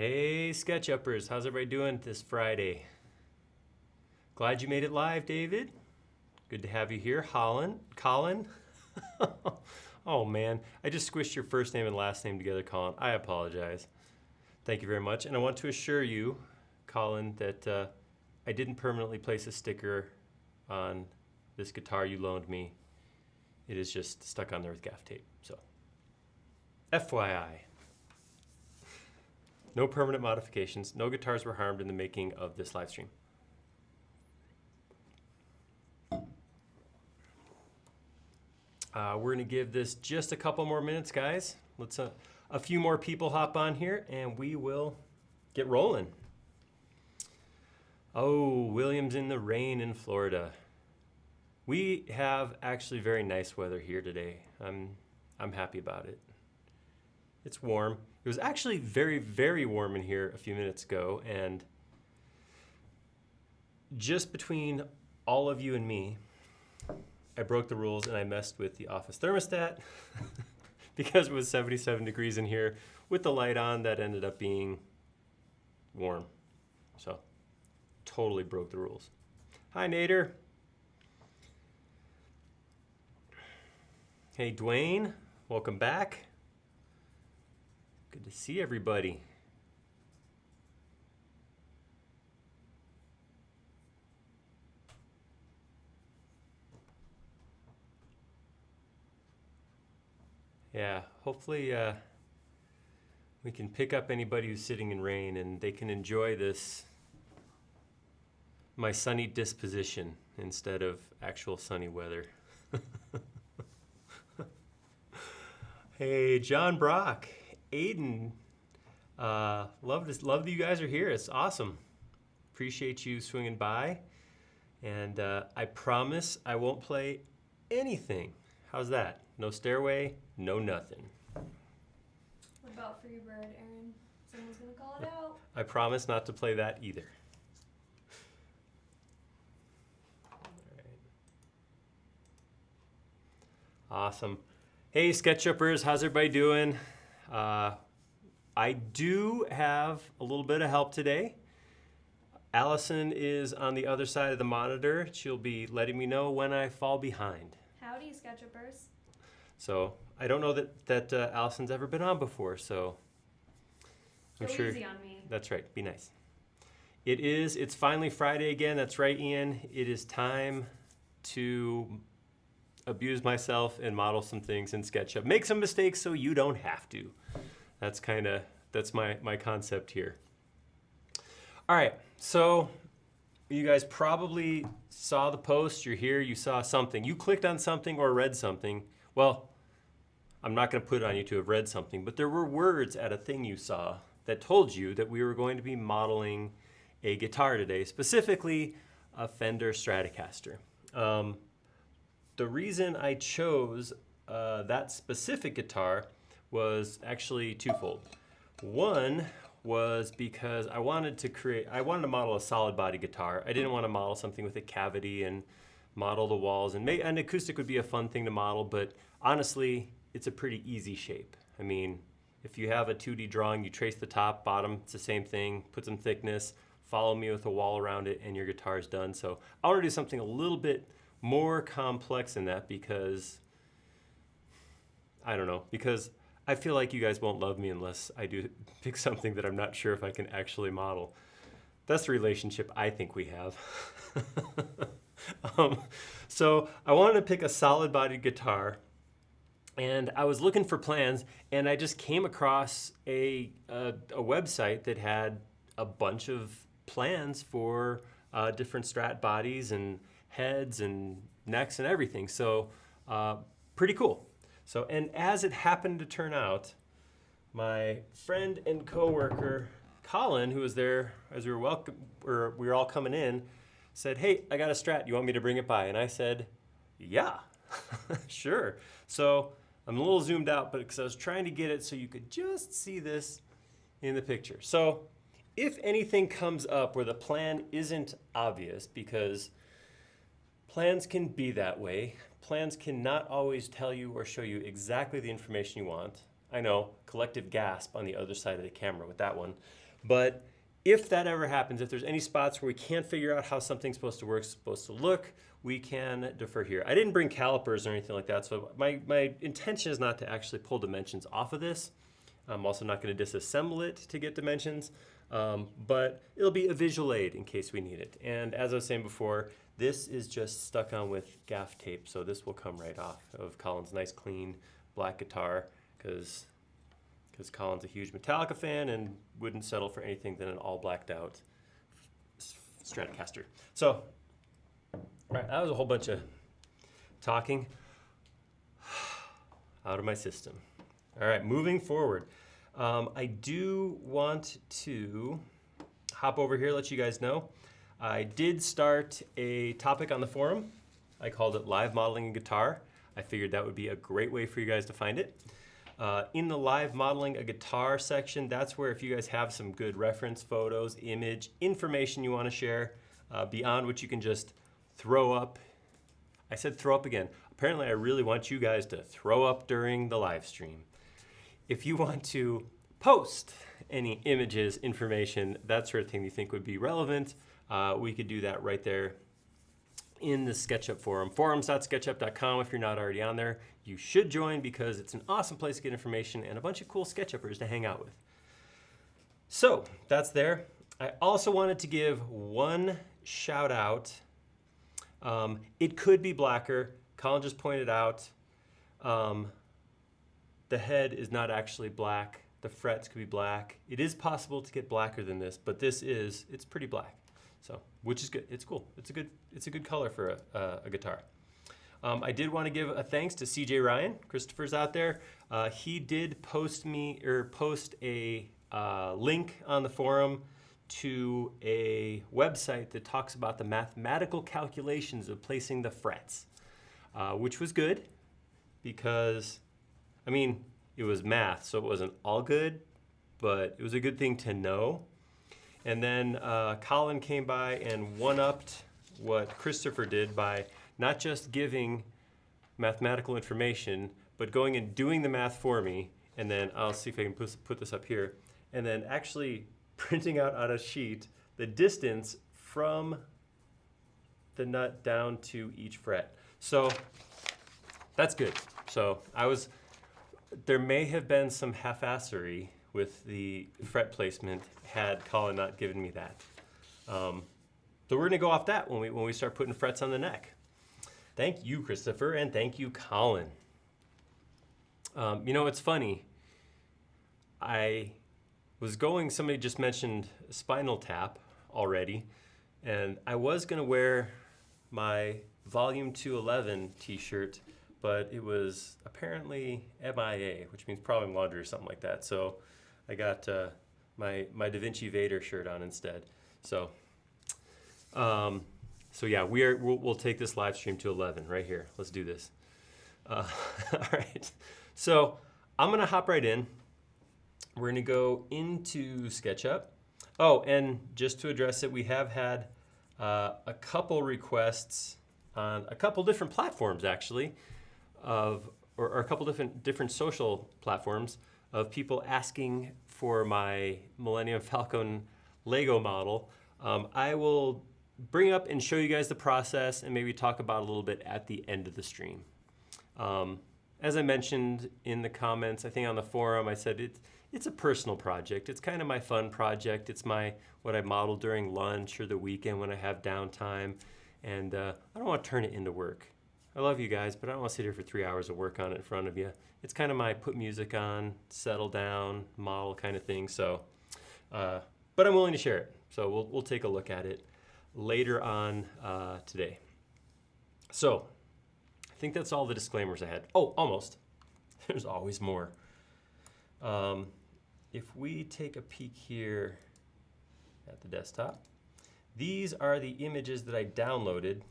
Hey SketchUppers, how's everybody doing this Friday? Glad you made it live, David. Good to have you here. Colin. Oh man, I just squished your first name and last name together, Colin. I apologize. Thank you very much. And I want to assure you, Colin, that I didn't permanently place a sticker on this guitar you loaned me. It is just stuck on there with gaff tape. So, FYI. No permanent modifications. No guitars were harmed in the making of this live stream. We're going to give this just a couple more minutes, guys. Let's a few more people hop on here, and we will get rolling. Oh, William's in the rain in Florida. We have actually very nice weather here today. I'm happy about it. It's warm. It was actually very, very warm in here a few minutes ago, and just between all of you and me, I broke the rules and I messed with the office thermostat because it was 77 degrees in here with the light on. That ended up being warm. So totally broke the rules. Hi, Nader. Hey, Dwayne, welcome back. Good to see everybody. Yeah, hopefully we can pick up anybody who's sitting in rain and they can enjoy this, my sunny disposition instead of actual sunny weather. Hey, John Brock. Aiden, love that you guys are here. It's awesome. Appreciate you swinging by. And I promise I won't play anything. How's that? No stairway, no nothing. What about Freebird, Aaron? Someone's gonna call it out. I promise not to play that either. All right. Awesome. Hey, SketchUppers, how's everybody doing? I do have a little bit of help today. Allison is on the other side of the monitor. She'll be letting me know when I fall behind. Howdy, SketchUppers. So I don't know that Allison's ever been on before, so I'm Go sure. Easy on me. That's right. Be nice. It's finally Friday again. That's right, Ian. It is time to abuse myself and model some things in SketchUp. Make some mistakes so you don't have to. That's my concept here. All right, so you guys probably saw the post. You're here, you saw something. You clicked on something or read something. Well, I'm not going to put it on you to have read something, but there were words at a thing you saw that told you that we were going to be modeling a guitar today, specifically a Fender Stratocaster. The reason I chose that specific guitar was actually twofold. One was because I wanted to model a solid body guitar. I didn't want to model something with a cavity and model the walls, and an acoustic would be a fun thing to model, but honestly, it's a pretty easy shape. I mean, if you have a 2D drawing, you trace the top, bottom, it's the same thing, put some thickness, follow me with a wall around it, and your guitar is done. So I want to do something a little bit more complex than that because I feel like you guys won't love me unless I do pick something that I'm not sure if I can actually model. That's the relationship I think we have. So I wanted to pick a solid bodied guitar, and I was looking for plans, and I just came across a website that had a bunch of plans for different Strat bodies and heads and necks and everything. So pretty cool. So, and as it happened to turn out, my friend and coworker Colin, who was there as we were all coming in, said, "Hey, I got a Strat. You want me to bring it by?" And I said, "Yeah, sure." So I'm a little zoomed out, but because I was trying to get it so you could just see this in the picture. So if anything comes up where the plan isn't obvious, because plans can be that way. Plans cannot always tell you or show you exactly the information you want. I know, collective gasp on the other side of the camera with that one. But if that ever happens, if there's any spots where we can't figure out how something's supposed to work, supposed to look, we can defer here. I didn't bring calipers or anything like that, so my intention is not to actually pull dimensions off of this. I'm also not going to disassemble it to get dimensions, but it'll be a visual aid in case we need it. And as I was saying before, this is just stuck on with gaff tape, so this will come right off of Colin's nice clean black guitar, because Colin's a huge Metallica fan and wouldn't settle for anything than an all blacked out Stratocaster. So, right, that was a whole bunch of talking out of my system. All right, moving forward. I do want to hop over here, let you guys know. I did start a topic on the forum. I called it Live Modeling a Guitar. I figured that would be a great way for you guys to find it. In the Live Modeling a Guitar section, that's where if you guys have some good reference photos, image, information you want to share, beyond what you can just throw up. I said throw up again. Apparently I really want you guys to throw up during the live stream. If you want to post any images, information, that sort of thing you think would be relevant, we could do that right there in the SketchUp forum. Forums.sketchup.com. If you're not already on there, you should join because it's an awesome place to get information and a bunch of cool SketchUppers to hang out with. So that's there. I also wanted to give one shout out. It could be blacker. Colin just pointed out the head is not actually black. The frets could be black. It is possible to get blacker than this, but it's pretty black. So, which is good. It's cool. It's a good color for a guitar. I did want to give a thanks to CJ Ryan. Christopher's out there. He did post a link on the forum to a website that talks about the mathematical calculations of placing the frets, which was good because, I mean, it was math, so it wasn't all good, but it was a good thing to know. And then Colin came by and one-upped what Christopher did by not just giving mathematical information, but going and doing the math for me. And then I'll see if I can put this up here. And then actually printing out on a sheet the distance from the nut down to each fret. So that's good. So there may have been some half-assery with the fret placement had Colin not given me that. So we're gonna go off that when we start putting frets on the neck. Thank you, Christopher, and thank you, Colin. You know, it's funny. Somebody just mentioned Spinal Tap already, and I was gonna wear my Volume 211 t-shirt, but it was apparently MIA, which means problem laundry or something like that. So I got my Da Vinci Vader shirt on instead. So yeah, we'll take this live stream to 11 right here. Let's do this. All right. So I'm gonna hop right in. We're gonna go into SketchUp. Oh, and just to address it, we have had a couple requests on a couple different platforms actually, or a couple different social platforms of people asking for my Millennium Falcon Lego model. I will bring up and show you guys the process and maybe talk about it a little bit at the end of the stream. As I mentioned in the comments, I think on the forum, I said it's a personal project. It's kind of my fun project. It's what I model during lunch or the weekend when I have downtime. And I don't want to turn it into work. I love you guys, but I don't want to sit here for 3 hours of work on it in front of you. It's kind of my put music on, settle down, model kind of thing. So, but I'm willing to share it. So we'll take a look at it later on today. So I think that's all the disclaimers I had. Oh, almost. There's always more. If we take a peek here at the desktop, these are the images that I downloaded.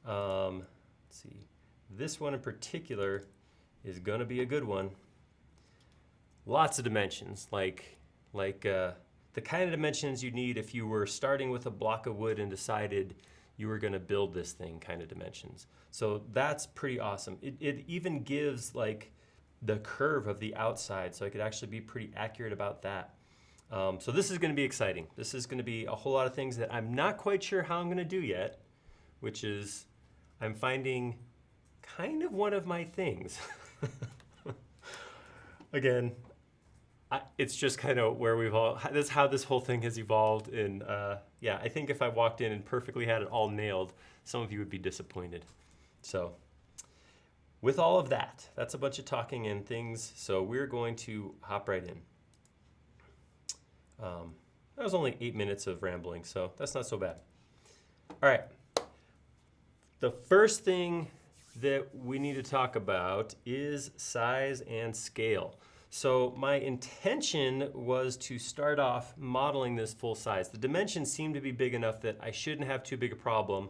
Let's see. This one in particular is going to be a good one. Lots of dimensions, like the kind of dimensions you need if you were starting with a block of wood and decided you were going to build this thing kind of dimensions. So that's pretty awesome. It even gives like the curve of the outside, so I could actually be pretty accurate about that. So this is going to be exciting. This is going to be a whole lot of things that I'm not quite sure how I'm going to do yet, which is I'm finding kind of one of my things. Again, it's just kind of where we've all, that's how this whole thing has evolved. And yeah, I think if I walked in and perfectly had it all nailed, some of you would be disappointed. So with all of that, that's a bunch of talking and things. So we're going to hop right in. That was only 8 minutes of rambling, so that's not so bad. All right. The first thing that we need to talk about is size and scale. So my intention was to start off modeling this full size. The dimensions seem to be big enough that I shouldn't have too big a problem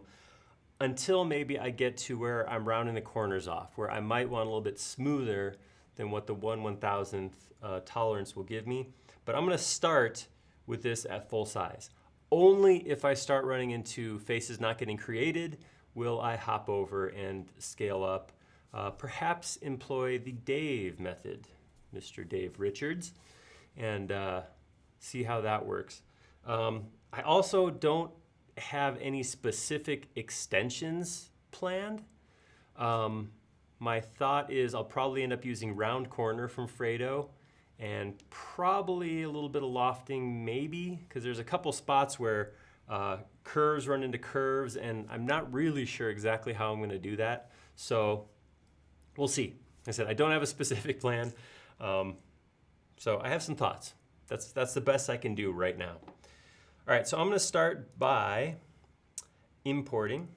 until maybe I get to where I'm rounding the corners off, where I might want a little bit smoother than what the 1/1000th tolerance will give me. But I'm gonna start with this at full size. Only if I start running into faces not getting created will I hop over and scale up, perhaps employ the Dave method, Mr. Dave Richards, and see how that works. I also don't have any specific extensions planned. My thought is I'll probably end up using round corner from Fredo and probably a little bit of lofting maybe, because there's a couple spots where curves run into curves and I'm not really sure exactly how I'm gonna do that. So we'll see. Like I said, I don't have a specific plan. So I have some thoughts. That's the best I can do right now. All right, so I'm gonna start by importing.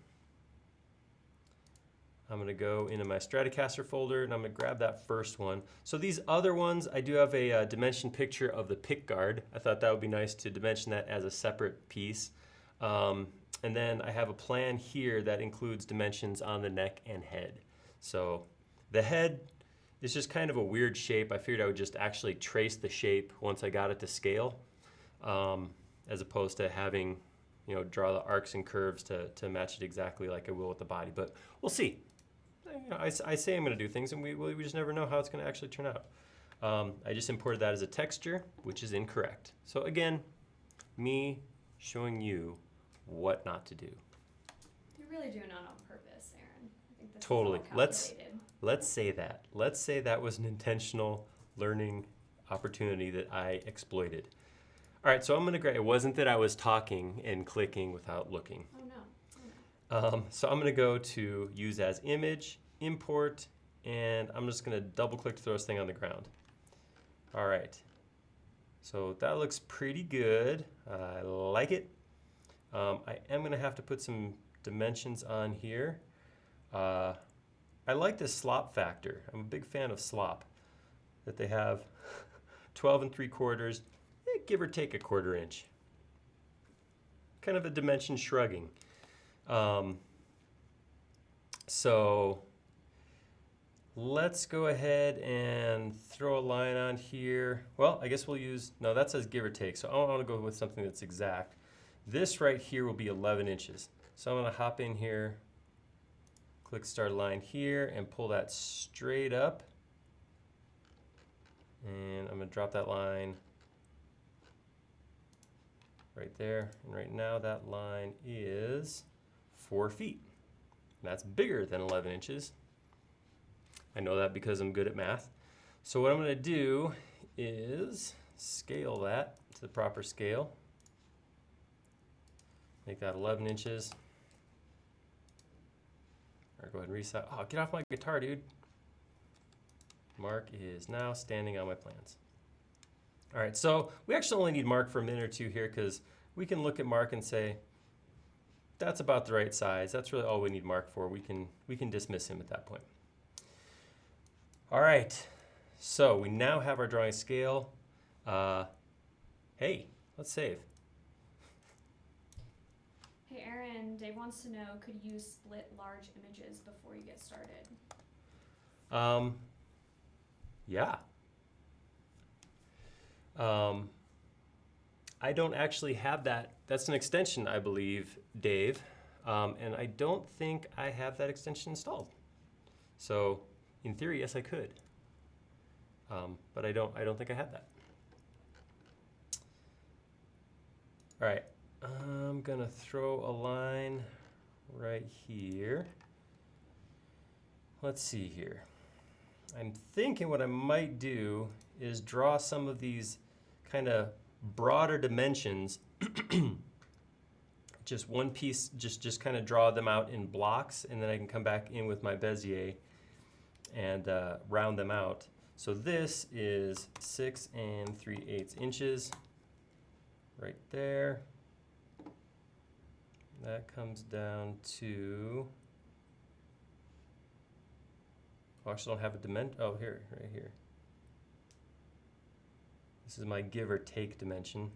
I'm gonna go into my Stratocaster folder and I'm gonna grab that first one. So these other ones, I do have a dimension picture of the pick guard. I thought that would be nice to dimension that as a separate piece. And then I have a plan here that includes dimensions on the neck and head. So the head is just kind of a weird shape. I figured I would just actually trace the shape once I got it to scale, as opposed to having, draw the arcs and curves to match it exactly like I will with the body. But we'll see. I say I'm going to do things, and we just never know how it's going to actually turn out. I just imported that as a texture, which is incorrect. So again, me showing you what not to do. You're really doing it on purpose, Aaron. I think this Totally. is all calculated. Let's say that. Let's say that was an intentional learning opportunity that I exploited. All right, so I'm gonna grab, it wasn't that I was talking and clicking without looking. Oh no. So I'm gonna go to use as image, import, and I'm just gonna double click to throw this thing on the ground. All right, so that looks pretty good. I like it. I am gonna have to put some dimensions on here. I like this slop factor. I'm a big fan of slop, that they have 12 3/4, give or take a 1/4 inch. Kind of a dimension shrugging. So let's go ahead and throw a line on here. Well, I guess we'll use, no, that says give or take, so I want to go with something that's exact. This right here will be 11 inches. So I'm going to hop in here, click start line here, and pull that straight up. And I'm going to drop that line right there. And right now that line is 4 feet. That's bigger than 11 inches. I know that because I'm good at math. So what I'm going to do is scale that to the proper scale. Make that 11 inches. Or go ahead and reset. Oh, get off my guitar, dude. Mark is now standing on my plans. All right, so we actually only need Mark for a minute or two here because we can look at Mark and say, that's about the right size. That's really all we need Mark for. We can dismiss him at that point. All right, so we now have our drawing scale. Hey, let's save. Hey Aaron, Dave wants to know, could you split large images before you get started? Yeah. I don't actually have that. That's an extension, I believe, Dave. And I don't think I have that extension installed. So in theory, yes, I could. But I don't think I have that. All right, I'm gonna throw a line right here. Let's see here. I'm thinking what I might do is draw some of these kind of broader dimensions. Just one piece, just kind of draw them out in blocks, and then I can come back in with my Bezier and round them out. So this is 6 3/8 inches right there. That comes down to, oh, I actually don't have a dimension. Oh, here, right here. This is my give or take dimension.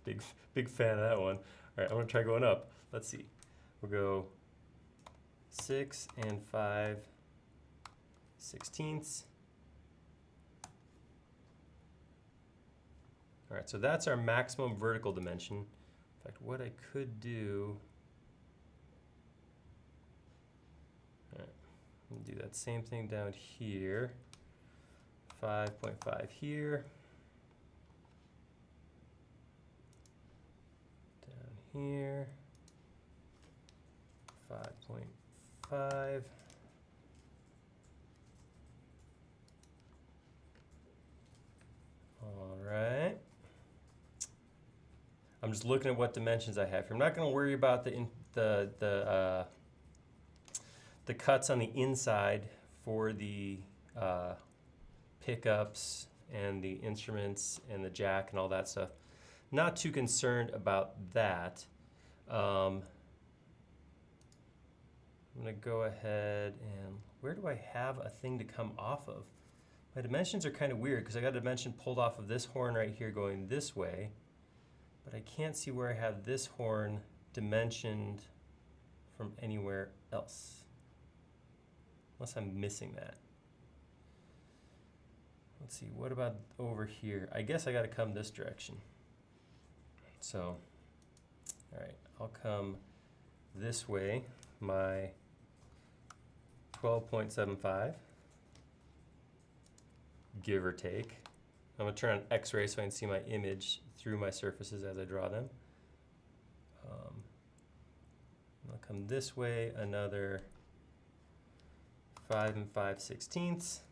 Big fan of that one. All right, I'm gonna try going up. Let's see. We'll go 6 5/16. All right, so that's our maximum vertical dimension. In fact, what I could do, all right, I'm gonna do that same thing down here. 5.5 here. Down here. 5.5. All right. I'm just looking at what dimensions I have here. I'm not going to worry about the cuts on the inside for the pickups and the instruments and the jack and all that stuff. Not too concerned about that. I'm going to go ahead and, where do I have a thing to come off of? My dimensions are kind of weird because I got a dimension pulled off of this horn right here going this way, but I can't see where I have this horn dimensioned from anywhere else, unless I'm missing that. Let's see, what about over here? I guess I got to come this direction. So, all right, I'll come this way, my 12.75, give or take. I'm gonna turn on X-ray so I can see my image through my surfaces as I draw them. I'll come this way, another 5 5/16.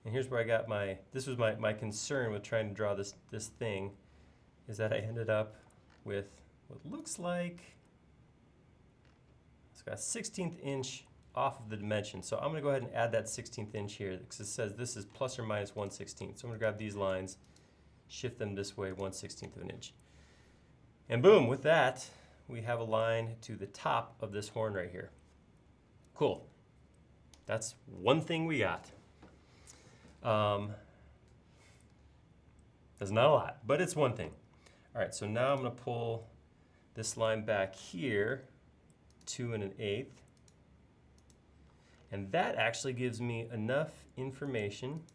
And here's where I got this was my concern with trying to draw this thing, is that I ended up with what looks like, it's got a 16th inch off of the dimension. So I'm gonna go ahead and add that 16th inch here because it says this is plus or minus 1/16. So I'm gonna grab these lines, shift them this way 1/16 of an inch. And boom, with that, we have a line to the top of this horn right here. Cool. That's one thing we got. That's not a lot, but it's one thing. All right, so now I'm gonna pull this line back here, 2 1/8. And that actually gives me enough information.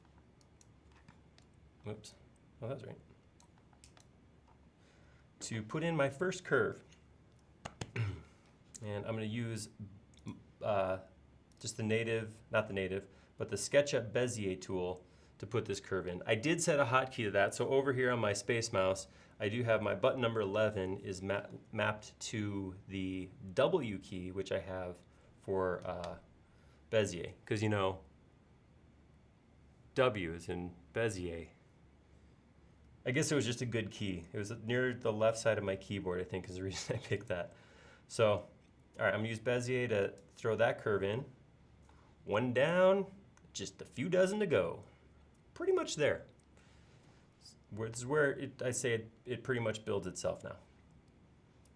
Oops, oh, that's right. To put in my first curve. And I'm gonna use just the native, not the native, but the SketchUp Bezier tool to put this curve in. I did set a hotkey to that, so over here on my Space Mouse, I do have my button number 11 is mapped to the W key, which I have for Bezier, because you know, W is in Bezier. I guess it was just a good key. It was near the left side of my keyboard, I think, is the reason I picked that. So, all right, I'm gonna use Bezier to throw that curve in. One down, just a few dozen to go. Pretty much there. This is where I say it pretty much builds itself now.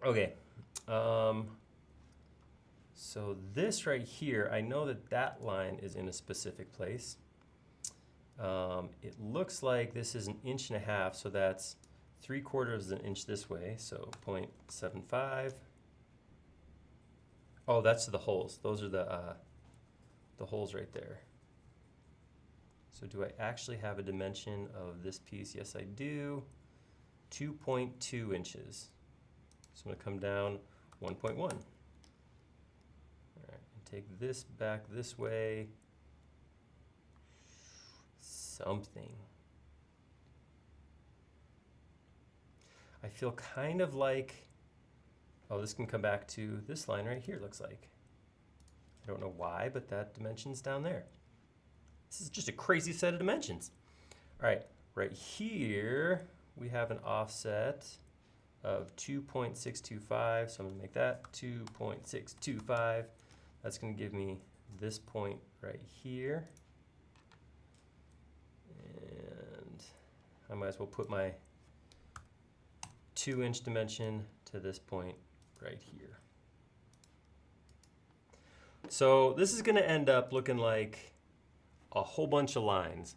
Okay. So this right here, I know that line is in a specific place. It looks like this is 1.5 inches, so that's 3/4 of an inch this way, so 0.75. Oh, that's the holes. Those are the holes right there. So do I actually have a dimension of this piece? Yes, I do. 2.2 inches. So I'm gonna come down 1.1. All right, and take this back this way. Something. I feel kind of like, oh, this can come back to this line right here, looks like. I don't know why, but that dimension's down there. This is just a crazy set of dimensions. All right, right here, we have an offset of 2.625, so I'm gonna make that 2.625. That's gonna give me this point right here. And I might as well put my 2-inch dimension to this point right here. So this is gonna end up looking like a whole bunch of lines.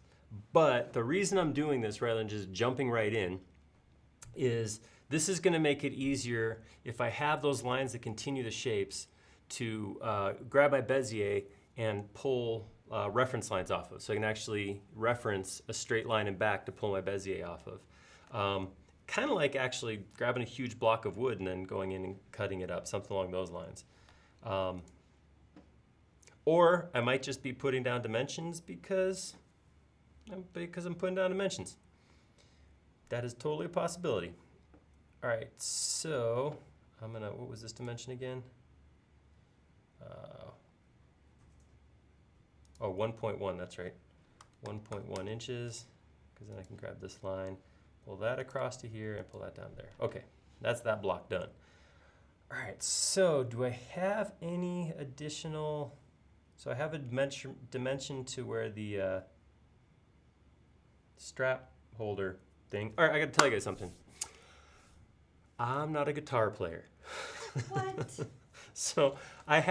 But the reason I'm doing this rather than just jumping right in is this is gonna make it easier if I have those lines that continue the shapes to grab my Bezier and pull reference lines off of. So I can actually reference a straight line and back to pull my Bezier off of. Kind of like actually grabbing a huge block of wood and then going in and cutting it up, something along those lines. Or I might just be putting down dimensions because I'm putting down dimensions. That is totally a possibility. All right, so I'm gonna, what was this dimension again? 1.1, that's right. 1.1 inches, because then I can grab this line, pull that across to here, and pull that down there. Okay, that's that block done. All right, so do I have any additional, so I have a dimension to where the strap holder thing, all right, I gotta tell you guys something. I'm not a guitar player. What? So I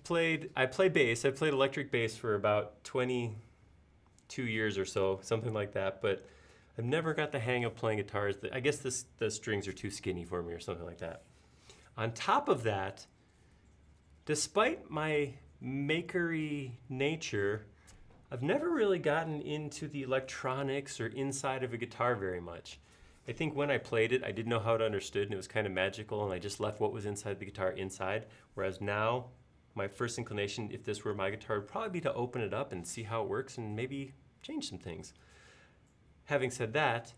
play bass. I played electric bass for about 22 years or so, something like that. But I've never got the hang of playing guitars. I guess the strings are too skinny for me or something like that. On top of that, despite my makery nature, I've never really gotten into the electronics or inside of a guitar very much. I think when I played it, I didn't know how it understood, and it was kind of magical, and I just left what was inside the guitar inside. Whereas now, my first inclination, if this were my guitar, would probably be to open it up and see how it works and maybe change some things. Having said that,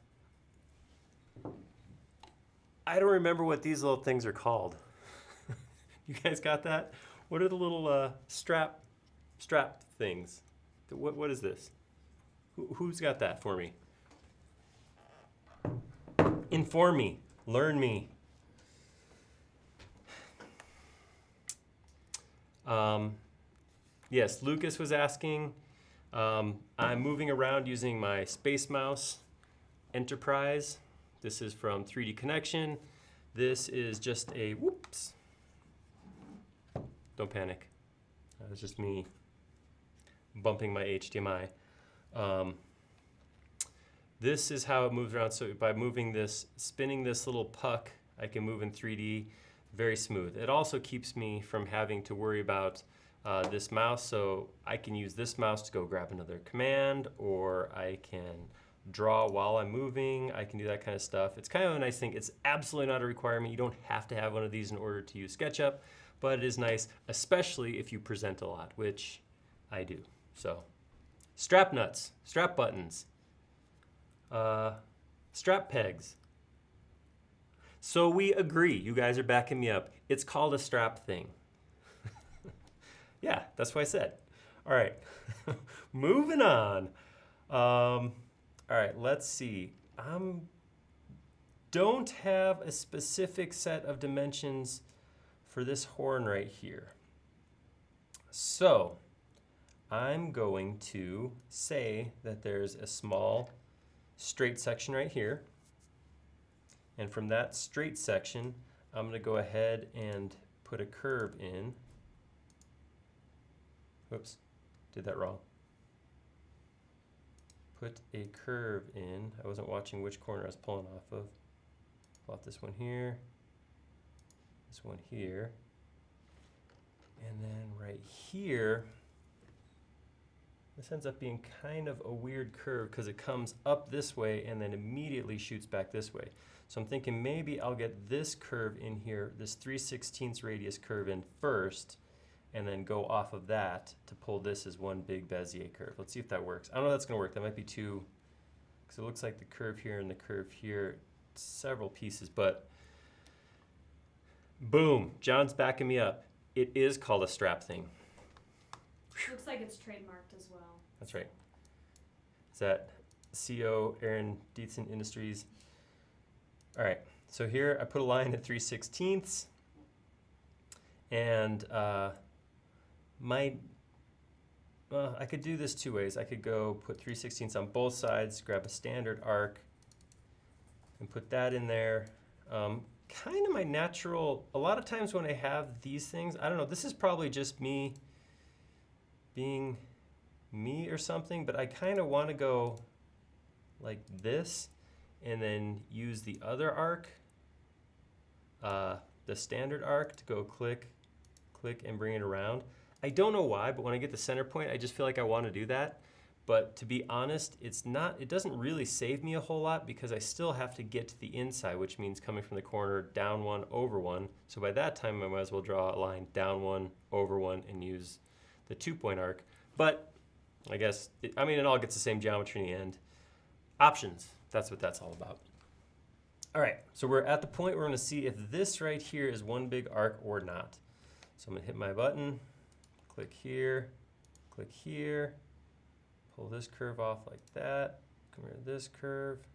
I don't remember what these little things are called. You guys got that? What are the little strap things? What is this? Who's got that for me? Inform me, learn me. Yes, Lucas was asking. I'm moving around using my Space Mouse Enterprise. This is from 3D Connection. This is just a, whoops. Don't panic. That was just me bumping my HDMI. This is how it moves around. So by moving this, spinning this little puck, I can move in 3D very smooth. It also keeps me from having to worry about this mouse. So I can use this mouse to go grab another command, or I can draw while I'm moving. I can do that kind of stuff. It's kind of a nice thing. It's absolutely not a requirement. You don't have to have one of these in order to use SketchUp, but it is nice, especially if you present a lot, which I do. So strap nuts, strap buttons, strap pegs. So we agree, you guys are backing me up. It's called a strap thing. Yeah, that's what I said. All right, moving on. All right, let's see. Don't have a specific set of dimensions for this horn right here. So I'm going to say that there's a small straight section right here. And from that straight section, I'm going to go ahead and put a curve in. Whoops, did that wrong. Put a curve in. I wasn't watching which corner I was pulling off of. Pull off this one here, this one here, and then right here, this ends up being kind of a weird curve because it comes up this way and then immediately shoots back this way. So I'm thinking maybe I'll get this curve in here, this 3/16 radius curve in first, and then go off of that to pull this as one big Bezier curve. Let's see if that works. I don't know if that's gonna work. That might be too, because it looks like the curve here and the curve here several pieces, but boom, John's backing me up. It is called a strap thing. Looks like it's trademarked as well. That's right. Is that CO Aaron Dietzen Industries? All right, so here I put a line at 3/16, and I could do this two ways. I could go put 3/16 on both sides, grab a standard arc, and put that in there. Kind of my natural, a lot of times when I have these things, I don't know, this is probably just me being me or something, but I kind of want to go like this and then use the other arc, the standard arc, to go click, click, and bring it around. I don't know why, but when I get the center point, I just feel like I want to do that. But to be honest, it doesn't really save me a whole lot because I still have to get to the inside, which means coming from the corner, down one, over one. So by that time, I might as well draw a line down one, over one, and use the 2-point arc. But I guess, it all gets the same geometry in the end. Options, that's what that's all about. All right, so we're at the point where we're gonna see if this right here is one big arc or not. So I'm gonna hit my button, click here, pull this curve off like that, come here to this curve.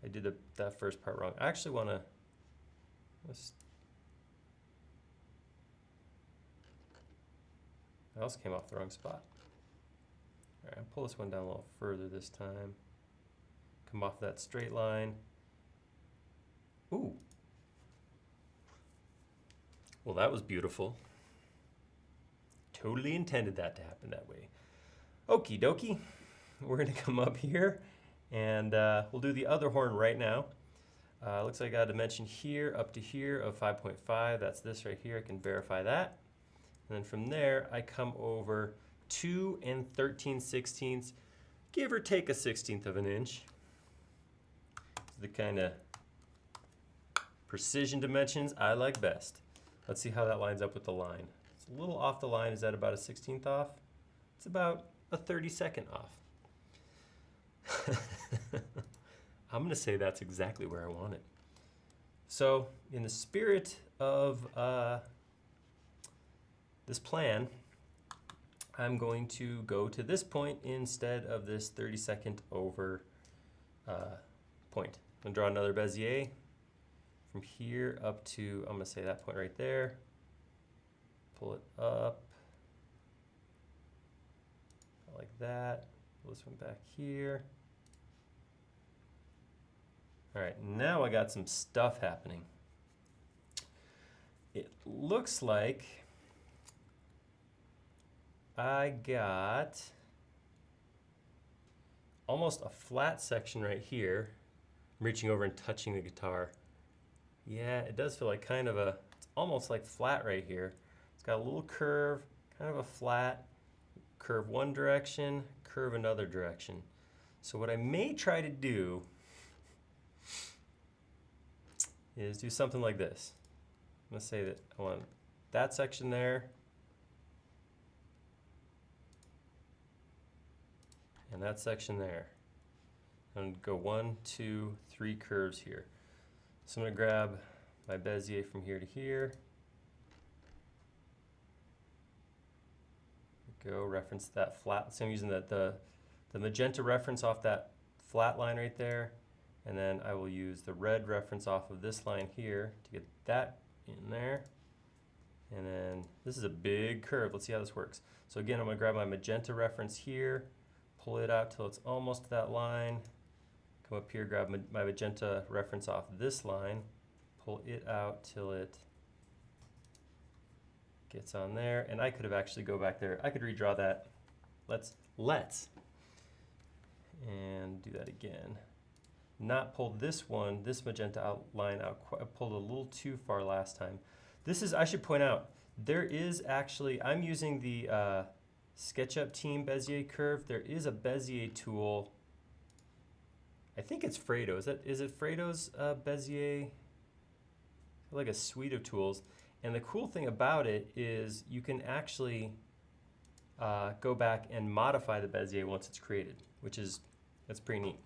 I did that first part wrong. I actually wanna, I also came off the wrong spot. All right, I'll pull this one down a little further this time. Come off that straight line. Ooh. Well, that was beautiful. Totally intended that to happen that way. Okie dokie. We're gonna come up here and we'll do the other horn right now. Looks like I got a dimension here up to here of 5.5. That's this right here. I can verify that. And then from there, I come over 2 13/16, give or take a 1/16 of an inch. The kind of precision dimensions I like best. Let's see how that lines up with the line. It's a little off the line. Is that about a 1/16 off? It's about a 32nd off. I'm gonna say that's exactly where I want it. So in the spirit of this plan, I'm going to go to this point instead of this 32nd over point. I'm gonna draw another Bezier from here up to, I'm gonna say that point right there. Pull it up like that. Pull this one back here. All right, now I got some stuff happening. It looks like I got almost a flat section right here. I'm reaching over and touching the guitar. Yeah, it does feel like kind of it's almost like flat right here. It's got a little curve, kind of a flat, curve one direction, curve another direction. So what I may try to do is do something like this. I'm gonna say that I want that section there, and that section there. I'm gonna go 1, 2, 3 curves here. So I'm gonna grab my Bezier from here to here. Go reference that flat. So I'm using the magenta reference off that flat line right there. And then I will use the red reference off of this line here to get that in there. And then this is a big curve. Let's see how this works. So again, I'm gonna grab my magenta reference here, pull it out till it's almost to that line. Come up here, grab my magenta reference off this line, pull it out till it gets on there. And I could have actually go back there. I could redraw that. Let's and do that again. Not pull this one, this magenta line out. I pulled a little too far last time. This is, I should point out, there is actually, I'm using the SketchUp Team Bezier curve. There is a Bezier tool. I think it's Fredo. Is it Fredo's Bezier? Like a suite of tools. And the cool thing about it is you can actually go back and modify the Bezier once it's created, that's pretty neat.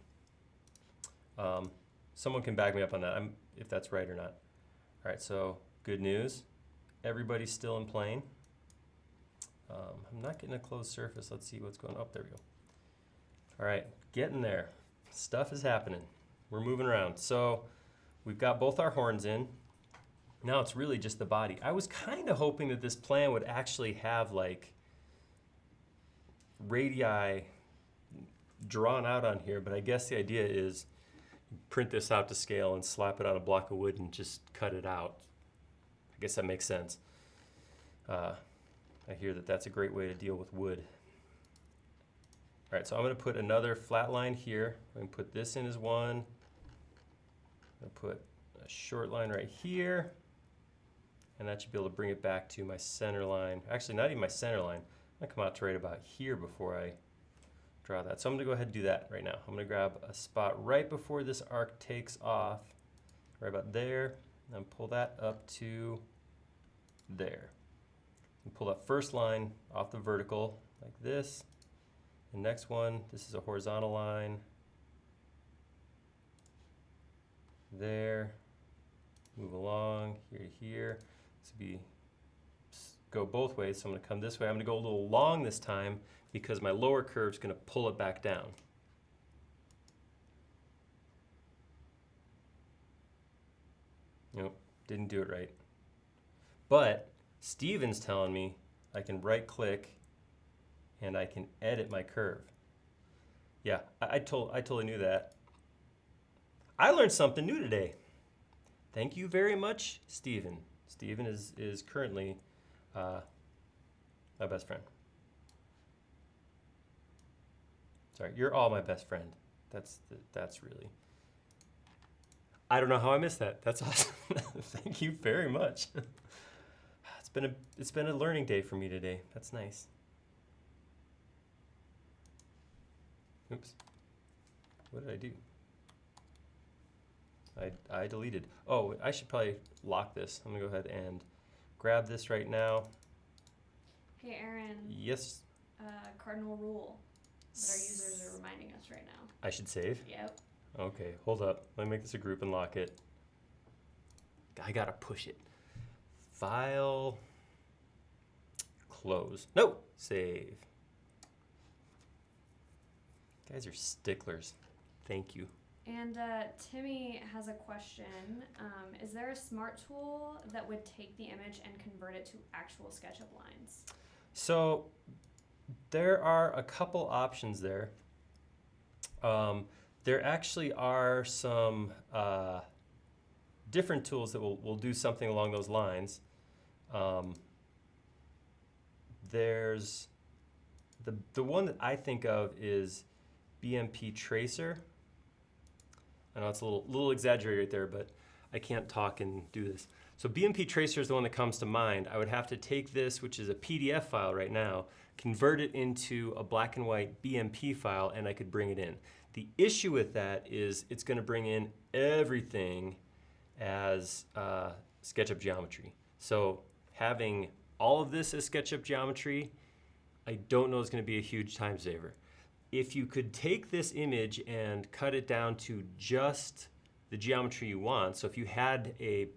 Someone can back me up on that, if that's right or not. All right, so good news. Everybody's still in plane. I'm not getting a closed surface. Let's see what's going on. Oh, there we go. All right, getting there. Stuff is happening. We're moving around. So we've got both our horns in. Now it's really just the body. I was kind of hoping that this plan would actually have like radii drawn out on here, but I guess the idea is print this out to scale and slap it on a block of wood and just cut it out. I guess that makes sense. I hear that that's a great way to deal with wood. All right, so I'm going to put another flat line here. I'm going to put this in as one. I'm going to put a short line right here. And that should be able to bring it back to my center line. Actually, not even my center line. I'm going to come out to right about here before I draw that. So I'm going to go ahead and do that right now. I'm going to grab a spot right before this arc takes off, right about there, and pull that up to there. And pull that first line off the vertical like this. The next one, this is a horizontal line. There. Move along here to here. This would be go both ways. So I'm going to come this way. I'm going to go a little long this time because my lower curve is going to pull it back down. Nope, didn't do it right. But Steven's telling me I can right click and I can edit my curve. Yeah, I totally knew that. I learned something new today. Thank you very much, Steven. Steven is currently my best friend. Sorry, you're all my best friend. That's really. I don't know how I missed that. That's awesome. Thank you very much. It's been a learning day for me today. That's nice. Oops. What did I do? I deleted. Oh, I should probably lock this. I'm gonna go ahead and grab this right now. Hey, Aaron. Yes. Cardinal rule that our users are reminding us right now. I should save? Yep. Okay, hold up. Let me make this a group and lock it. I gotta push it. File. Close. No! Save. Guys are sticklers. Thank you. And Timmy has a question. Is there a smart tool that would take the image and convert it to actual SketchUp lines? So there are a couple options there. There actually are some different tools that will do something along those lines. There's the one that I think of is BMP Tracer. I know it's a little exaggerated right there, but I can't talk and do this. So BMP Tracer is the one that comes to mind. I would have to take this, which is a PDF file right now, convert it into a black and white BMP file, and I could bring it in. The issue with that is it's going to bring in everything as SketchUp geometry. So having all of this as SketchUp geometry, I don't know is going to be a huge time saver. If you could take this image and cut it down to just the geometry you want, so if you had a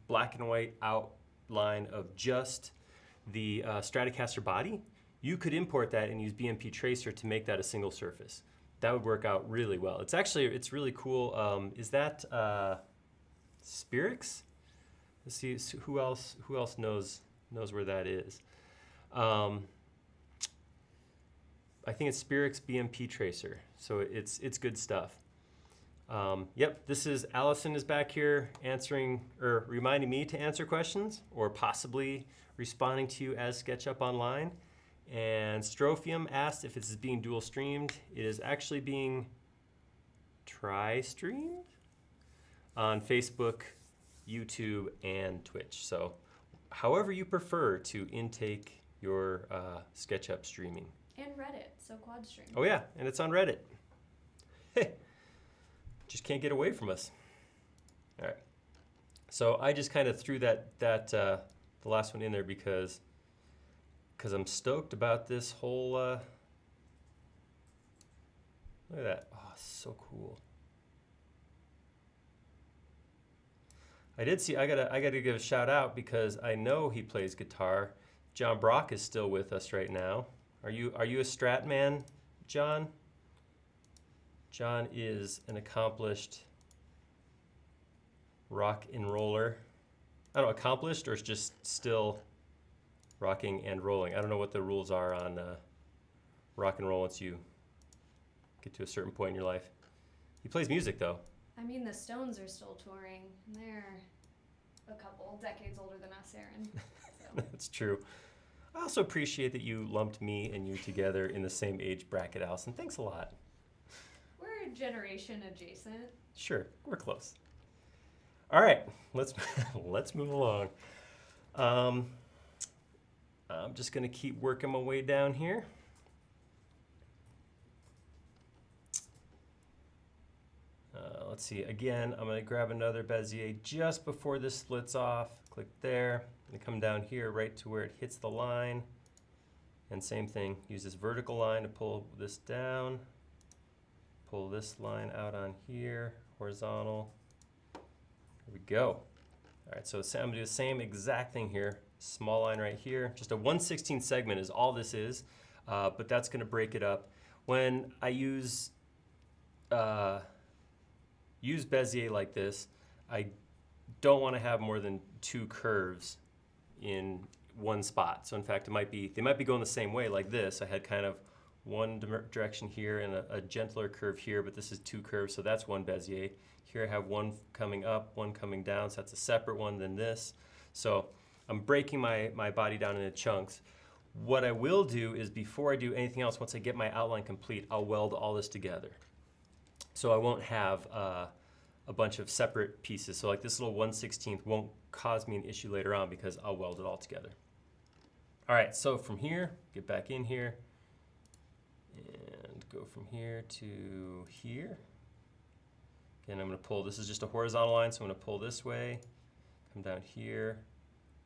black and white outline of just the Stratocaster body, you could import that and use BMP Tracer to make that a single surface. That would work out really well. It's really cool. Is that Spirix? Let's see who else knows where that is. I think it's Spirix BMP Tracer, so it's good stuff. Yep, this is Allison is back here answering or reminding me to answer questions or possibly responding to you as SketchUp Online. And Strophium asked if it's being dual streamed. It is actually being tri-streamed on Facebook, YouTube, and Twitch. So however you prefer to intake your SketchUp streaming. And Reddit, so QuadStream. Oh yeah, and it's on Reddit. Just can't get away from us. All right. So I just kind of threw the last one in there because I'm stoked about this whole. Look at that! Oh, so cool. I did see, I gotta give a shout out because I know he plays guitar. John Brock is still with us right now. Are you a Strat man, John? John is an accomplished rock and roller. I don't know, accomplished or just still rocking and rolling. I don't know what the rules are on rock and roll once you get to a certain point in your life. He plays music though. I mean, the Stones are still touring. They're a couple decades older than us, Aaron. So. That's true. I also appreciate that you lumped me and you together in the same age bracket, Allison. Thanks a lot. We're generation adjacent. Sure, we're close. All right, let's move along. I'm just gonna keep working my way down here. Let's see, again, I'm gonna grab another Bezier just before this splits off. Click there, and come down here right to where it hits the line. And same thing, use this vertical line to pull this down. Pull this line out on here, horizontal. There we go. All right, so I'm gonna do the same exact thing here. Small line right here. Just a 1/16 segment is all this is, but that's gonna break it up. When I use Bezier like this, I don't want to have more than 2 curves in one spot. So in fact, they might be going the same way like this. I had kind of one direction here and a gentler curve here, but this is 2 curves, so that's one Bezier. Here I have one coming up, one coming down, so that's a separate one than this. So I'm breaking my body down into chunks. What I will do is before I do anything else, once I get my outline complete, I'll weld all this together. So I won't have a bunch of separate pieces. So like this little 1/16 won't cause me an issue later on because I'll weld it all together. All right, so from here, get back in here and go from here to here. Again, I'm gonna pull, this is just a horizontal line, so I'm gonna pull this way, come down here,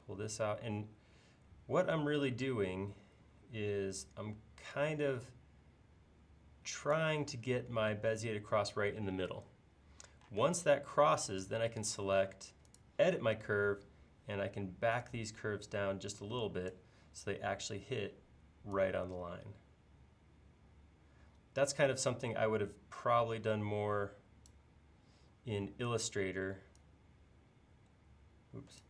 pull this out. And what I'm really doing is I'm kind of trying to get my Bezier to cross right in the middle. Once that crosses, then I can select, edit my curve, and I can back these curves down just a little bit so they actually hit right on the line. That's kind of something I would have probably done more in Illustrator. Oops.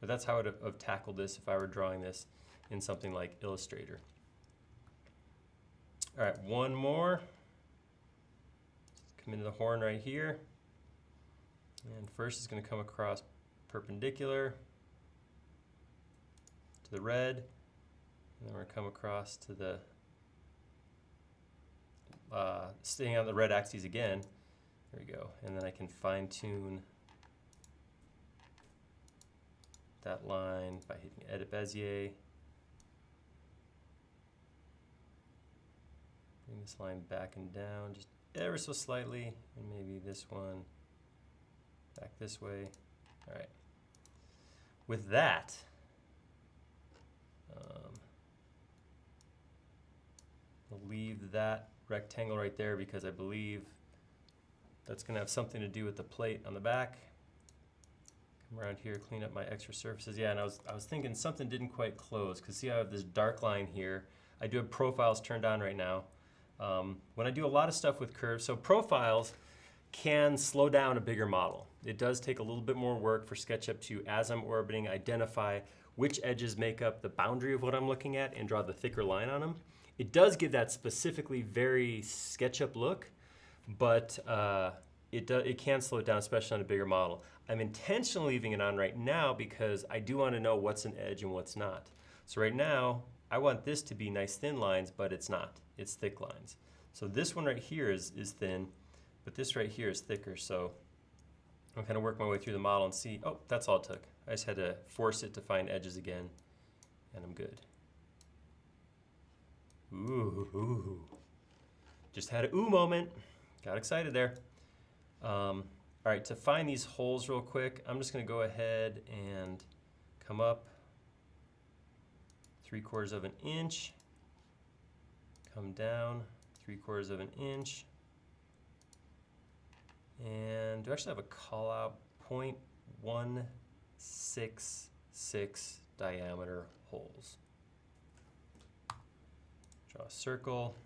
But that's how I would have tackled this if I were drawing this in something like Illustrator. All right, one more. Come into the horn right here. And first it's going to come across perpendicular to the red. And then we're going to come across to the, staying on the red axis again. There we go. And then I can fine tune that line by hitting Edit Bezier. Bring this line back and down just ever so slightly, and maybe this one back this way. All right. With that, I'll leave that rectangle right there because I believe that's going to have something to do with the plate on the back. Come around here, clean up my extra surfaces. Yeah, and I was thinking something didn't quite close because see I have this dark line here. I do have profiles turned on right now. When I do a lot of stuff with curves, so profiles can slow down a bigger model. It does take a little bit more work for SketchUp to, as I'm orbiting, identify which edges make up the boundary of what I'm looking at and draw the thicker line on them. It does give that specifically very SketchUp look, but it can slow it down, especially on a bigger model. I'm intentionally leaving it on right now because I do want to know what's an edge and what's not. So right now, I want this to be nice thin lines, but it's not. It's thick lines. So this one right here is thin, but this right here is thicker. So I'm kind of work my way through the model and see, oh, that's all it took. I just had to force it to find edges again, and I'm good. Ooh. Just had a ooh moment. Got excited there. All right, to find these holes real quick, I'm just going to go ahead and come up 3/4 of an inch, come down 3/4 of an inch. And do I actually have a call out? 0.166 diameter holes. Draw a circle.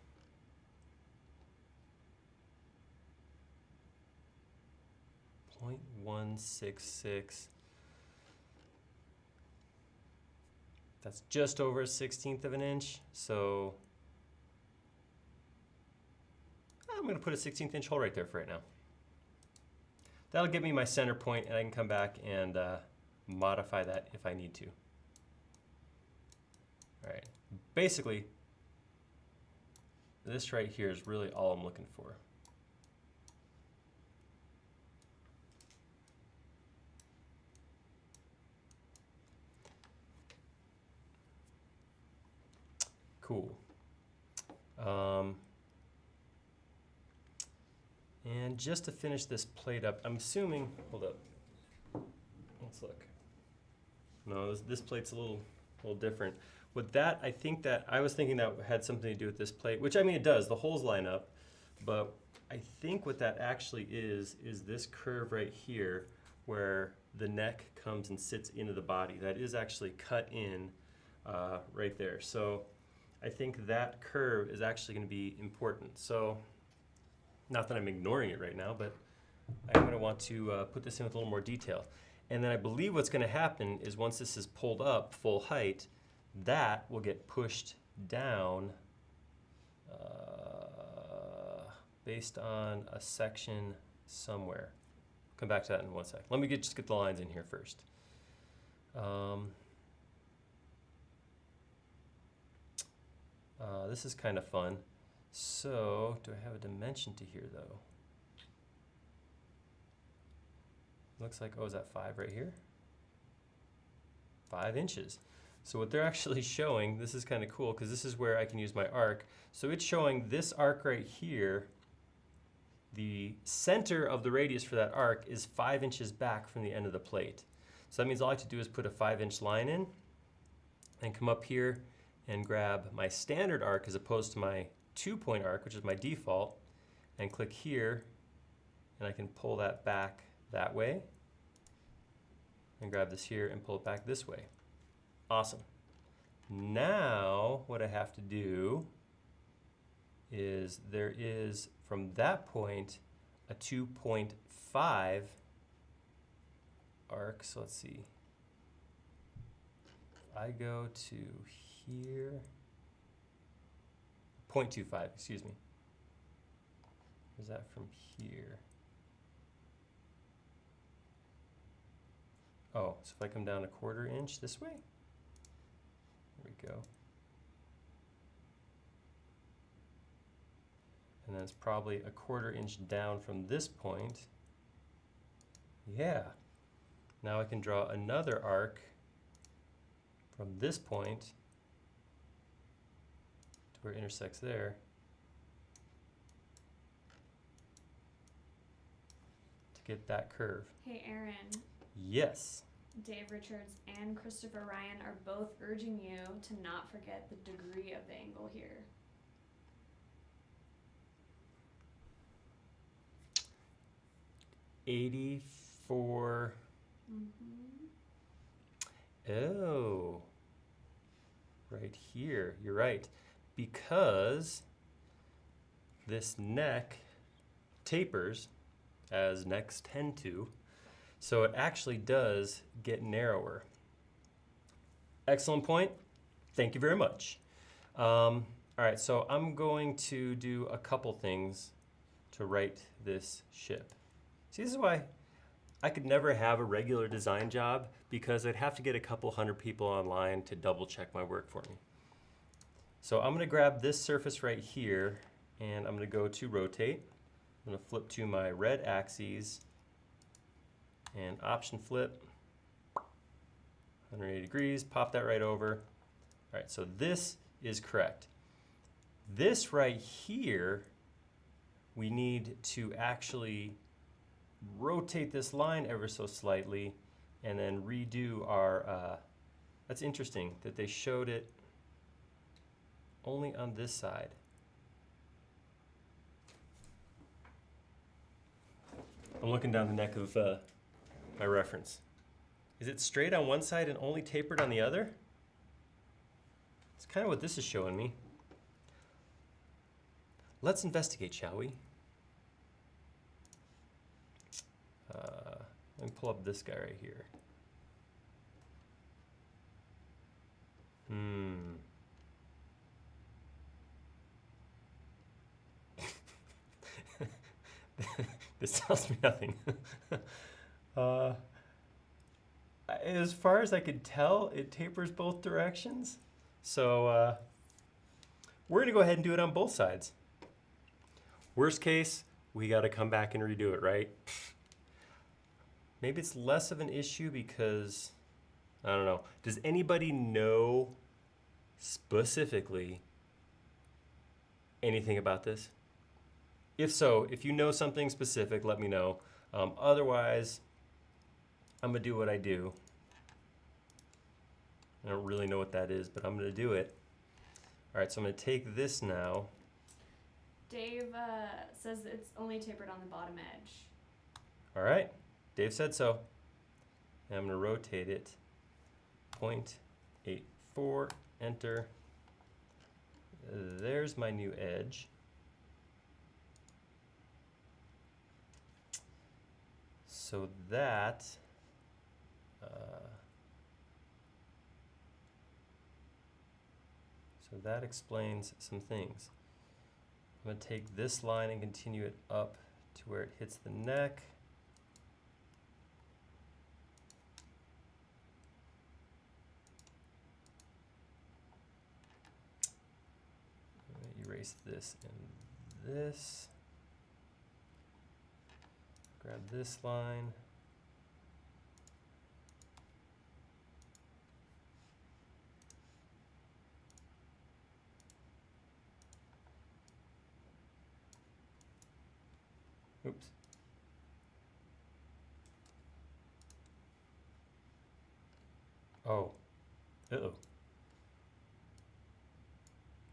.166. That's just over 1/16 of an inch. So I'm going to put a 1/16 inch hole right there for right now. That'll give me my center point, and I can come back and modify that if I need to. All right, basically, this right here is really all I'm looking for. Cool. And just to finish this plate up, I'm assuming, hold up, let's look. No, this plate's a little different. With that, I was thinking that had something to do with this plate, which I mean it does, the holes line up, but I think what that actually is this curve right here where the neck comes and sits into the body. That is actually cut in right there. So I think that curve is actually going to be important. So not that I'm ignoring it right now, but I'm going to want to put this in with a little more detail. And then I believe what's going to happen is once this is pulled up full height, that will get pushed down based on a section somewhere. Come back to that in one sec. Let me just get the lines in here first. This is kind of fun. So, do I have a dimension to here though? Looks like, oh, is that 5 right here? 5 inches. So what they're actually showing, this is kind of cool because this is where I can use my arc. So it's showing this arc right here. The center of the radius for that arc is 5 inches back from the end of the plate. So that means all I have to do is put a 5-inch line in and come up here and grab my standard arc as opposed to my 2-point arc, which is my default, and click here, and I can pull that back that way and grab this here and pull it back this way. Awesome. Now what I have to do is there is from that point a 2.5 arc. So let's see. If I go to here, 0.25, excuse me. Where's that from here? Oh, so if I come down a 1/4 inch this way, there we go. And then it's probably a 1/4 inch down from this point. Yeah. Now I can draw another arc from this point to where it intersects there to get that curve. Hey, Aaron. Yes. Dave Richards and Christopher Ryan are both urging you to not forget the degree of the angle here. 84. Oh, right here. You're right. Because this neck tapers, as necks tend to, so it actually does get narrower. Excellent point. Thank you very much. All right, so I'm going to do a couple things to right this ship. See, this is why I could never have a regular design job, because I'd have to get a couple hundred people online to double check my work for me. So I'm gonna grab this surface right here, and I'm gonna go to rotate. I'm gonna flip to my red axes and option flip, 180 degrees, pop that right over. All right, so this is correct. This right here, we need to actually rotate this line ever so slightly and then redo our, that's interesting that they showed it only on this side. I'm looking down the neck of my reference. Is it straight on one side and only tapered on the other? It's kind of what this is showing me. Let's investigate, shall we? Let me pull up this guy right here. This tells me nothing. As far as I could tell, it tapers both directions. So we're gonna go ahead and do it on both sides. Worst case, we gotta come back and redo it, right? Maybe it's less of an issue because, I don't know. Does anybody know specifically anything about this? If so, if you know something specific, let me know. Otherwise, I'm gonna do what I do. I don't really know what that is, but I'm gonna do it. All right, so I'm gonna take this now. Dave says it's only tapered on the bottom edge. All right, Dave said so. And I'm gonna rotate it. 0.84, enter. There's my new edge. So that, explains some things. I'm going to take this line and continue it up to where it hits the neck. I'm going to erase this and this. Grab this line. Oops. Oh. Uh-oh. All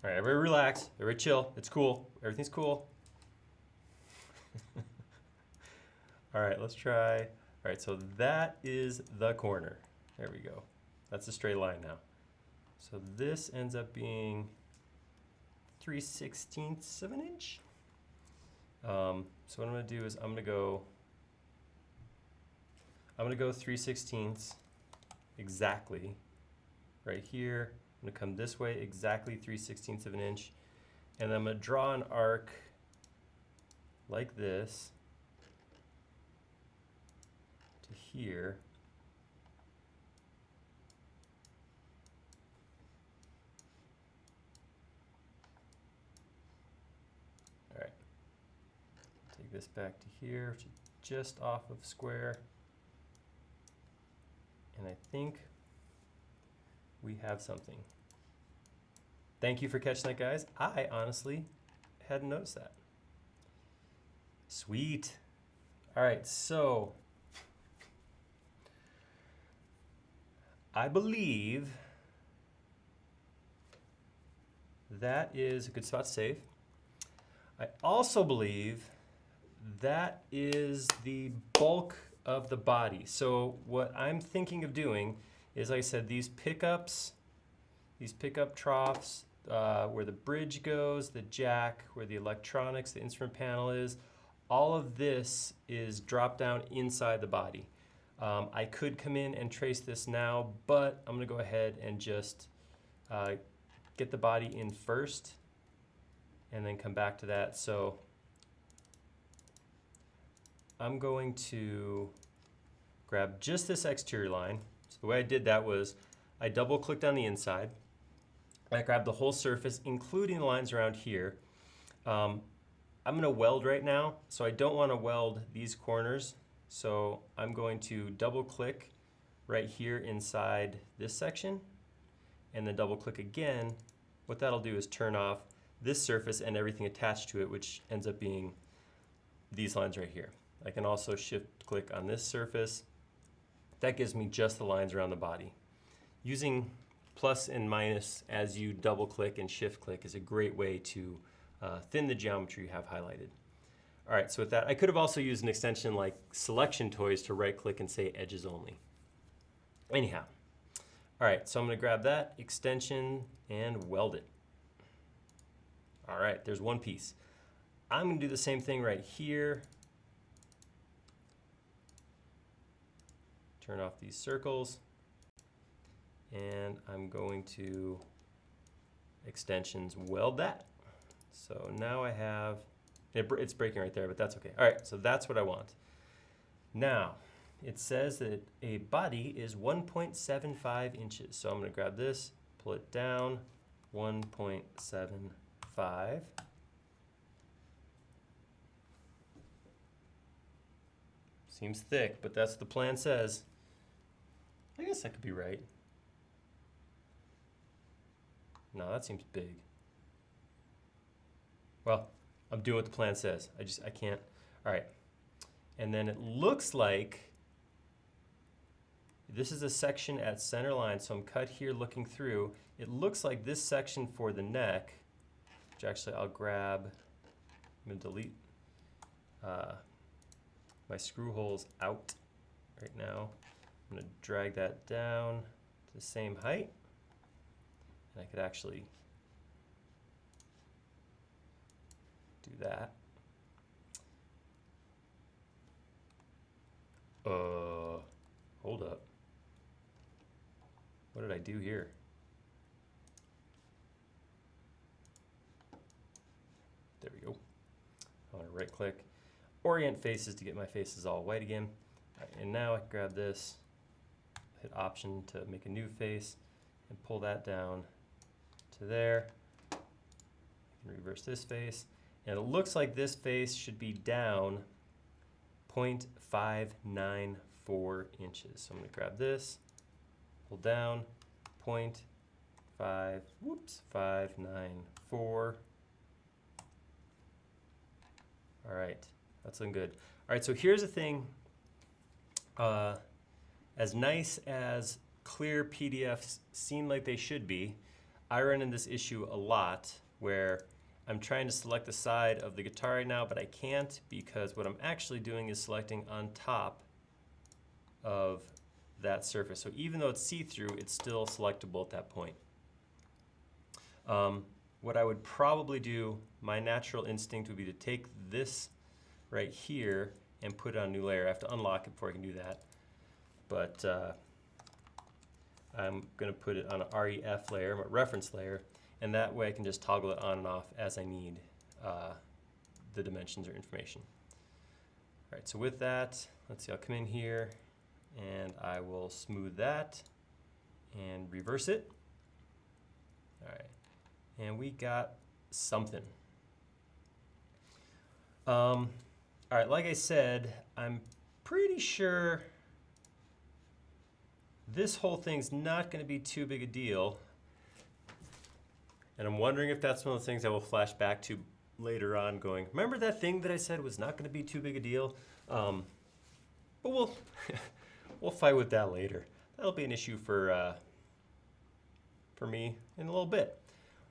right, everybody relax. Everybody chill. It's cool. Everything's cool. All right, let's try. All right, so that is the corner. There we go. That's a straight line now. So this ends up being 3/16 of an inch. So what I'm gonna do is I'm gonna go 3/16 exactly right here. I'm gonna come this way exactly 3/16 of an inch, and then I'm gonna draw an arc like this to here. All right, take this back to here, which is just off of square, and I think we have something. Thank you for catching that, guys. I honestly hadn't noticed that. Sweet. All right, so I believe that is a good spot to save. I also believe that is the bulk of the body. So what I'm thinking of doing is, like I said, these pickup troughs, where the bridge goes, the jack, where the electronics, the instrument panel is, all of this is dropped down inside the body. I could come in and trace this now, but I'm gonna go ahead and just get the body in first and then come back to that. So I'm going to grab just this exterior line. So the way I did that was I double clicked on the inside. I grabbed the whole surface, including the lines around here. I'm gonna weld right now, so I don't wanna weld these corners. So I'm going to double click right here inside this section and then double click again. What that'll do is turn off this surface and everything attached to it, which ends up being these lines right here. I can also shift click on this surface. That gives me just the lines around the body. Using plus and minus as you double click and shift click is a great way to thin the geometry you have highlighted. All right, so with that, I could have also used an extension like Selection Toys to right click and say Edges Only. Anyhow, all right, so I'm gonna grab that extension and weld it. All right, there's one piece. I'm gonna do the same thing right here. Turn off these circles. And I'm going to extensions weld that. So now I have, it's breaking right there, but that's okay. All right, so that's what I want. Now, it says that a body is 1.75 inches. So I'm gonna grab this, pull it down, 1.75. Seems thick, but that's what the plan says. I guess that could be right. No, that seems big. Well, I'm doing what the plan says. I can't. All right. And then it looks like this is a section at center line, so I'm cut here looking through. It looks like this section for the neck, which actually I'll grab, I'm gonna delete my screw holes out right now. I'm gonna drag that down to the same height. And I could actually do that. Hold up. What did I do here? There we go. I want to right click, orient faces to get my faces all white again. All right, and now I can grab this, hit Option to make a new face, and pull that down to there. I can reverse this face, and it looks like this face should be down 0.594 inches. So I'm going to grab this, pull down 594. All right, that's looking good. All right, so here's the thing. As nice as clear PDFs seem like they should be, I run into this issue a lot where I'm trying to select the side of the guitar right now, but I can't because what I'm actually doing is selecting on top of that surface. So even though it's see-through, it's still selectable at that point. What I would probably do, my natural instinct would be to take this right here and put it on a new layer. I have to unlock it before I can do that. But I'm going to put it on a REF layer, a reference layer, and that way I can just toggle it on and off as I need the dimensions or information. All right, so with that, let's see, I'll come in here and I will smooth that and reverse it. All right, and we got something. All right, like I said, I'm pretty sure this whole thing's not going to be too big a deal. And I'm wondering if that's one of the things I will flash back to later on going, remember that thing that I said was not going to be too big a deal? But we'll, we'll fight with that later. That'll be an issue for me in a little bit.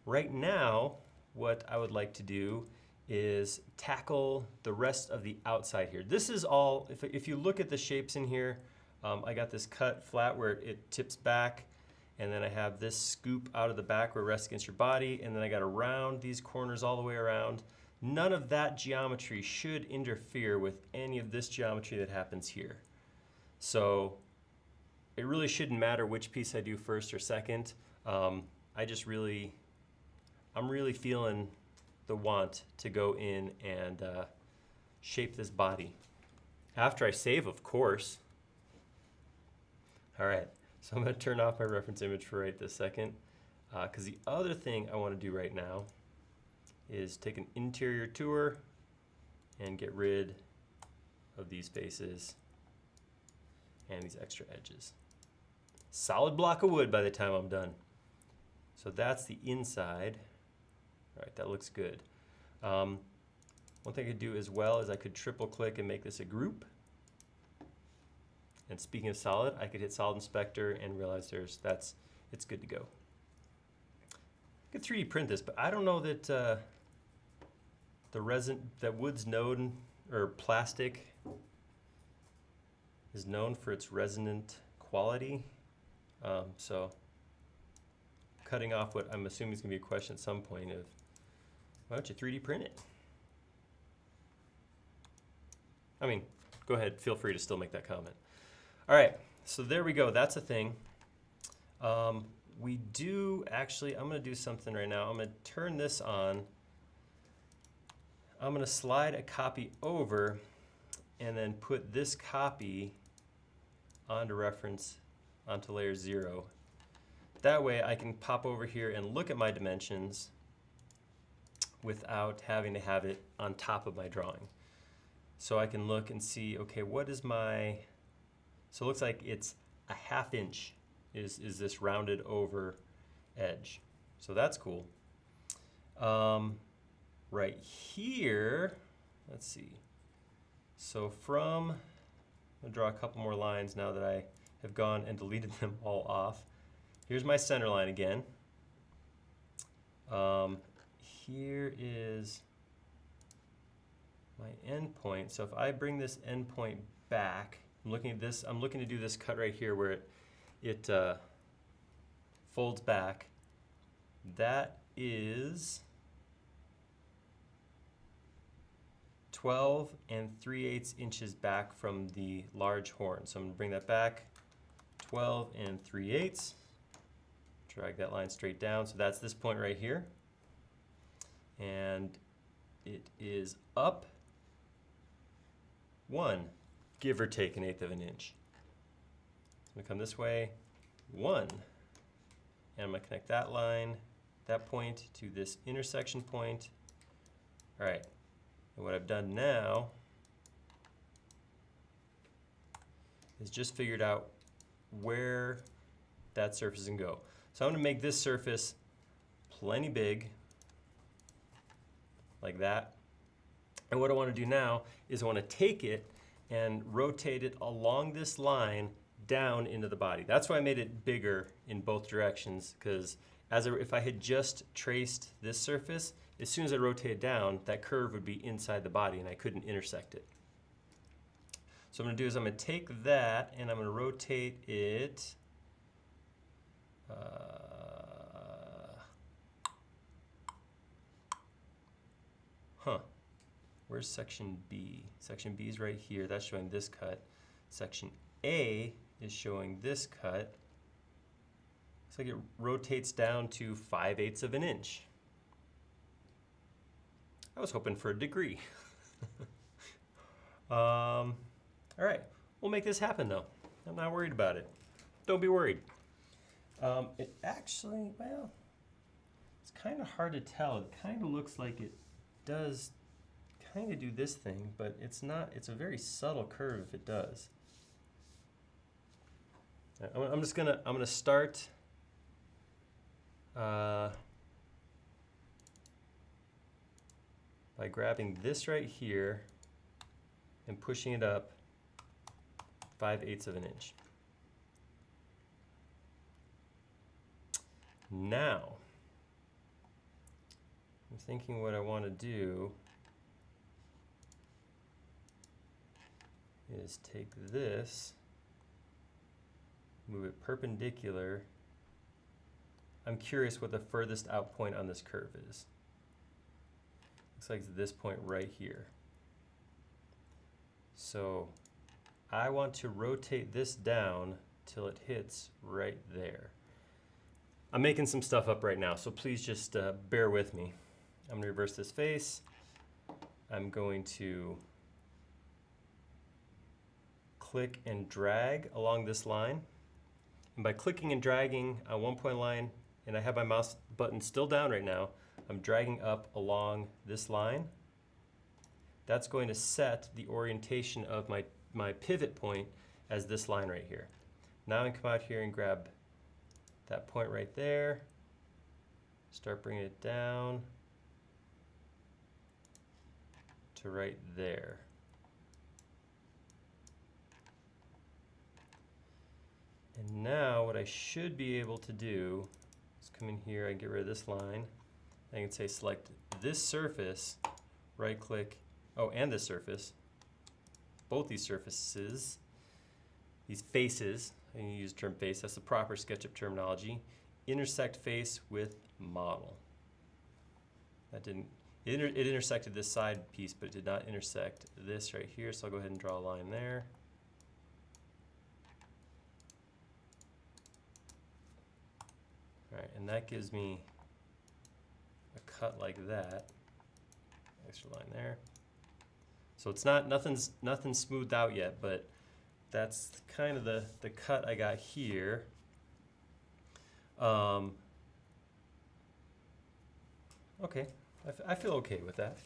Right now, what I would like to do is tackle the rest of the outside here. This is all, if you look at the shapes in here, I got this cut flat where it tips back, and then I have this scoop out of the back where it rests against your body, and then I got to round these corners all the way around. None of that geometry should interfere with any of this geometry that happens here. So it really shouldn't matter which piece I do first or second. I'm really feeling the want to go in and shape this body. After I save, of course. All right, so I'm gonna turn off my reference image for right this second, because the other thing I wanna do right now is take an interior tour and get rid of these faces and these extra edges. Solid block of wood by the time I'm done. So that's the inside. All right, that looks good. One thing I could do as well is I could triple click and make this a group. And speaking of solid, I could hit Solid Inspector and realize it's good to go. I could 3D print this, but I don't know that that wood's node or plastic is known for its resonant quality. So cutting off what I'm assuming is going to be a question at some point of, why don't you 3D print it? I mean, go ahead, feel free to still make that comment. All right, so there we go, that's a thing. We do actually, I'm gonna do something right now. I'm gonna turn this on. I'm gonna slide a copy over and then put this copy onto reference, onto layer 0. That way I can pop over here and look at my dimensions without having to have it on top of my drawing. So I can look and see, okay, what is my, so it looks like it's a 1/2 inch is this rounded over edge. So that's cool. Right here, let's see. So from, I'm gonna draw a couple more lines now that I have gone and deleted them all off. Here's my center line again. Here is my end point. So if I bring this end point back, I'm looking at this, I'm looking to do this cut right here where it folds back. That is 12 3/8 inches back from the large horn. So I'm going to bring that back 12 3/8. Drag that line straight down. So that's this point right here. And it is up 1, give or take 1/8 of an inch. I'm going to come this way, 1. And I'm going to connect that line, that point to this intersection point. All right. And what I've done now is just figured out where that surface can go. So I'm going to make this surface plenty big, like that. And what I want to do now is I want to take it and rotate it along this line down into the body. That's why I made it bigger in both directions, because if I had just traced this surface, as soon as I rotate it down, that curve would be inside the body and I couldn't intersect it. So what I'm going to do is I'm going to take that and I'm going to rotate it where's section B? Section B is right here. That's showing this cut. Section A is showing this cut. Looks like it rotates down to 5/8 of an inch. I was hoping for a degree. All right, we'll make this happen though. I'm not worried about it. Don't be worried. It actually, well, it's kind of hard to tell. It kind of looks like it does kind of do this thing, but it's not. It's a very subtle curve if it does. I'm gonna start by grabbing this right here and pushing it up 5/8 of an inch. Now, I'm thinking what I want to do is take this, move it perpendicular. I'm curious what the furthest out point on this curve is. Looks like it's this point right here. So I want to rotate this down till it hits right there. I'm making some stuff up right now, so please just bear with me. I'm going to reverse this face. I'm going to click and drag along this line. And by clicking and dragging on one point line, and I have my mouse button still down right now, I'm dragging up along this line. That's going to set the orientation of my pivot point as this line right here. Now I can come out here and grab that point right there, start bringing it down to right there. And now what I should be able to do is come in here, I get rid of this line. I can say select this surface, right click, oh, and this surface, both these surfaces, these faces, I use the term face, that's the proper SketchUp terminology, intersect face with model. That didn't, it intersected this side piece, but it did not intersect this right here, so I'll go ahead and draw a line there. All right, and that gives me a cut like that. Extra line there. So it's not, nothing's smoothed out yet, but that's kind of the cut I got here. Okay, I feel okay with that.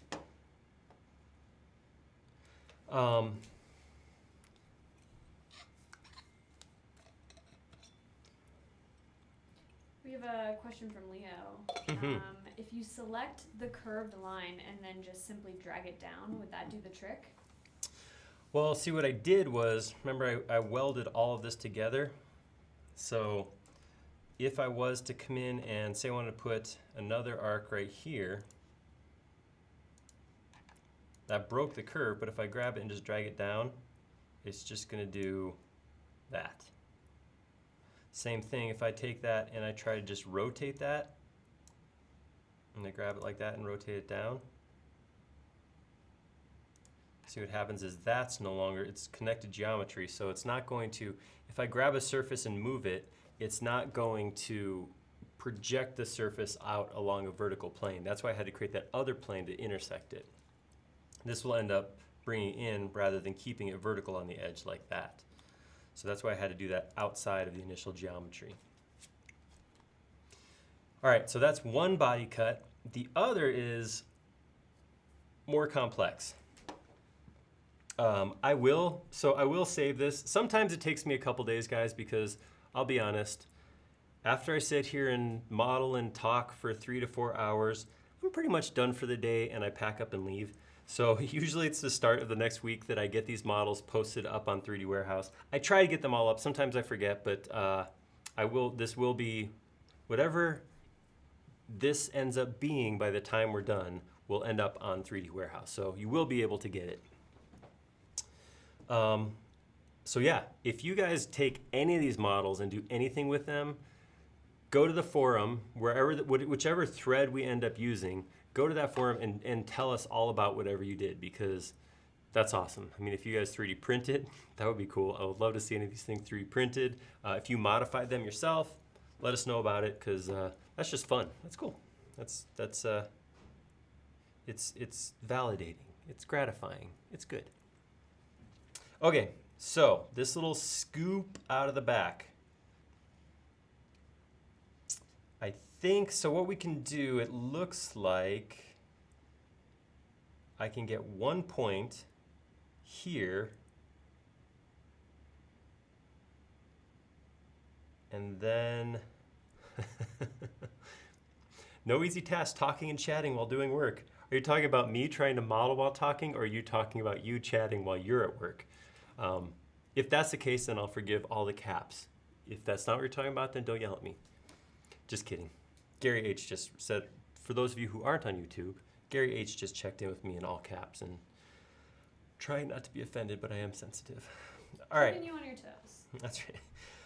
We have a question from Leo. If you select the curved line and then just simply drag it down, would that do the trick? Well, see, what I did was, remember I welded all of this together. So if I was to come in and say I wanted to put another arc right here, that broke the curve, but if I grab it and just drag it down, it's just gonna do that. Same thing if I take that and I try to just rotate that, and I grab it like that and rotate it down. See what happens is that's no longer, it's connected geometry, so it's not going to, if I grab a surface and move it, it's not going to project the surface out along a vertical plane. That's why I had to create that other plane to intersect it. This will end up bringing in rather than keeping it vertical on the edge like that. So that's why I had to do that outside of the initial geometry. All right, so that's one body cut. The other is more complex. I will save this. Sometimes it takes me a couple days, guys, because I'll be honest, after I sit here and model and talk for 3 to 4 hours, I'm pretty much done for the day and I pack up and leave. So usually it's the start of the next week that I get these models posted up on 3D Warehouse. I try to get them all up. Sometimes I forget, but this will be, whatever this ends up being by the time we're done, will end up on 3D Warehouse. So you will be able to get it. So yeah, if you guys take any of these models and do anything with them, go to the forum, whichever thread we end up using, go to that forum and tell us all about whatever you did, because that's awesome. I mean, if you guys 3D print it, that would be cool. I would love to see any of these things 3D printed. If you modified them yourself, let us know about it, because that's just fun. That's cool. It's validating. It's gratifying. It's good. Okay, so this little scoop out of the back. I think, so what we can do, it looks like I can get one point here, and then, no easy task talking and chatting while doing work. Are you talking about me trying to model while talking, or are you talking about you chatting while you're at work? If that's the case, then I'll forgive all the caps. If that's not what you're talking about, then don't yell at me. Just kidding. Gary H. just said, for those of you who aren't on YouTube, Gary H. just checked in with me in all caps, and trying not to be offended, but I am sensitive. All right. Keeping you on your toes. That's right.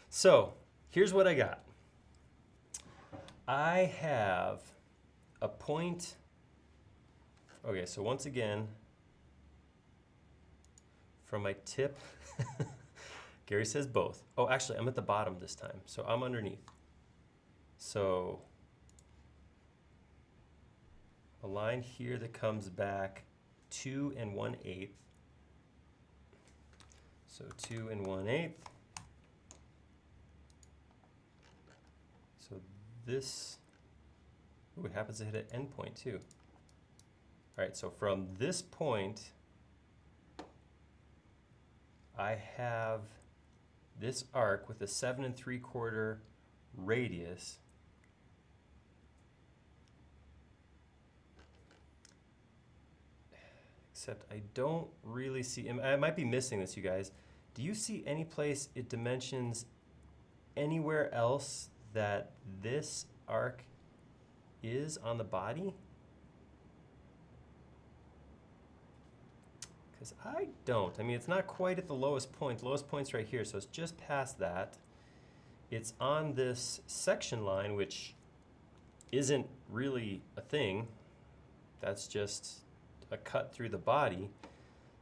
So here's what I got. I have a point. Okay, so once again, from my tip, Gary says both. Oh, actually, I'm at the bottom this time, so I'm underneath. So a line here that comes back 2 1/8. So 2 1/8. So this, ooh, it happens to hit an end point too. All right, so from this point, I have this arc with a 7 3/4 radius. Except I don't really see, I might be missing this, you guys. Do you see any place it dimensions anywhere else that this arc is on the body? Because I don't. I mean, it's not quite at the lowest point. The lowest point's right here, so it's just past that. It's on this section line, which isn't really a thing. That's just a cut through the body.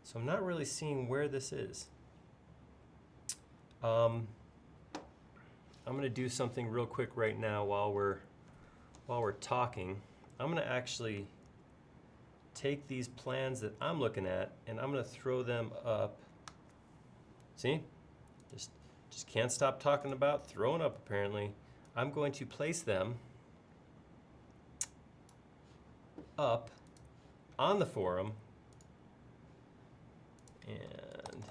So I'm not really seeing where this is. I'm gonna do something real quick right now while we're talking. I'm gonna actually take these plans that I'm looking at and I'm gonna throw them up. See? Just can't stop talking about throwing up apparently. I'm going to place them up on the forum, and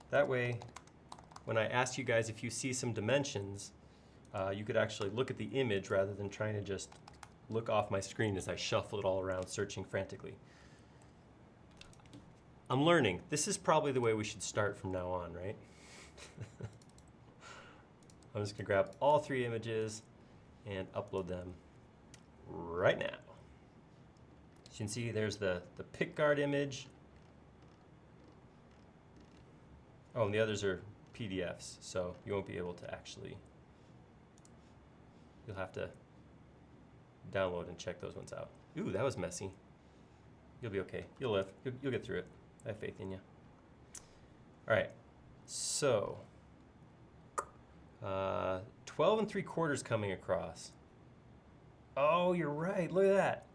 that way when I ask you guys if you see some dimensions, you could actually look at the image rather than trying to just look off my screen as I shuffle it all around searching frantically. I'm learning. This is probably the way we should start from now on, right? I'm just gonna grab all 3 images and upload them right now. As you can see, there's the pickguard image. Oh, and the others are PDFs, so you won't be able to actually, you'll have to download and check those ones out. Ooh, that was messy. You'll be okay. You'll live. You'll get through it. I have faith in you. All right, so 12 3/4 coming across. Oh, you're right. Look at that.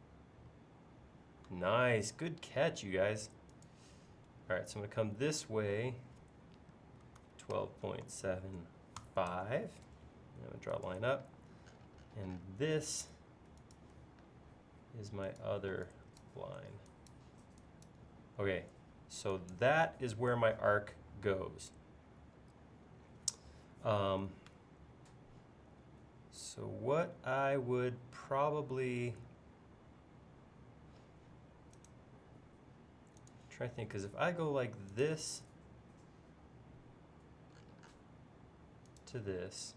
Nice. Good catch, you guys. All right, so I'm going to come this way. 12.75. I'm going to draw a line up. And this is my other line. Okay, so that is where my arc goes. So what I would probably try to think, because if I go like this to this,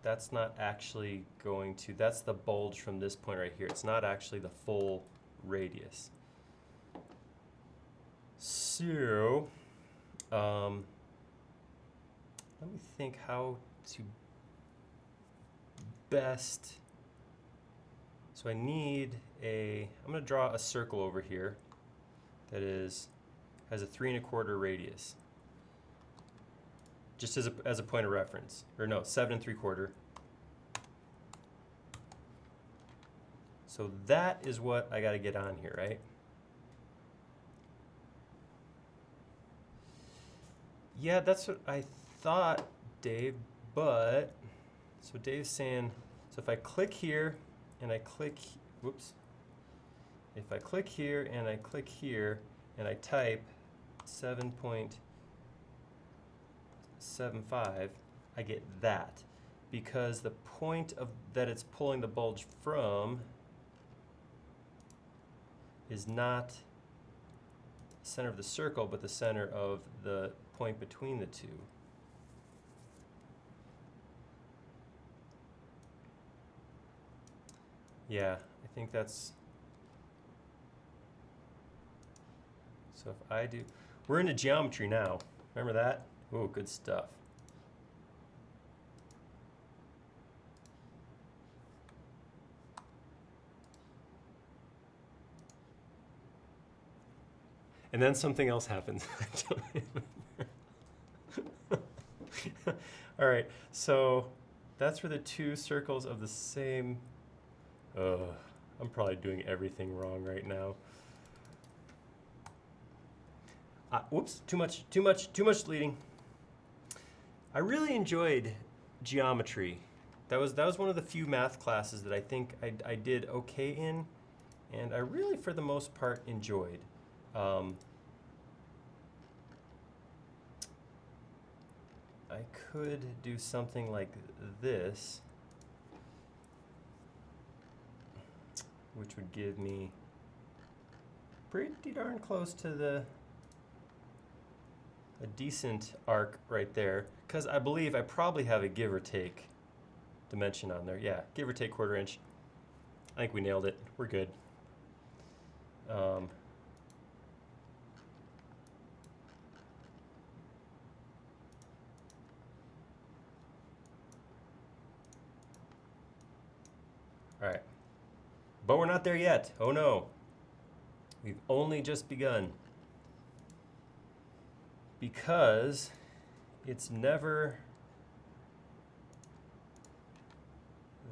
that's not actually going to, that's the bulge from this point right here. It's not actually the full radius. So, let me think how to best, so I need I'm gonna draw a circle over here that has a 3 1/4 radius. Just as a point of reference, or no, 7 3/4. So that is what I gotta get on here, right? Yeah, that's what I thought, Dave, but, so Dave's saying, so if I click here and I click, whoops. If I click here and I click here and I type 7.75, I get that. Because the point of that it's pulling the bulge from is not the center of the circle, but the center of the point between the two. Yeah, I think that's, so if I do, we're into geometry now. Remember that? Oh, good stuff. And then something else happens. All right, so that's for the 2 circles of the same. I'm probably doing everything wrong right now. Whoops, too much leading. I really enjoyed geometry. That was one of the few math classes that I think I did okay in, and I really, for the most part, enjoyed. I could do something like this, which would give me pretty darn close to a decent arc right there, because I believe I probably have a give or take dimension on there. Yeah, give or take 1/4 inch. I think we nailed it. We're good. All right, but we're not there yet. Oh no, we've only just begun. Because it's never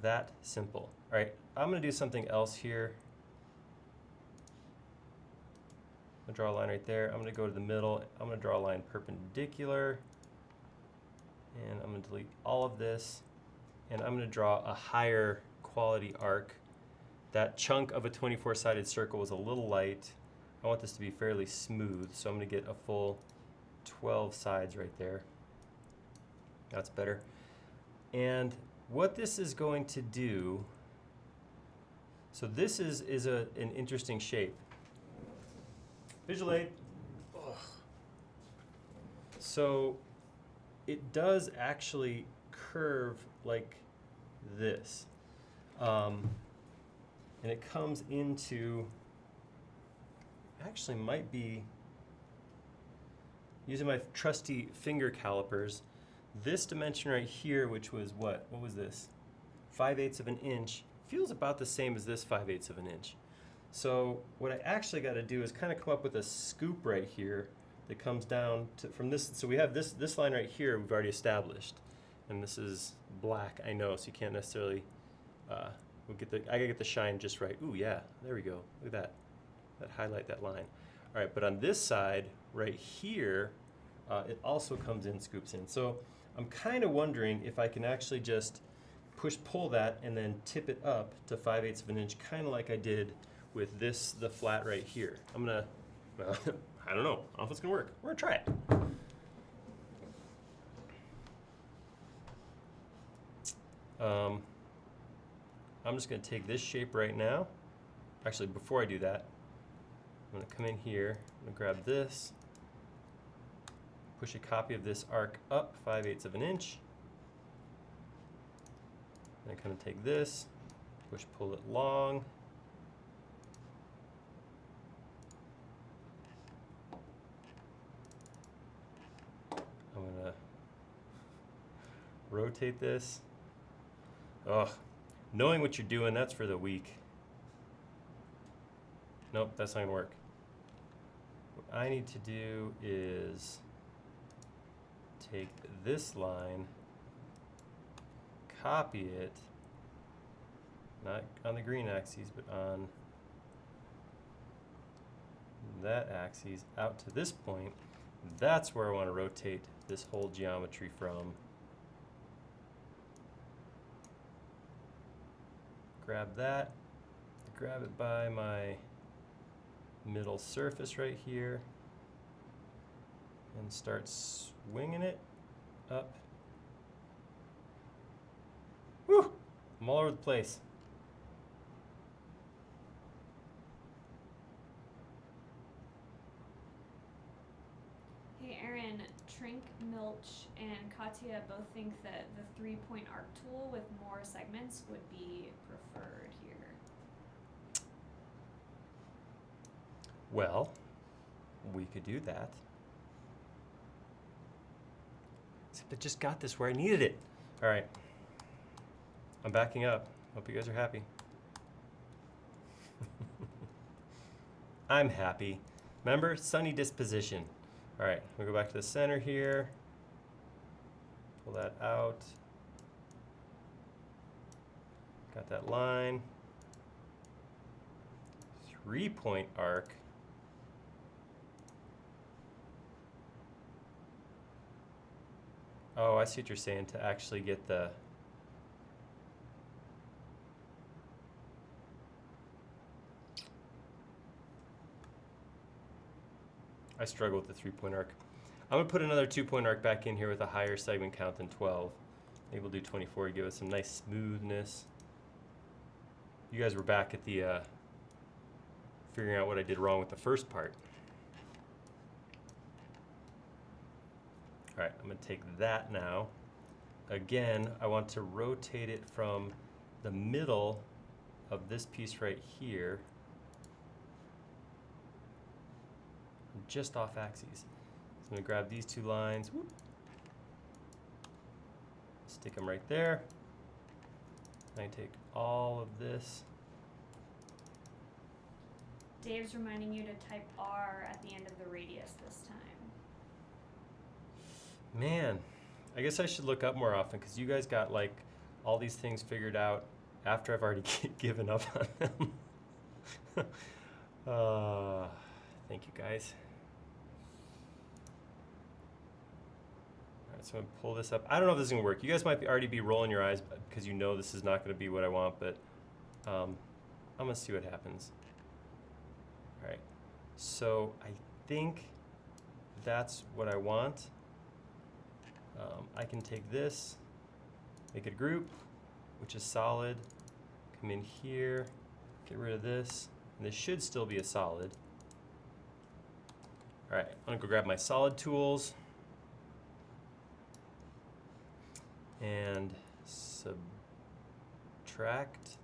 that simple. All right, I'm gonna do something else here. I'm gonna draw a line right there. I'm gonna go to the middle. I'm gonna draw a line perpendicular. And I'm gonna delete all of this. And I'm gonna draw a higher quality arc. That chunk of a 24-sided circle was a little light. I want this to be fairly smooth, so I'm gonna get a full 12 sides right there. That's better. And what this is going to do, so this is an interesting shape. Visual aid. Ugh. So it does actually curve like this. And it comes into, actually might be, using my trusty finger calipers, this dimension right here, which was what was this? 5/8 of an inch, feels about the same as this 5/8 of an inch. So what I actually got to do is kind of come up with a scoop right here that comes down to, from this. So we have this line right here we've already established, and this is black, I know, so you can't necessarily. I gotta get the shine just right. Ooh yeah, there we go. Look at that highlight that line. All right, but on this side right here, it also comes in, scoops in. So I'm kind of wondering if I can actually just push-pull that and then tip it up to 5/8 of an inch, kind of like I did with the flat right here. I'm gonna, well, I don't know. I don't know if it's gonna work. We're gonna try it. I'm just gonna take this shape right now. Actually, before I do that, I'm gonna come in here, I'm gonna grab this, push a copy of this arc up 5/8 of an inch. Then come and take this, push pull it long. I'm gonna rotate this. Ugh. Knowing what you're doing, that's for the weak. Nope, that's not gonna work. What I need to do is take this line, copy it, not on the green axis, but on that axis out to this point. That's where I want to rotate this whole geometry from. Grab that, grab it by my middle surface right here, and start swinging it up. Woo! I'm all over the place. Hey Aaron, Trink, Milch, and Katya both think that the 3-point arc tool with more segments would be preferred here. Well, we could do that. Except I just got this where I needed it. All right. I'm backing up. Hope you guys are happy. I'm happy. Remember, sunny disposition. All right, we'll go back to the center here. Pull that out. Got that line. 3-point arc. Oh, I see what you're saying, to actually get the... I struggle with the 3-point arc. I'm gonna put another 2-point arc back in here with a higher segment count than 12. Maybe we'll do 24 to give us some nice smoothness. You guys were back at the figuring out what I did wrong with the first part. All right, I'm gonna take that now, again, I want to rotate it from the middle of this piece right here, just off axes. So I'm gonna grab these two lines, whoop, stick them right there. I take all of this. Dave's reminding you to type R at the end of the radius this time. Man, I guess I should look up more often because you guys got like all these things figured out after I've already given up on them. Thank you guys. All right, so I'm gonna pull this up. I don't know if this is gonna work. You guys might already be rolling your eyes because you know this is not gonna be what I want, but I'm gonna see what happens. All right, so I think that's what I want. I can take this, make it a group, which is solid, come in here, get rid of this, and this should still be a solid. All right, I'm gonna go grab my solid tools and subtract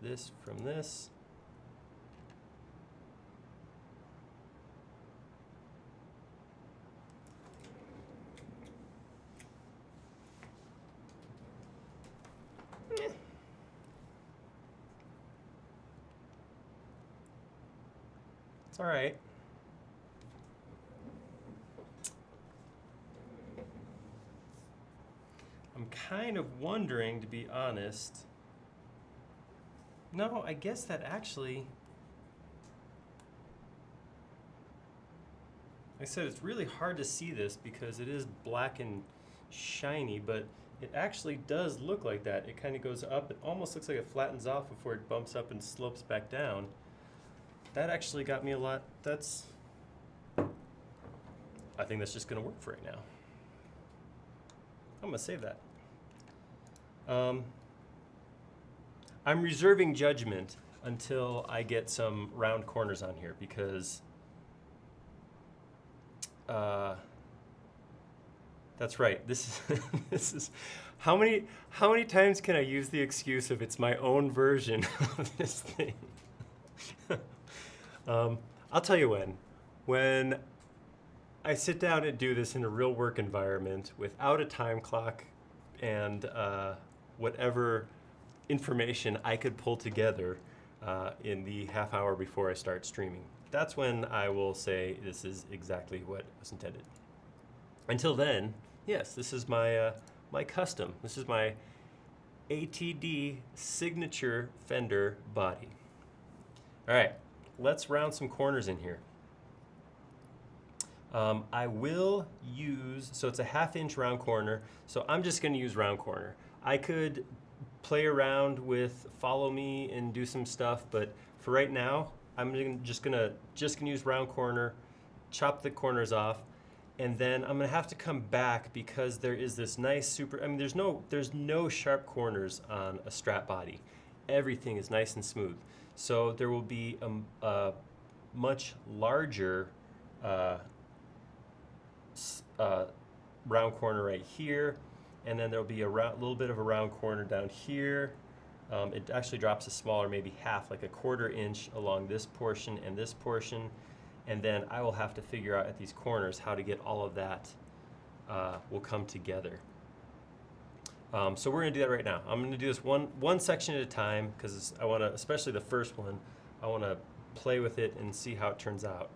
this from this. It's all right. I'm kind of wondering, to be honest. No, I guess that actually, like I said, it's really hard to see this because it is black and shiny, but it actually does look like that. It kind of goes up. It almost looks like it flattens off before it bumps up and slopes back down. That actually got me a lot. I think that's just going to work for right now. I'm going to save that. I'm reserving judgment until I get some round corners on here because that's right. This is how many times can I use the excuse of it's my own version of this thing? I'll tell you when I sit down and do this in a real work environment without a time clock and whatever information I could pull together in the half hour before I start streaming. That's when I will say this is exactly what was intended. Until then, yes, this is my my custom. This is my ATD signature fender body. All right, let's round some corners in here. I will use, so it's a 1/2 inch round corner, so I'm just gonna use round corner. I could play around with follow me and do some stuff, but for right now, I'm just gonna use round corner, chop the corners off, and then I'm gonna have to come back because there is this nice there's no sharp corners on a strap body. Everything is nice and smooth. So there will be a much larger round corner right here, and then there'll be a little bit of a round corner down here. It actually drops a smaller, maybe half, like a 1/4 inch along this portion and this portion, and then I will have to figure out at these corners how to get all of that will come together. So we're gonna do that right now. I'm gonna do this one section at a time because I wanna, especially the first one, I wanna play with it and see how it turns out.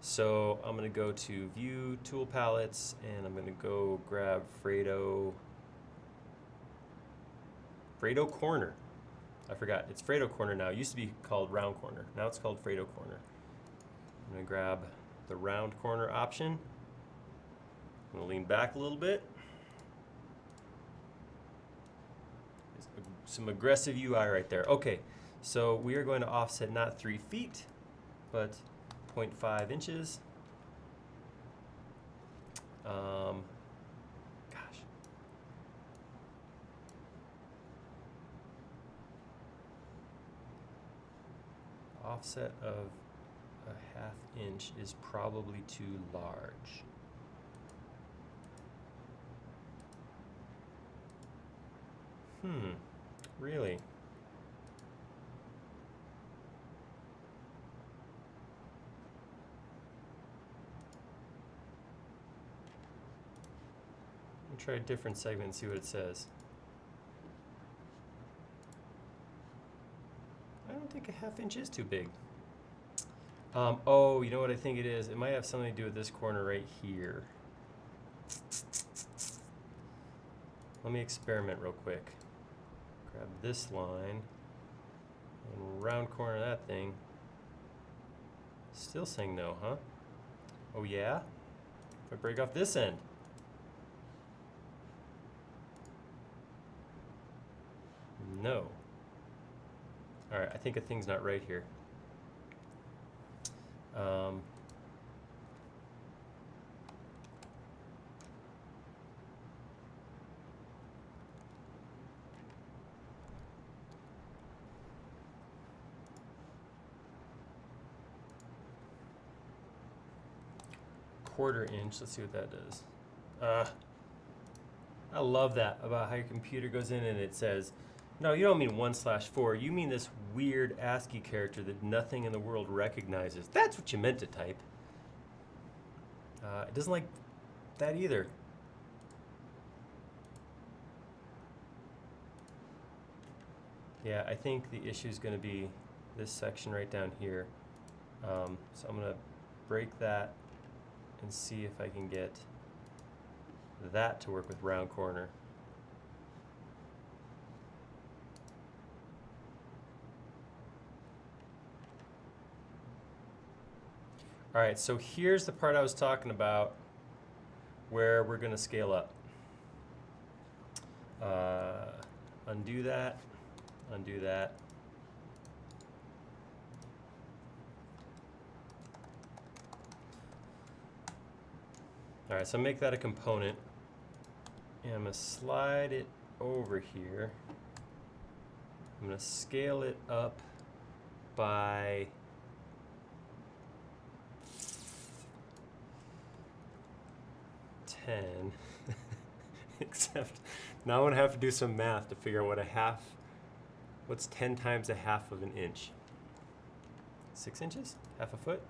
So I'm gonna go to View, Tool Palettes, and I'm gonna go grab Fredo Corner. I forgot, it's Fredo Corner now. It used to be called Round Corner. Now it's called Fredo Corner. I'm gonna grab the Round Corner option. I'm gonna lean back a little bit. Some aggressive UI right there. Okay, so we are going to offset not 3 feet, but 0.5 inches. Gosh. Offset of a 1/2 inch is probably too large. Really? Let me try a different segment and see what it says. I don't think a 1/2 inch is too big. Oh, you know what I think it is? It might have something to do with this corner right here. Let me experiment real quick. Grab this line and round corner that thing. Still saying no, huh? Oh yeah? If I break off this end. No. Alright, I think a thing's not right here. ¼ inch, let's see what that does. I love that about how your computer goes in and it says, no, you don't mean 1/4, you mean this weird ASCII character that nothing in the world recognizes. That's what you meant to type. It doesn't like that either. Yeah, I think the issue is going to be this section right down here. So I'm going to break that and see if I can get that to work with round corner. All right, so here's the part I was talking about where we're going to scale up. Undo that, undo that. All right, so make that a component. And I'm going to slide it over here. I'm going to scale it up by 10. Except now I'm going to have to do some math to figure out what what's 10 times a 1/2 of an inch? 6 inches? 1/2 a foot?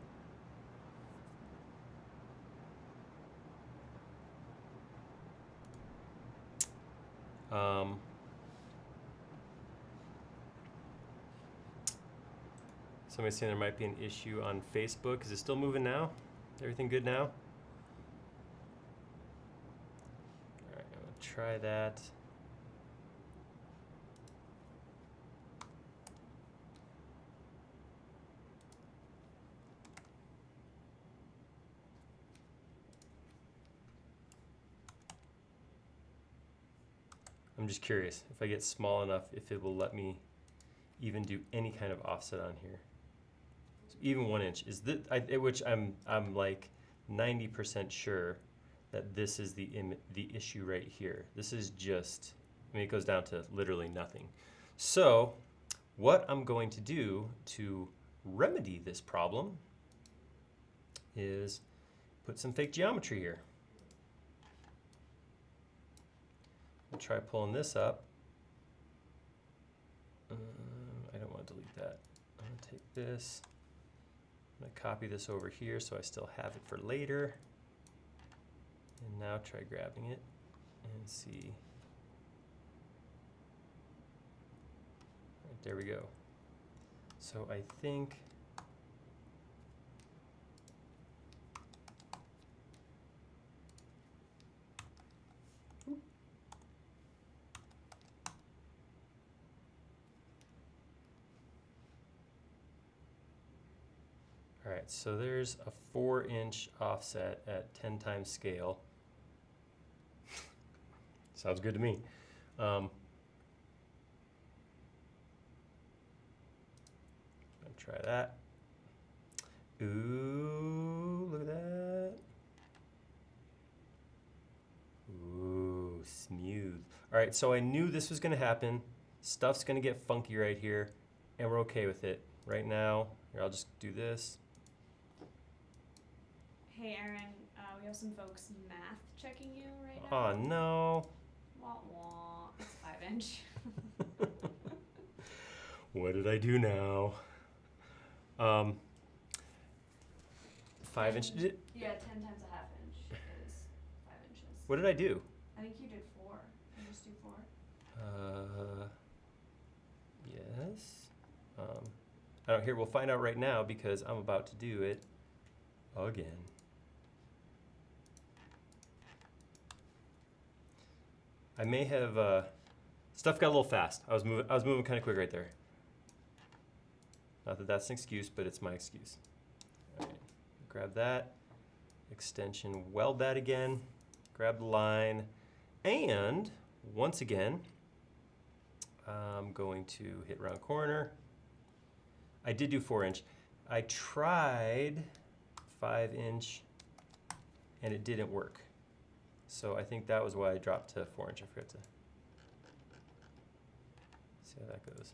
Somebody's saying there might be an issue on Facebook. Is it still moving now? Everything good now? All right, I'm gonna try that. I'm just curious if I get small enough, if it will let me even do any kind of offset on here. So even 1 inch is this, which I'm like 90% sure that this is the issue right here. This is just, I mean, it goes down to literally nothing. So what I'm going to do to remedy this problem is put some fake geometry here. I'll try pulling this up. I don't want to delete that. I'm going to take this. I'm going to copy this over here so I still have it for later. And now try grabbing it and see. Right, there we go. So I think all right, so there's a 4 inch offset at 10 times scale. Sounds good to me. I'll try that. Ooh, look at that. Ooh, smooth. All right, so I knew this was gonna happen. Stuff's gonna get funky right here, and we're okay with it. Right now, here, I'll just do this. Hey Aaron, we have some folks math checking you right now. Oh no. Wah wah. It's 5 inch. What did I do now? 5 inch. Yeah, 10 times a half inch is 5 inches. What did I do? I think you did 4. You just do 4. Yes. I don't hear. We'll find out right now because I'm about to do it again. I may have stuff got a little fast. I was moving kind of quick right there. Not that that's an excuse, but it's my excuse. All right, grab that extension, weld that again, grab the line, and once again, I'm going to hit round corner. I did do 4 inch. I tried 5 inch, and it didn't work. So I think that was why I dropped to 4 inch. I forgot to see how that goes.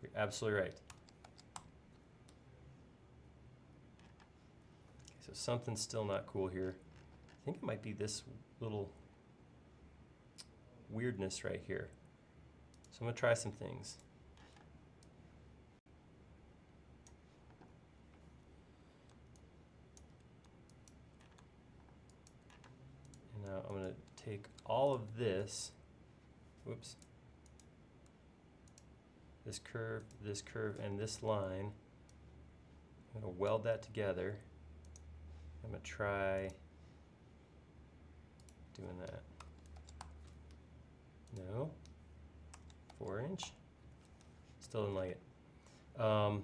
You're absolutely right. Okay, so something's still not cool here. I think it might be this little weirdness right here. So I'm gonna try some things. And now I'm gonna take all of this, whoops, this curve, and this line. I'm gonna weld that together. I'm gonna try doing that. No. 4 inch. Still didn't like it. A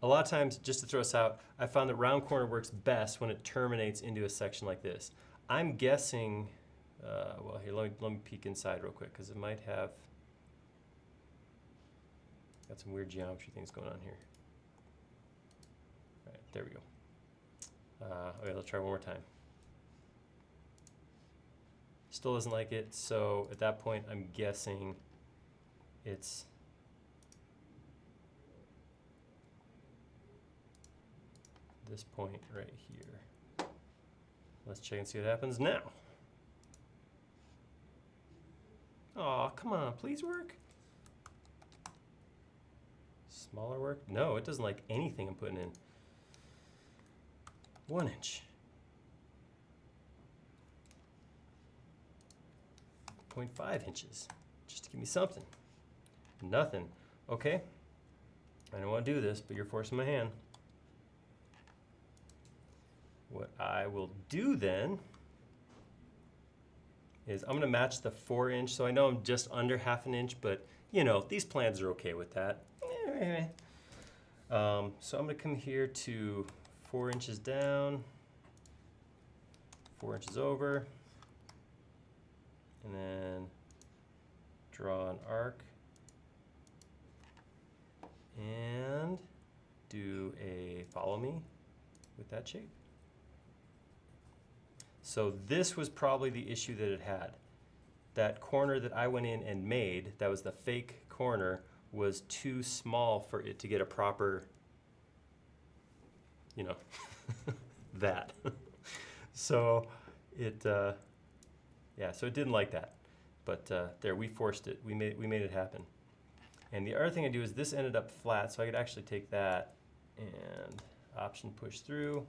lot of times, just to throw us out, I found that round corner works best when it terminates into a section like this. I'm guessing, well here, let me peek inside real quick because it might have, got some weird geometry things going on here. All right, there we go. Okay, let's try one more time. Still doesn't like it, so at that point I'm guessing it's this point right here. Let's check and see what happens now. Aw, come on, please work. Smaller work? No, it doesn't like anything I'm putting in. 1 inch. 0.5 inches, just to give me something. Nothing. Okay, I don't want to do this, but you're forcing my hand. What I will do then is I'm going to match the 4 inch, so I know I'm just under ½ an inch, but you know, these plans are okay with that. So I'm going to come here to 4 inches down, 4 inches over, and then draw an arc and do a follow me with that shape. So this was probably the issue that it had. That corner that I went in and made, that was the fake corner, was too small for it to get a proper, you know, that. So it, yeah, so it didn't like that. But there, we forced it. We made it happen. And the other thing I do is this ended up flat, so I could actually take that and option push through.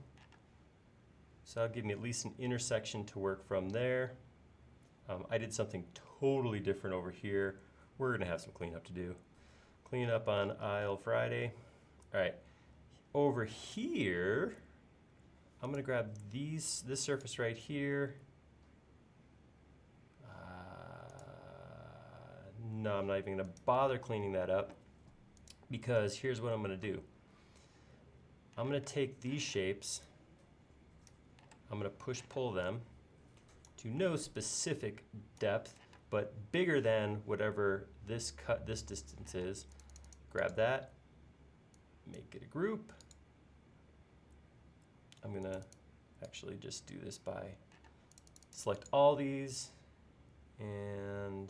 So that'll give me at least an intersection to work from there. I did something totally different over here. We're gonna have some cleanup to do. Clean up on aisle Friday. All right, over here, I'm gonna grab this surface right here. No, I'm not even gonna bother cleaning that up because here's what I'm gonna do. I'm gonna take these shapes, I'm gonna push-pull them to no specific depth, but bigger than whatever this distance is. Grab that, make it a group. I'm gonna actually just do this by select all these and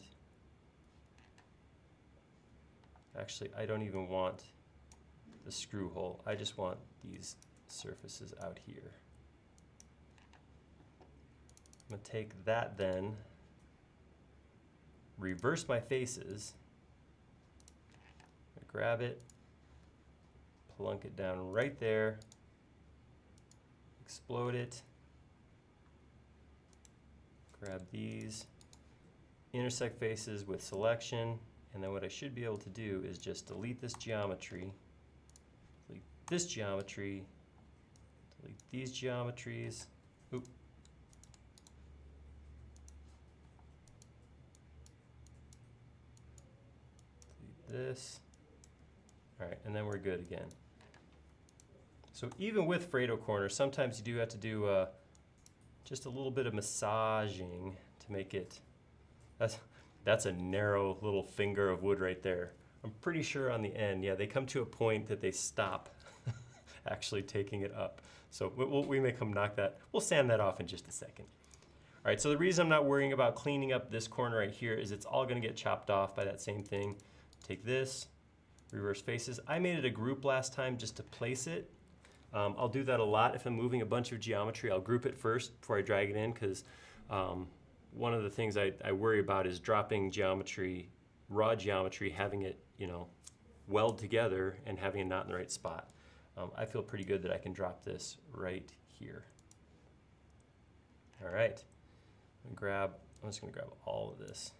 actually, I don't even want the screw hole. I just want these surfaces out here. I'm gonna take that then reverse my faces. I grab it, plunk it down right there, explode it, grab these, intersect faces with selection, and then what I should be able to do is just delete this geometry, delete this geometry, delete these geometries. Oop. Delete this. All right, and then we're good again. So even with Fredo corners, sometimes you do have to do just a little bit of massaging to make it. That's a narrow little finger of wood right there. I'm pretty sure on the end, yeah, they come to a point that they stop actually taking it up. So we may come knock that. We'll sand that off in just a second. All right, so the reason I'm not worrying about cleaning up this corner right here is it's all gonna get chopped off by that same thing. Take this, reverse faces. I made it a group last time just to place it. I'll do that a lot if I'm moving a bunch of geometry. I'll group it first before I drag it in, because one of the things I worry about is dropping geometry, raw geometry, having it, weld together and having it not in the right spot. I feel pretty good that I can drop this right here. All right, I'm just gonna grab all of this.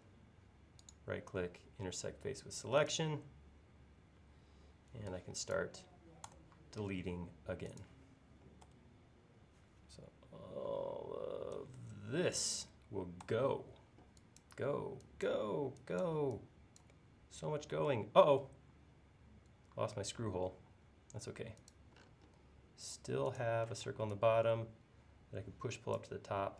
Right click, intersect face with selection, and I can start deleting again. So all of this will go. Go, go, go. So much going. Uh-oh. Lost my screw hole. That's okay. Still have a circle on the bottom that I can push pull up to the top.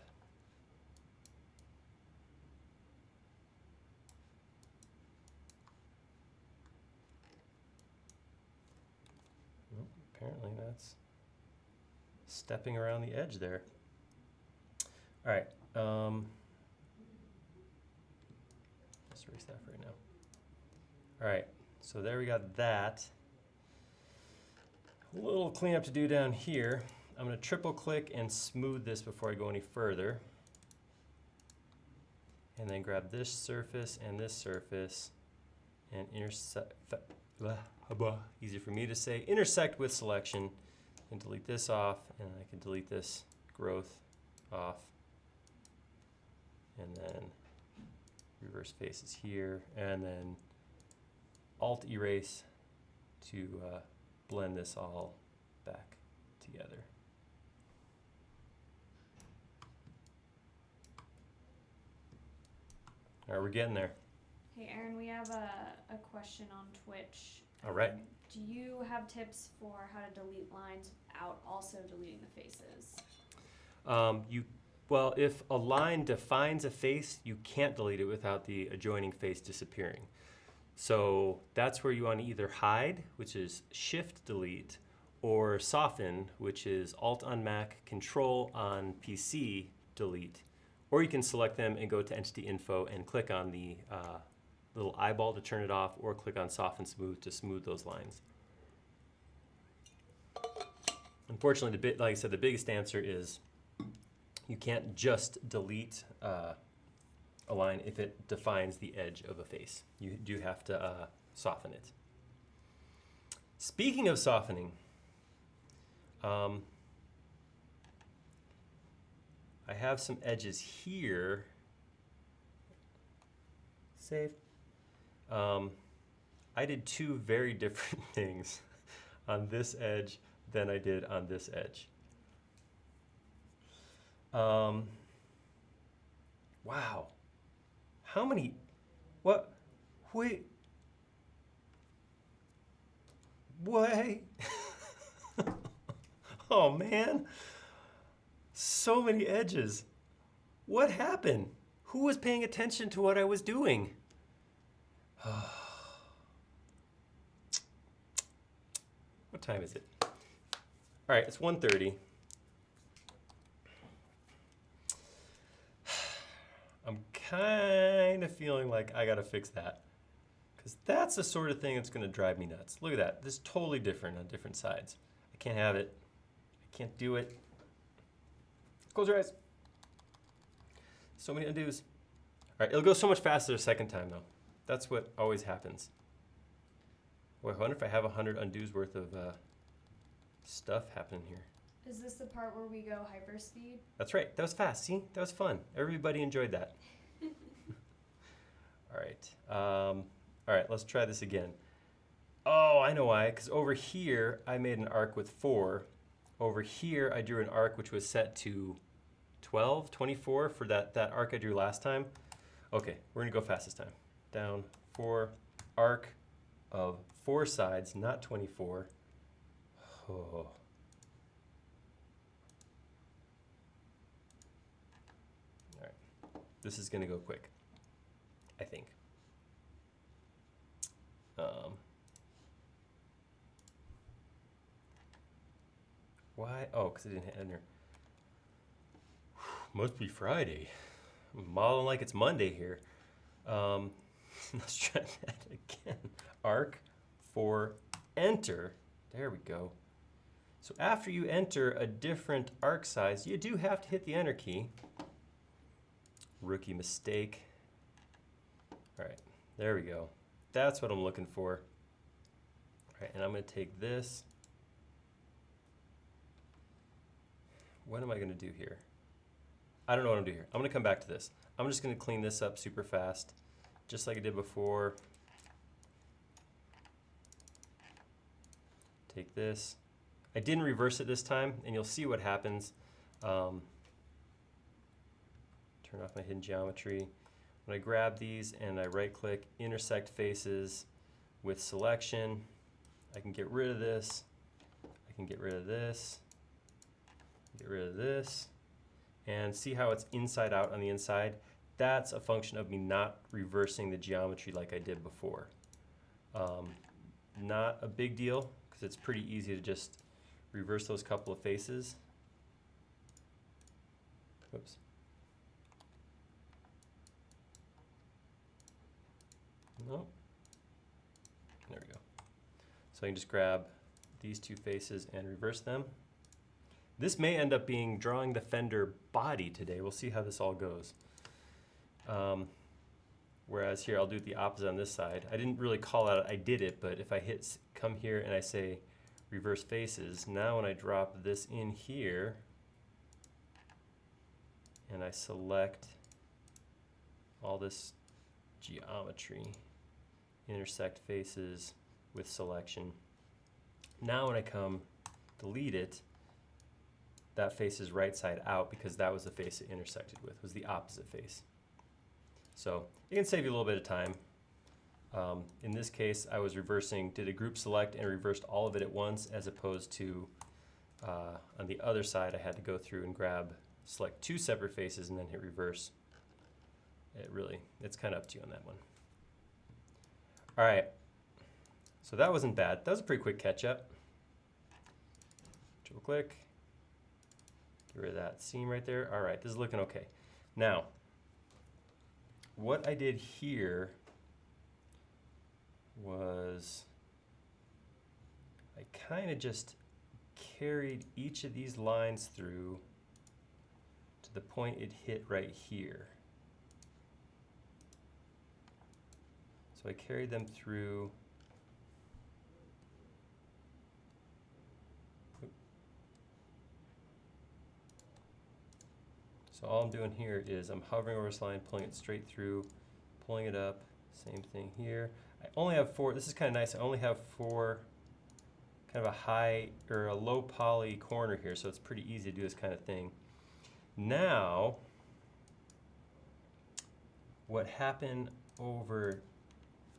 Well, apparently that's stepping around the edge there. All right. Let's erase that for right now. All right, so there we got that. A little cleanup to do down here. I'm going to triple click and smooth this before I go any further. And then grab this surface and intersect, easy for me to say, intersect with selection, and delete this off, and I can delete this growth off. And then reverse faces here, and then Alt erase to blend this all back together. All right, we're getting there. Hey Aaron, we have a question on Twitch. All right. Do you have tips for how to delete lines without also deleting the faces? Well, if a line defines a face, you can't delete it without the adjoining face disappearing. So that's where you want to either hide, which is Shift Delete, or soften, which is Alt on Mac, Control on PC, Delete. Or you can select them and go to Entity Info and click on the little eyeball to turn it off, or click on Soften Smooth to smooth those lines. Unfortunately, like I said, the biggest answer is you can't just delete a line if it defines the edge of a face. You do have to soften it. Speaking of softening, I have some edges here. Saved. I did two very different things on this edge than I did on this edge. Wow. How many? What? Wait. Wait. Oh man. So many edges. What happened? Who was paying attention to what I was doing? What time is it? All right, it's 1:30. I'm kind of feeling like I gotta fix that, because that's the sort of thing that's gonna drive me nuts. Look at that, this is totally different on different sides. I can't have it, I can't do it. Close your eyes. So many undos. All right, it'll go so much faster the second time though. That's what always happens. Well, I wonder if I have 100 undos worth of stuff happening here. Is this the part where we go hyperspeed? That's right. That was fast. See, that was fun. Everybody enjoyed that. All right. All right. Let's try this again. Oh, I know why. Because over here I made an arc with 4. Over here I drew an arc which was set to 12, 24 for that arc I drew last time. Okay, we're gonna go fast this time. Down 4, arc of 4 sides, not 24. Oh. All right, this is gonna go quick, I think. Why? Oh, because I didn't hit enter. Must be Friday. I'm modeling like it's Monday here. Let's try that again. Arc for enter. There we go. So after you enter a different arc size, you do have to hit the enter key. Rookie mistake. All right, there we go. That's what I'm looking for. All right, and I'm going to take this. What am I going to do here? I don't know what I'm doing here. I'm going to come back to this. I'm just going to clean this up super fast, just like I did before. Take this. I didn't reverse it this time, and you'll see what happens. Turn off my hidden geometry. When I grab these and I right-click, intersect faces with selection, I can get rid of this. I can get rid of this. Get rid of this. And see how it's inside out on the inside? That's a function of me not reversing the geometry like I did before. Not a big deal, because it's pretty easy to just reverse those couple of faces. Oops. No. There we go. So I can just grab these two faces and reverse them. This may end up being drawing the fender body today. We'll see how this all goes. Whereas here I'll do the opposite on this side. I didn't really call out I did it, but if I hit come here and I say reverse faces, now when I drop this in here and I select all this geometry, intersect faces with selection, now when I come delete it, that face is right side out because that was the face it intersected with, was the opposite face. So it can save you a little bit of time. In this case, I was reversing, did a group select and reversed all of it at once, as opposed to on the other side, I had to go through and select 2 separate faces and then hit reverse. It's kind of up to you on that one. All right, so that wasn't bad. That was a pretty quick catch up. Triple click. Get rid of that seam right there. All right, this is looking okay. Now, what I did here was I kind of just carried each of these lines through to the point it hit right here. So I carried them through. So all I'm doing here is I'm hovering over this line, pulling it straight through, pulling it up, same thing here. I only have 4, this is kind of nice, I only have 4 kind of a high or a low poly corner here, so it's pretty easy to do this kind of thing. Now, what happened over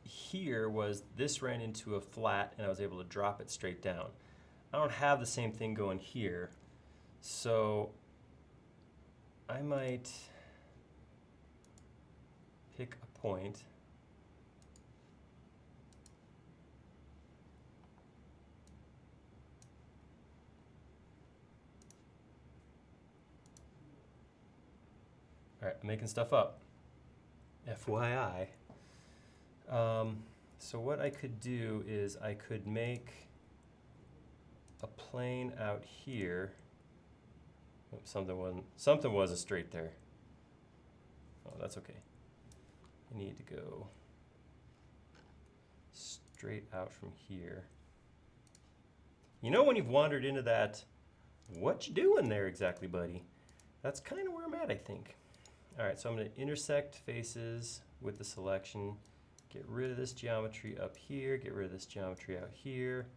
here was this ran into a flat and I was able to drop it straight down. I don't have the same thing going here, so I might pick a point. All right, I'm making stuff up. FYI. So what I could do is I could make a plane out here. Oops, something wasn't straight there. Oh, that's okay. I need to go straight out from here. You know when you've wandered into that, what you doing there exactly, buddy? That's kind of where I'm at, I think. All right, so I'm going to intersect faces with the selection. Get rid of this geometry up here, get rid of this geometry out here.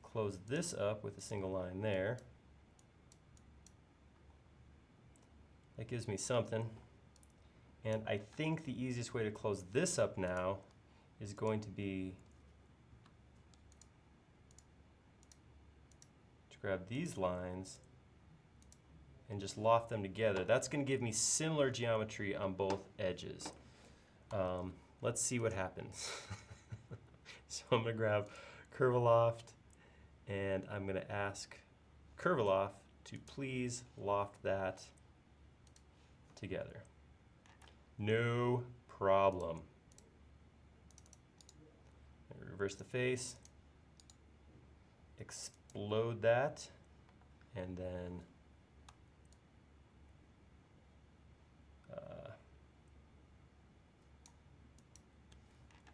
Close this up with a single line there. That gives me something. And I think the easiest way to close this up now is going to be to grab these lines and just loft them together. That's going to give me similar geometry on both edges. Let's see what happens. So I'm going to grab Curveloft, and I'm going to ask Curveloft to please loft that together. No problem. Reverse the face, explode that, and then all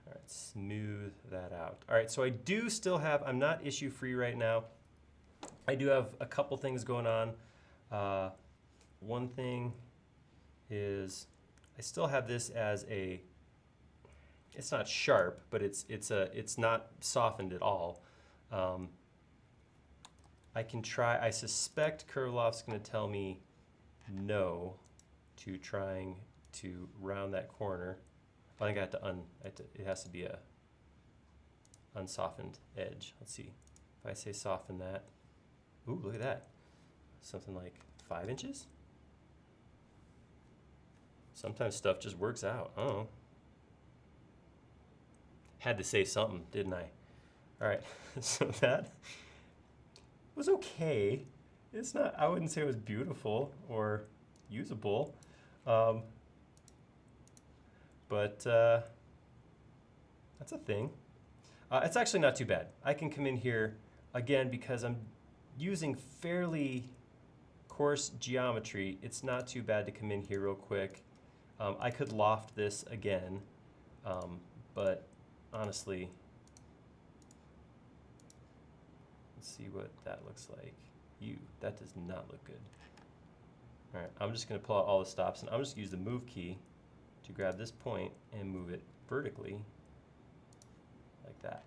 right, smooth that out. All right, so I do still have, I'm not issue free right now. I do have a couple things going on. One thing is I still have this as a, it's not sharp, but it's not softened at all. I can try, I suspect Curveloft's going to tell me no to trying to round that corner. I think I have to, it has to be a unsoftened edge. Let's see. If I say soften that, ooh, look at that. Something like 5 inches? Sometimes stuff just works out. Oh. Had to say something, didn't I? All right, so that was okay. It's not, I wouldn't say it was beautiful or usable. But that's a thing. It's actually not too bad. I can come in here, again, because I'm using fairly coarse geometry, it's not too bad to come in here real quick. I could loft this again, but honestly, let's see what that looks like. That does not look good. All right, I'm just gonna pull out all the stops, and I'm just gonna use the move key to grab this point and move it vertically like that.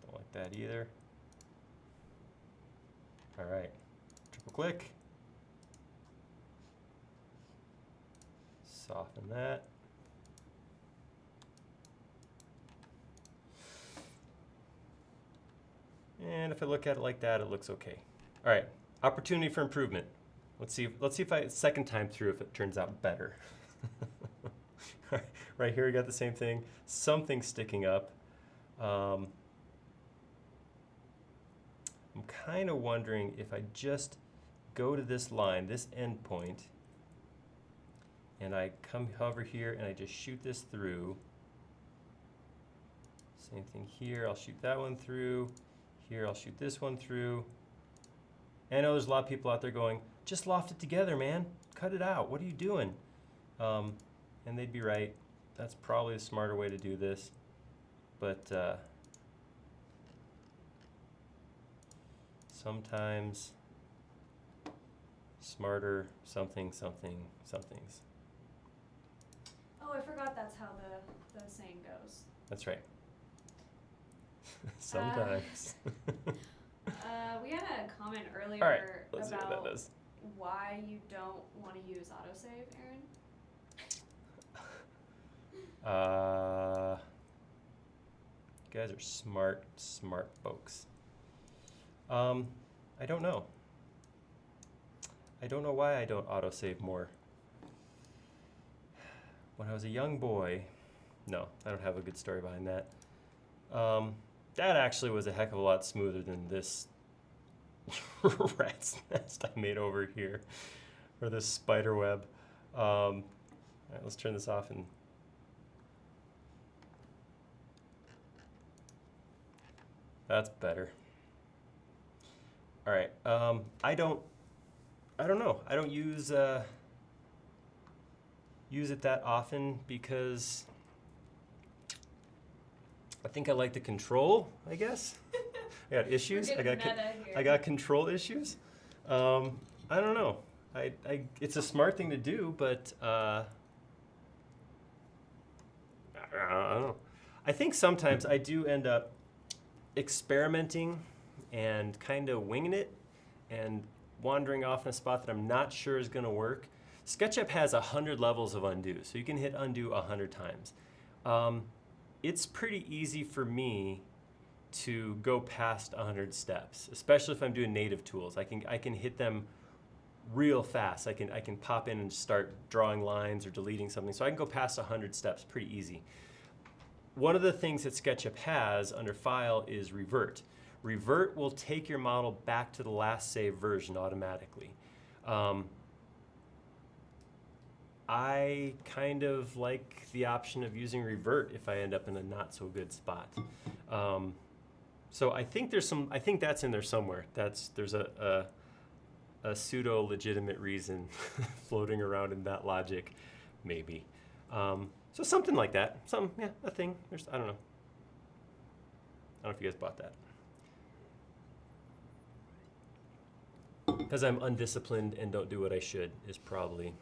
Don't like that either. All right, triple click. Soften that. And if I look at it like that, it looks okay. All right, opportunity for improvement. Let's see if I second time through if it turns out better. Right here we got the same thing. Something sticking up. I'm kind of wondering if I just go to this line, this end point, and I come hover here and I just shoot this through. Same thing here, I'll shoot that one through. Here I'll shoot this one through. And I know there's a lot of people out there going, just loft it together, man. Cut it out, what are you doing? And they'd be right. That's probably a smarter way to do this. But sometimes smarter somethings. Oh, I forgot that's how the saying goes. That's right. Sometimes. We had a comment earlier All right, let's see what about that does. why you don't want to use autosave, Aaron. You guys are smart folks. I don't know. I don't know why I don't autosave more. When I was a young boy, no, I don't have a good story behind that. That actually was a heck of a lot smoother than this rat's nest I made over here, or this spider web. All right, let's turn this off and that's better. All right, I don't know. I don't use use it that often because I think I like the control, I guess. I got issues. I got control issues. I don't know. It's a smart thing to do, but I don't know. I think sometimes I do end up experimenting and kind of winging it and wandering off in a spot that I'm not sure is going to work. SketchUp has 100 levels of undo, so you can hit undo 100 times. It's pretty easy for me to go past 100 steps, especially if I'm doing native tools. I can hit them real fast. I can pop in and start drawing lines or deleting something, so I can go past 100 steps pretty easy. One of the things that SketchUp has under File is Revert. Revert will take your model back to the last saved version automatically. I kind of like the option of using Revert if I end up in a not so good spot. So I think I think that's in there somewhere. There's a pseudo legitimate reason floating around in that logic, maybe. So something like that. A thing. I don't know. I don't know if you guys bought that. Because I'm undisciplined and don't do what I should is probably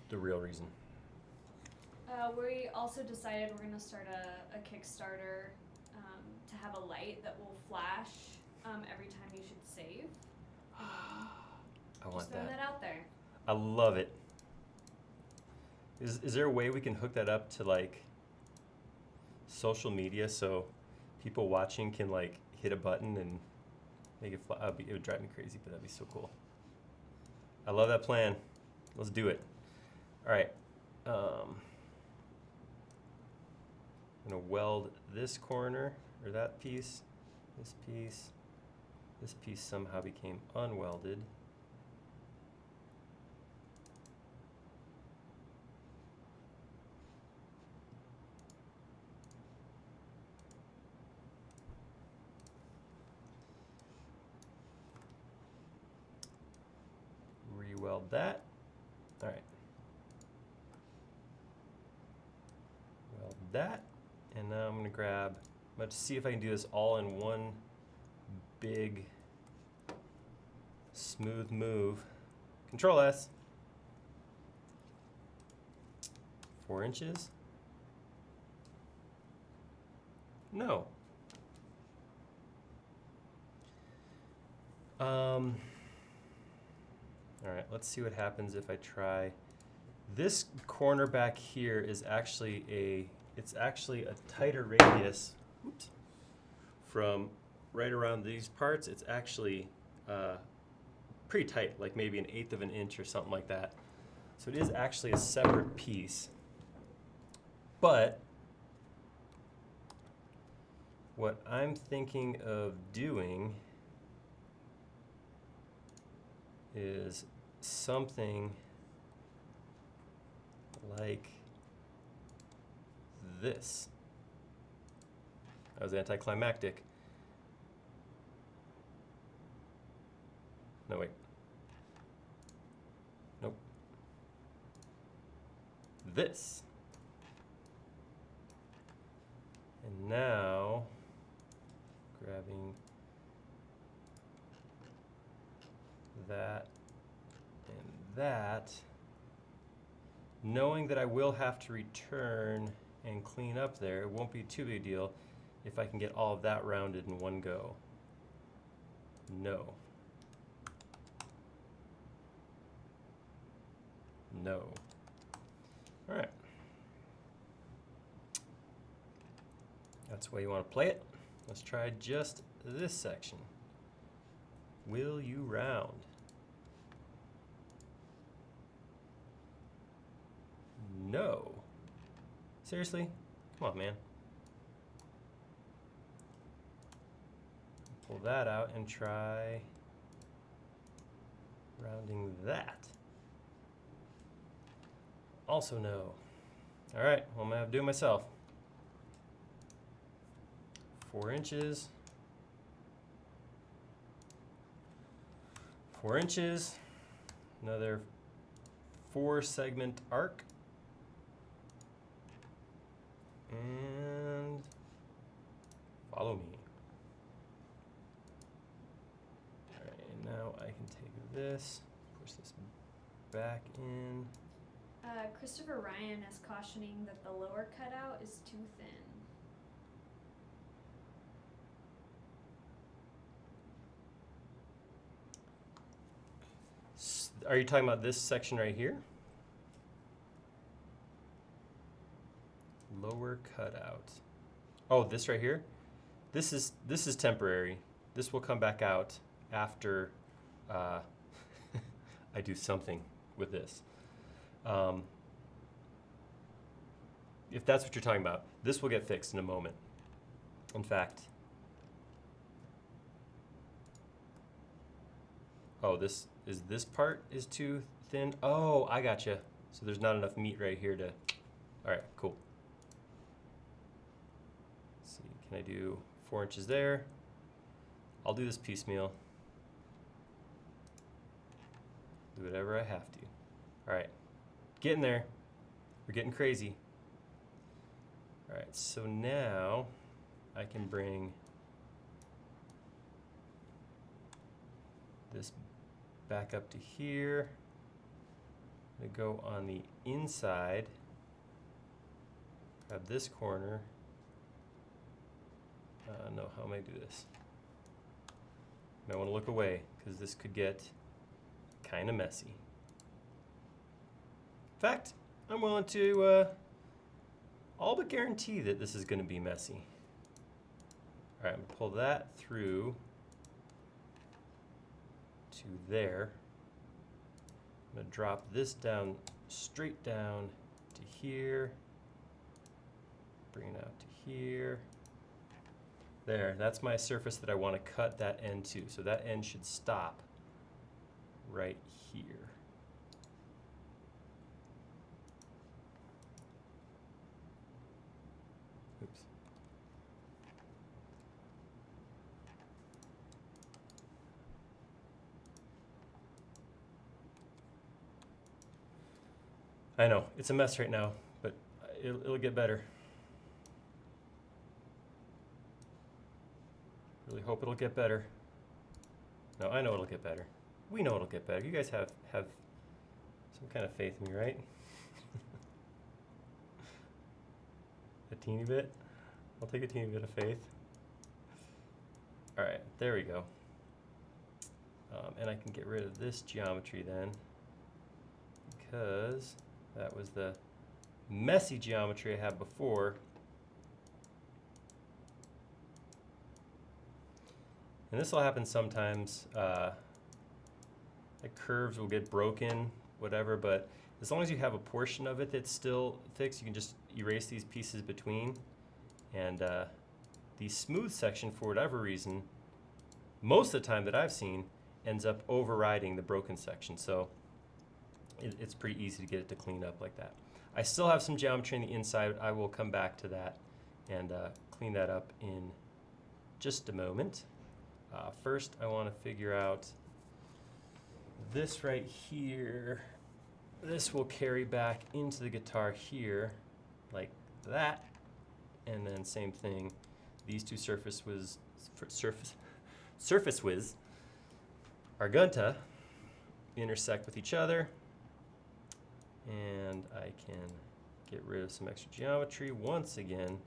the real reason. We also decided we're going to start a Kickstarter to have a light that will flash every time you should save. I want just throwing that out there. I love it. Is there a way we can hook that up to like social media so people watching can like hit a button and make it fly? It would drive me crazy, but that'd be so cool. I love that plan. Let's do it. All right. I'm gonna weld this corner or that piece, this piece. This piece somehow became unwelded. Re-weld that. All right. Weld that. And now I'm going to grab, I'm going to see if I can do this all in one big smooth move. Control S. 4 inches. No. All right, let's see what happens if I try. This corner back here is actually it's actually a tighter radius. Oops. From right around these parts, it's actually pretty tight, like maybe 1/8 of an inch or something like that. So it is actually a separate piece. But what I'm thinking of doing is something like this. That was anticlimactic. No, wait. Nope. This. And now, grabbing that and that, knowing that I will have to return and clean up there, it won't be too big a deal if I can get all of that rounded in one go. No. No. All right. That's the way you want to play it. Let's try just this section. Will you round? No. Seriously? Come on, man. Pull that out and try rounding that. Also no. All right, well, I'm gonna have to do it myself. 4 inches. 4 inches. Another 4 segment arc. And follow me. All right, and now I can take this, push this back in. Christopher Ryan is cautioning that the lower cutout is too thin. Are you talking about this section right here? Lower cutout. Oh, this right here? This is temporary. This will come back out after I do something with this. If that's what you're talking about, this will get fixed in a moment. In fact, oh, this part is too thin. Oh, I gotcha. So there's not enough meat right here to, all right, cool. Let's see, can I do 4 inches there? I'll do this piecemeal. Do whatever I have to. All right, getting there. We're getting crazy. All right, so now I can bring this back up to here. I'm gonna go on the inside, grab this corner. No, how am I do this? I want to look away because this could get kind of messy. In fact, I'm willing to all but guarantee that this is going to be messy. All right, I'm going to pull that through to there. I'm going to drop this down, straight down to here. Bring it out to here. There, that's my surface that I want to cut that end to. So that end should stop right here. Oops. I know, it's a mess right now, but it'll get better. Really hope it'll get better. No, I know it'll get better. We know it'll get better. You guys have some kind of faith in me, right? A teeny bit? I'll take a teeny bit of faith. All right, there we go. And I can get rid of this geometry then, because that was the messy geometry I had before. And this will happen sometimes. Like curves will get broken, whatever, but as long as you have a portion of it that's still fixed, you can just erase these pieces between. And the smooth section, for whatever reason, most of the time that I've seen, ends up overriding the broken section. So it's pretty easy to get it to clean up like that. I still have some geometry on the inside. I will come back to that and clean that up in just a moment. First, I want to figure out this right here. This will carry back into the guitar here, like that. And then same thing, these two surface whiz are going to intersect with each other. And I can get rid of some extra geometry once again.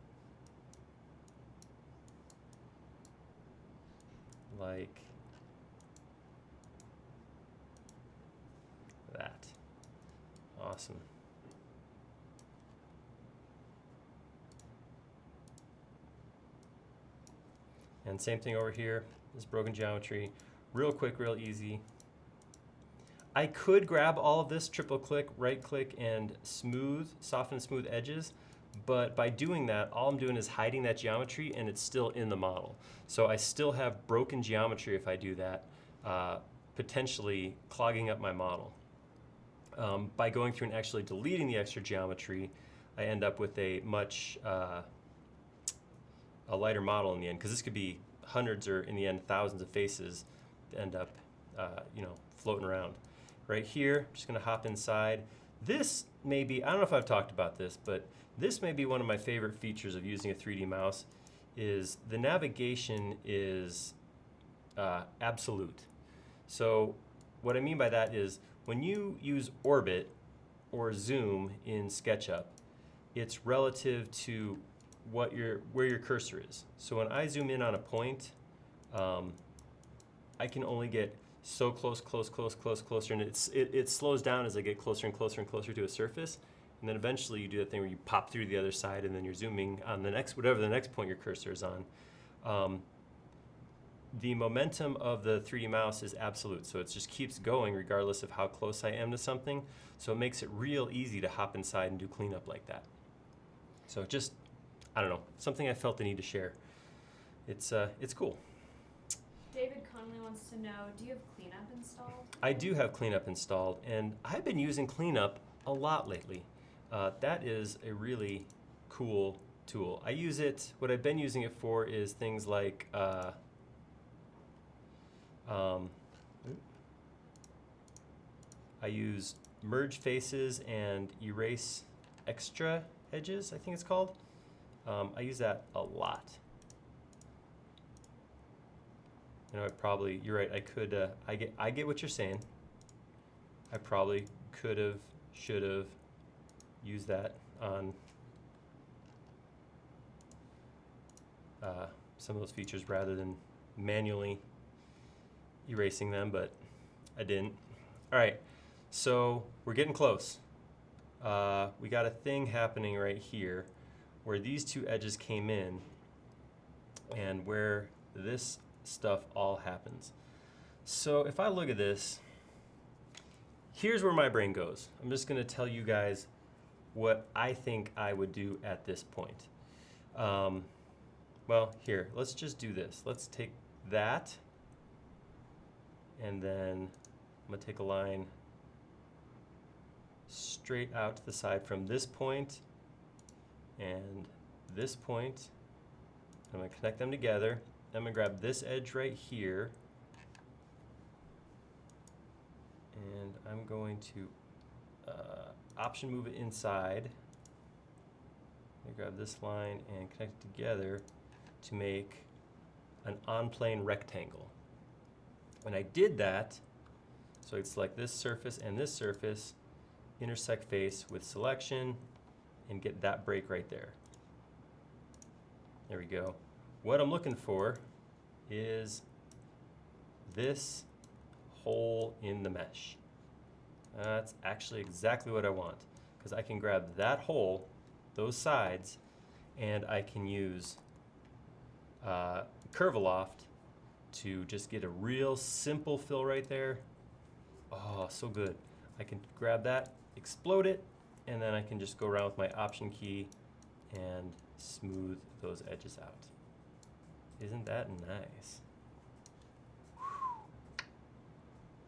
Like that. Awesome. And same thing over here, this broken geometry. Real quick, real easy. I could grab all of this, triple click, right click, and smooth, soften and smooth edges. But by doing that, all I'm doing is hiding that geometry and it's still in the model. So I still have broken geometry if I do that, potentially clogging up my model. By going through and actually deleting the extra geometry, I end up with a much a lighter model in the end, because this could be hundreds or in the end thousands of faces that end up floating around. Right here, I'm just gonna hop inside. This may be, I don't know if I've talked about this, but this may be one of my favorite features of using a 3D mouse is the navigation is absolute. So what I mean by that is when you use orbit or zoom in SketchUp, it's relative to where your cursor is. So when I zoom in on a point, I can only get so closer, and it slows down as I get closer and closer and closer to a surface. And then eventually you do that thing where you pop through the other side, and then you're zooming on the next, whatever the next point your cursor is on. The momentum of the 3D mouse is absolute, so it just keeps going regardless of how close I am to something. So it makes it real easy to hop inside and do cleanup like that. So just, I don't know, something I felt the need to share. It's cool. David Conley wants to know, do you have cleanup installed? I do have cleanup installed, and I've been using cleanup a lot lately. That is a really cool tool. I use it, what I've been using it for is things like I use merge faces and erase extra edges, I think it's called. I use that a lot. You know, you're right, I could, I get what you're saying. I probably could have, should have used that on some of those features rather than manually erasing them, but I didn't. All right, so we're getting close. We got a thing happening right here where these two edges came in and where this stuff all happens. So if I look at this, here's where my brain goes. I'm just gonna tell you guys what I think I would do at this point. Well, here, let's just do this. Let's take that, and then I'm gonna take a line straight out to the side from this point and this point. I'm gonna connect them together. I'm gonna grab this edge right here, and I'm going to option move it inside. I'm gonna grab this line and connect it together to make an on-plane rectangle. When I did that, so I'd select this surface and this surface, intersect face with selection, and get that break right there. There we go. What I'm looking for is this hole in the mesh. That's actually exactly what I want, because I can grab that hole, those sides, and I can use Curve-A-Loft to just get a real simple fill right there. Oh, so good. I can grab that, explode it, and then I can just go around with my option key and smooth those edges out. Isn't that nice?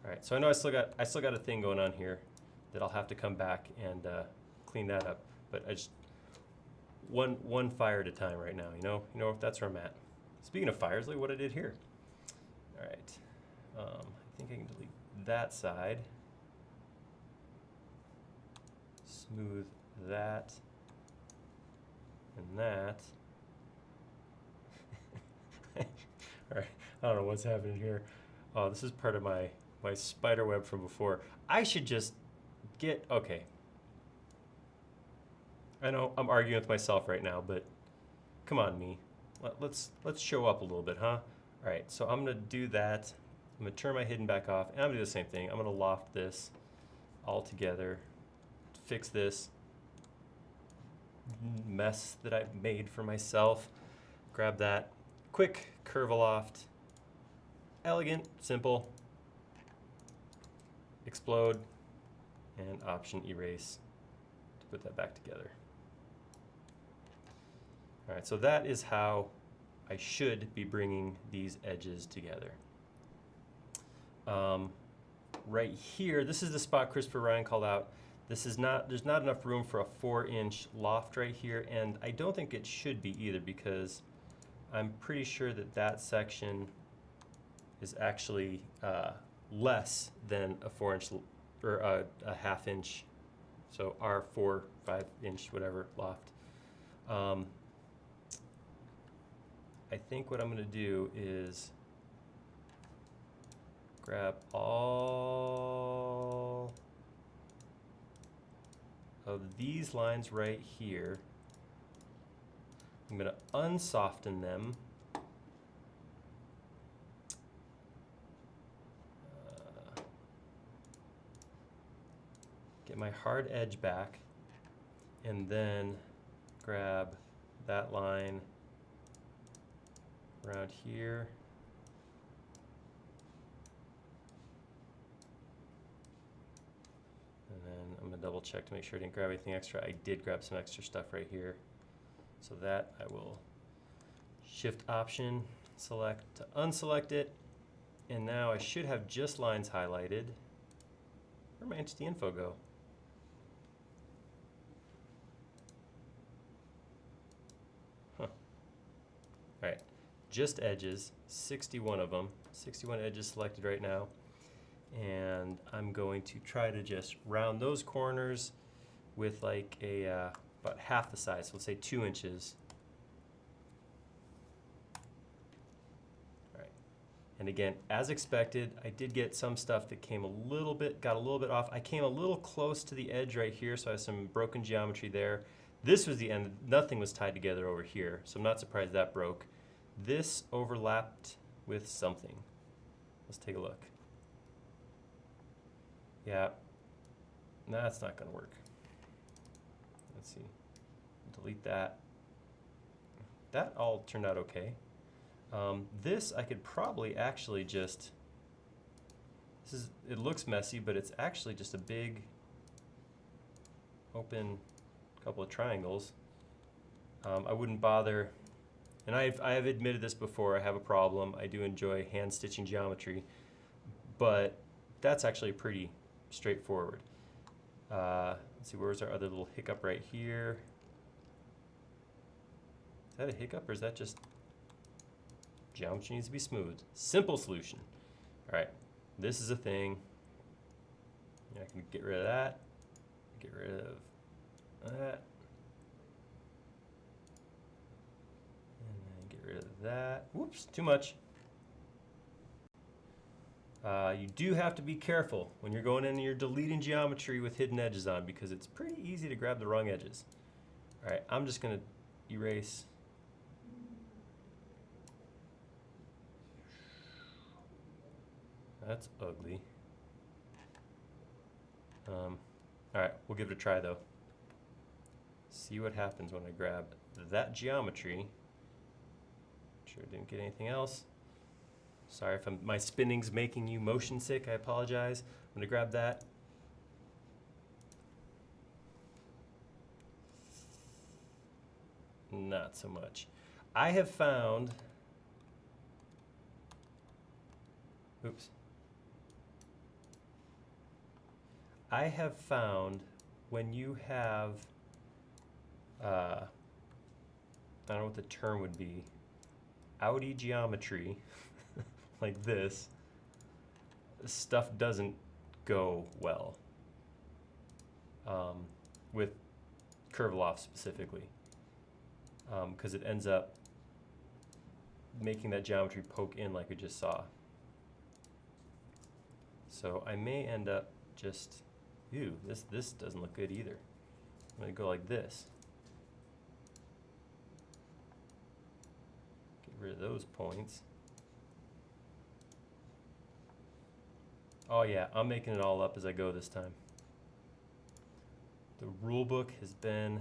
All right, so I know I still got a thing going on here that I'll have to come back and clean that up. But I just one fire at a time right now. You know that's where I'm at. Speaking of fires, look at what I did here. All right, I think I can delete that side. Smooth that and that. All right, I don't know what's happening here. Oh, this is part of my spider web from before. I should just get, okay. I know I'm arguing with myself right now, but come on, me. Let's show up a little bit, huh? All right, so I'm gonna do that. I'm gonna turn my hidden back off, and I'm gonna do the same thing. I'm gonna loft this all together, fix this mess that I made for myself. Grab that, quick Curve-A-Loft, elegant, simple, explode, and option erase to put that back together. All right, so that is how I should be bringing these edges together. Right here, this is the spot Christopher Ryan called out. There's not enough room for a 4-inch loft right here, and I don't think it should be either, because I'm pretty sure that section is actually less than a 4-inch or a half-inch So our 4, 5-inch, whatever, loft. I think what I'm going to do is grab all of these lines right here. I'm going to unsoften them. Get my hard edge back, and then grab that line around here. And then I'm gonna double check to make sure I didn't grab anything extra. I did grab some extra stuff right here. So that I will Shift Option, select to unselect it. And now I should have just lines highlighted. Where'd my entity info go? Huh. All right, just edges, 61 of them, 61 edges selected right now. And I'm going to try to just round those corners with like a about half the size, so let's say 2 inches. All right, and again, as expected, I did get some stuff that came got a little bit off. I came a little close to the edge right here, so I have some broken geometry there. This was the end, nothing was tied together over here, so I'm not surprised that broke. This overlapped with something. Let's take a look. Yeah, that's not gonna work. Let's see, delete that. That all turned out okay. This I could probably actually just, it looks messy, but it's actually just a big open couple of triangles. I wouldn't bother, and I have admitted this before, I have a problem. I do enjoy hand stitching geometry, but that's actually pretty straightforward. Let's see, where's our other little hiccup right here? Is that a hiccup or is that just geometry needs to be smooth? Simple solution. All right, this is a thing. I can get rid of that, get rid of that, and then get rid of that. Whoops, too much. You do have to be careful when you're going in and you're deleting geometry with hidden edges on, because it's pretty easy to grab the wrong edges. All right, I'm just gonna erase. That's ugly. All right, we'll give it a try though. See what happens when I grab that geometry. Sure didn't get anything else. Sorry if my spinning's making you motion sick, I apologize. I'm gonna grab that. Not so much. I have found, oops. I have found when you have, I don't know what the term would be, outy geometry, like this, stuff doesn't go well with curve loft specifically, because it ends up making that geometry poke in like we just saw. So I may end up just, ew, this doesn't look good either. I'm gonna go like this. Get rid of those points. Oh yeah, I'm making it all up as I go this time. The rule book has been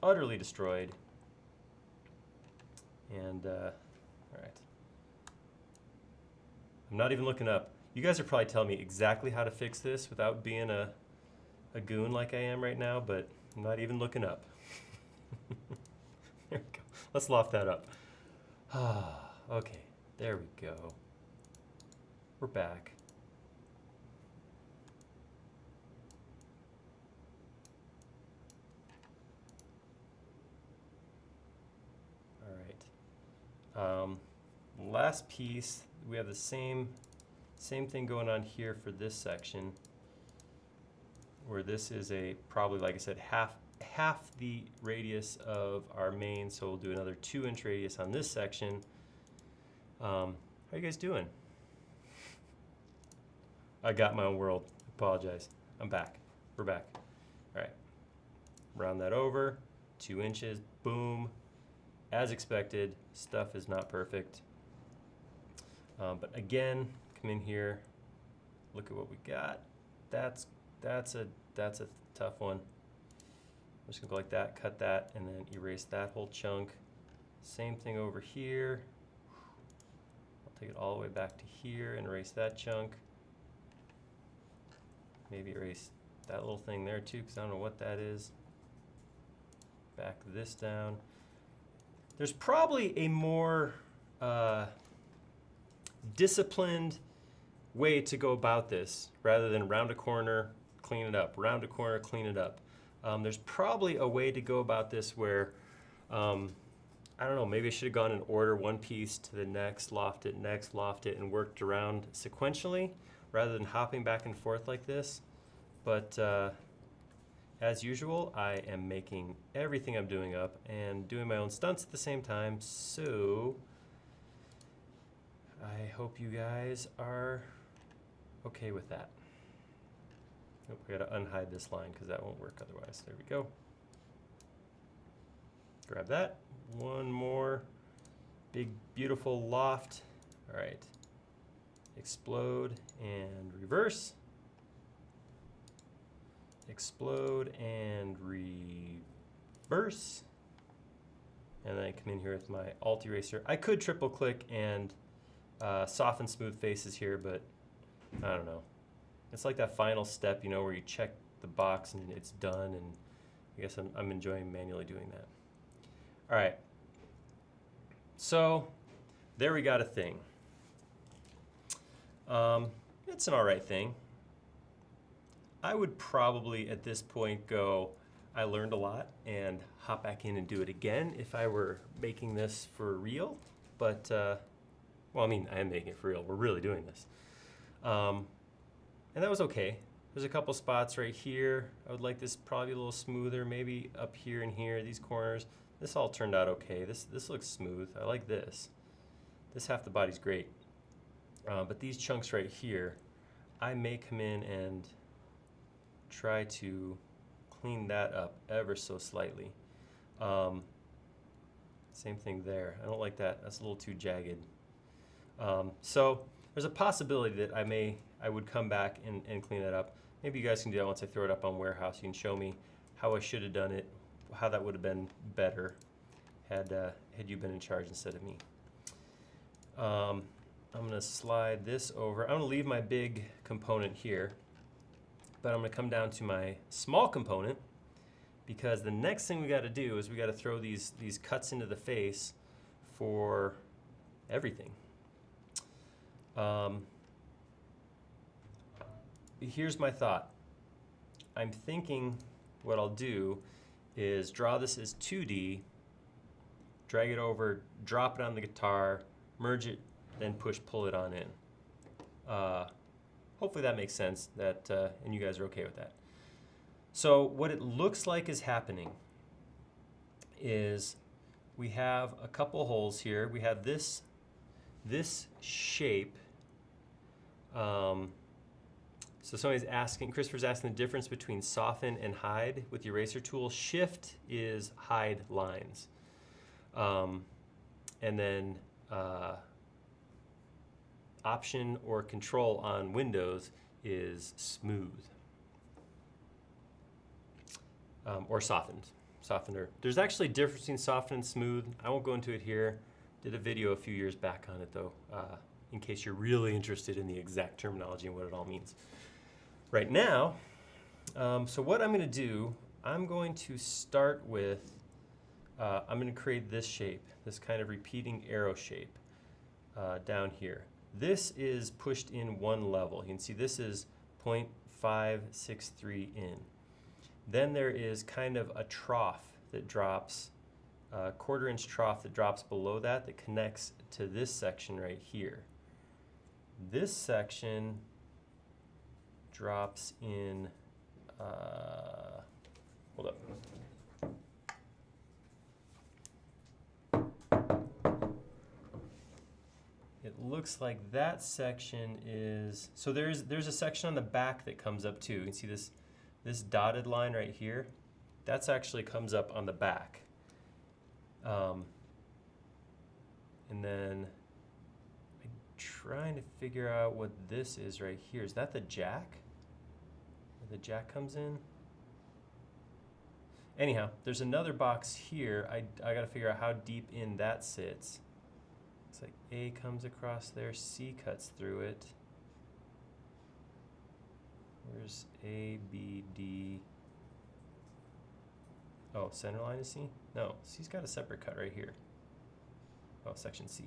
utterly destroyed. And, all right. I'm not even looking up. You guys are probably telling me exactly how to fix this without being a goon like I am right now, but I'm not even looking up. There we go. Let's loft that up. Okay, there we go. We're back. All right. Last piece, we have the same thing going on here for this section. where this is a probably, like I said, half the radius of our main, so we'll do another 2-inch radius on this section. How you guys doing? I got my own world. Apologize. I'm back. We're back. All right. Round that over. 2 inches. Boom. As expected, stuff is not perfect. But again, come in here. Look at what we got. That's a tough one. I'm just gonna go like that, cut that, and then erase that whole chunk. Same thing over here. I'll take it all the way back to here and erase that chunk. Maybe erase that little thing there too, because I don't know what that is. Back this down. There's probably a more disciplined way to go about this rather than round a corner, clean it up, round a corner, clean it up. There's probably a way to go about this where, I don't know, maybe I should have gone in order, one piece to the next, loft it, and worked around sequentially rather than hopping back and forth like this. But as usual, I am making everything I'm doing up and doing my own stunts at the same time, so I hope you guys are okay with that. Nope, we gotta unhide this line because that won't work otherwise. There we go. Grab that. One more big, beautiful loft. All right. Explode and reverse. Explode and reverse. And then I come in here with my Alt Eraser. I could triple click and soften smooth faces here, but I don't know. It's like that final step, you know, where you check the box and it's done, and I guess I'm enjoying manually doing that. All right. So there we got a thing. It's an all right thing. I would probably at this point go, I learned a lot, and hop back in and do it again if I were making this for real. But, well, I mean, I am making it for real. We're really doing this. And that was okay. There's a couple spots right here. I would like this probably a little smoother, maybe up here and here, these corners. This all turned out okay. This looks smooth. I like this. This half the body's great. But these chunks right here, I may come in and try to clean that up ever so slightly. Same thing there. I don't like that. That's a little too jagged. So there's a possibility that I would come back and clean that up. Maybe you guys can do that once I throw it up on Warehouse. You can show me how I should have done it, how that would have been better had you been in charge instead of me. I'm gonna slide this over. I'm gonna leave my big component here, but I'm gonna come down to my small component because the next thing we gotta do is we gotta throw these cuts into the face for everything. Here's my thought. I'm thinking what I'll do is draw this as 2D, drag it over, drop it on the guitar, merge it, then push-pull it on in. Hopefully that makes sense, and you guys are okay with that. So what it looks like is happening is we have a couple holes here. We have this shape. So somebody's asking, Christopher's asking the difference between soften and hide with the eraser tool. Shift is hide lines. And then Option or Control on Windows is smooth. Or softened. Softener. There's actually a difference between soften and smooth. I won't go into it here. Did a video a few years back on it though, in case you're really interested in the exact terminology and what it all means. Right now, so what I'm going to do, I'm going to start with, I'm going to create this shape, this kind of repeating arrow shape down here. This is pushed in one level. You can see this is 0.563 in. Then there is kind of a trough that drops, a 1/4 inch trough that drops below that connects to this section right here. This section drops in Hold up. It looks like that section is, so there's a section on the back that comes up too. You can see this dotted line right here. That's actually comes up on the back. And then I'm trying to figure out what this is right here. Is that the jack? Where the jack comes in? Anyhow, there's another box here. I gotta figure out how deep in that sits. Looks like A comes across there, C cuts through it. Where's A, B, D? Oh, center line is C? No, C's got a separate cut right here. Oh, section C.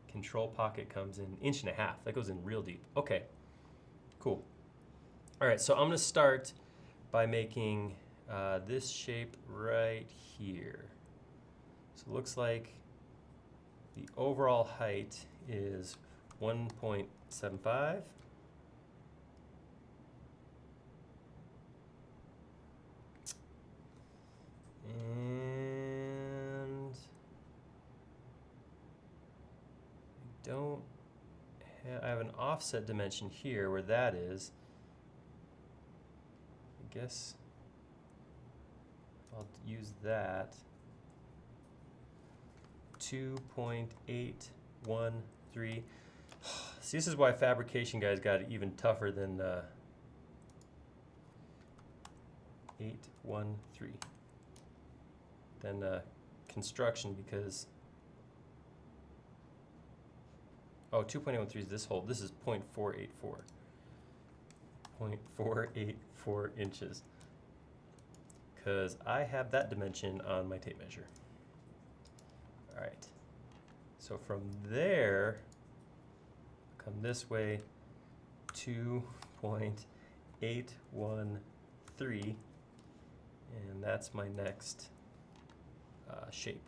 Control pocket comes in 1.5 inches. That goes in real deep. Okay, cool. All right, so I'm gonna start by making this shape right here. So it looks like the overall height is 1.75. And I have an offset dimension here where that is. I guess I'll use that. 2.813. See, this is why fabrication guys got it even tougher than 813 than construction, because 2.813 is this hole. This is 0.484. 0.484 inches. Because I have that dimension on my tape measure. All right. So from there, come this way, 2.813, and that's my next shape.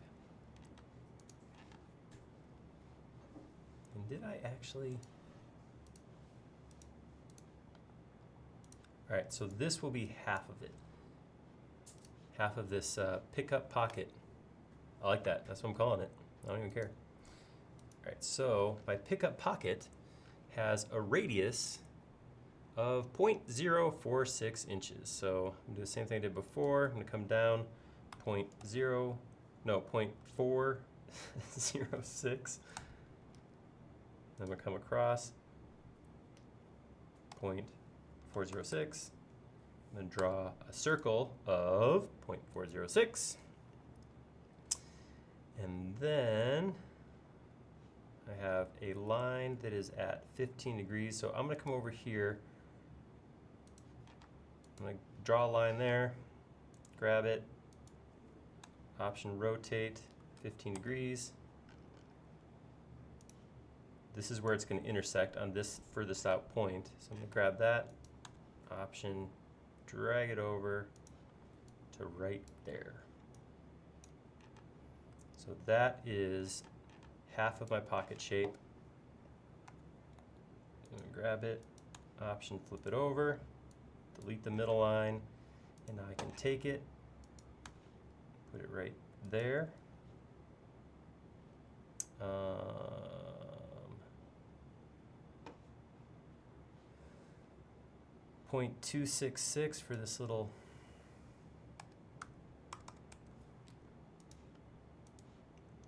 And did I actually? All right, so this will be half of it. Half of this pickup pocket. I like that. That's what I'm calling it. I don't even care. All right, so my pickup pocket has a radius of 0.046 inches. So I'm gonna do the same thing I did before. I'm gonna come down 0.406. I'm gonna come across 0.406. I'm gonna draw a circle of 0.406. And then I have a line that is at 15 degrees. So I'm gonna come over here. I'm gonna draw a line there, grab it, option rotate 15 degrees. This is where it's gonna intersect on this furthest out point. So I'm gonna grab that, option, drag it over to right there. So that is half of my pocket shape. I'm gonna grab it, option, flip it over, delete the middle line, and now I can take it, put it right there. 0.266 for this little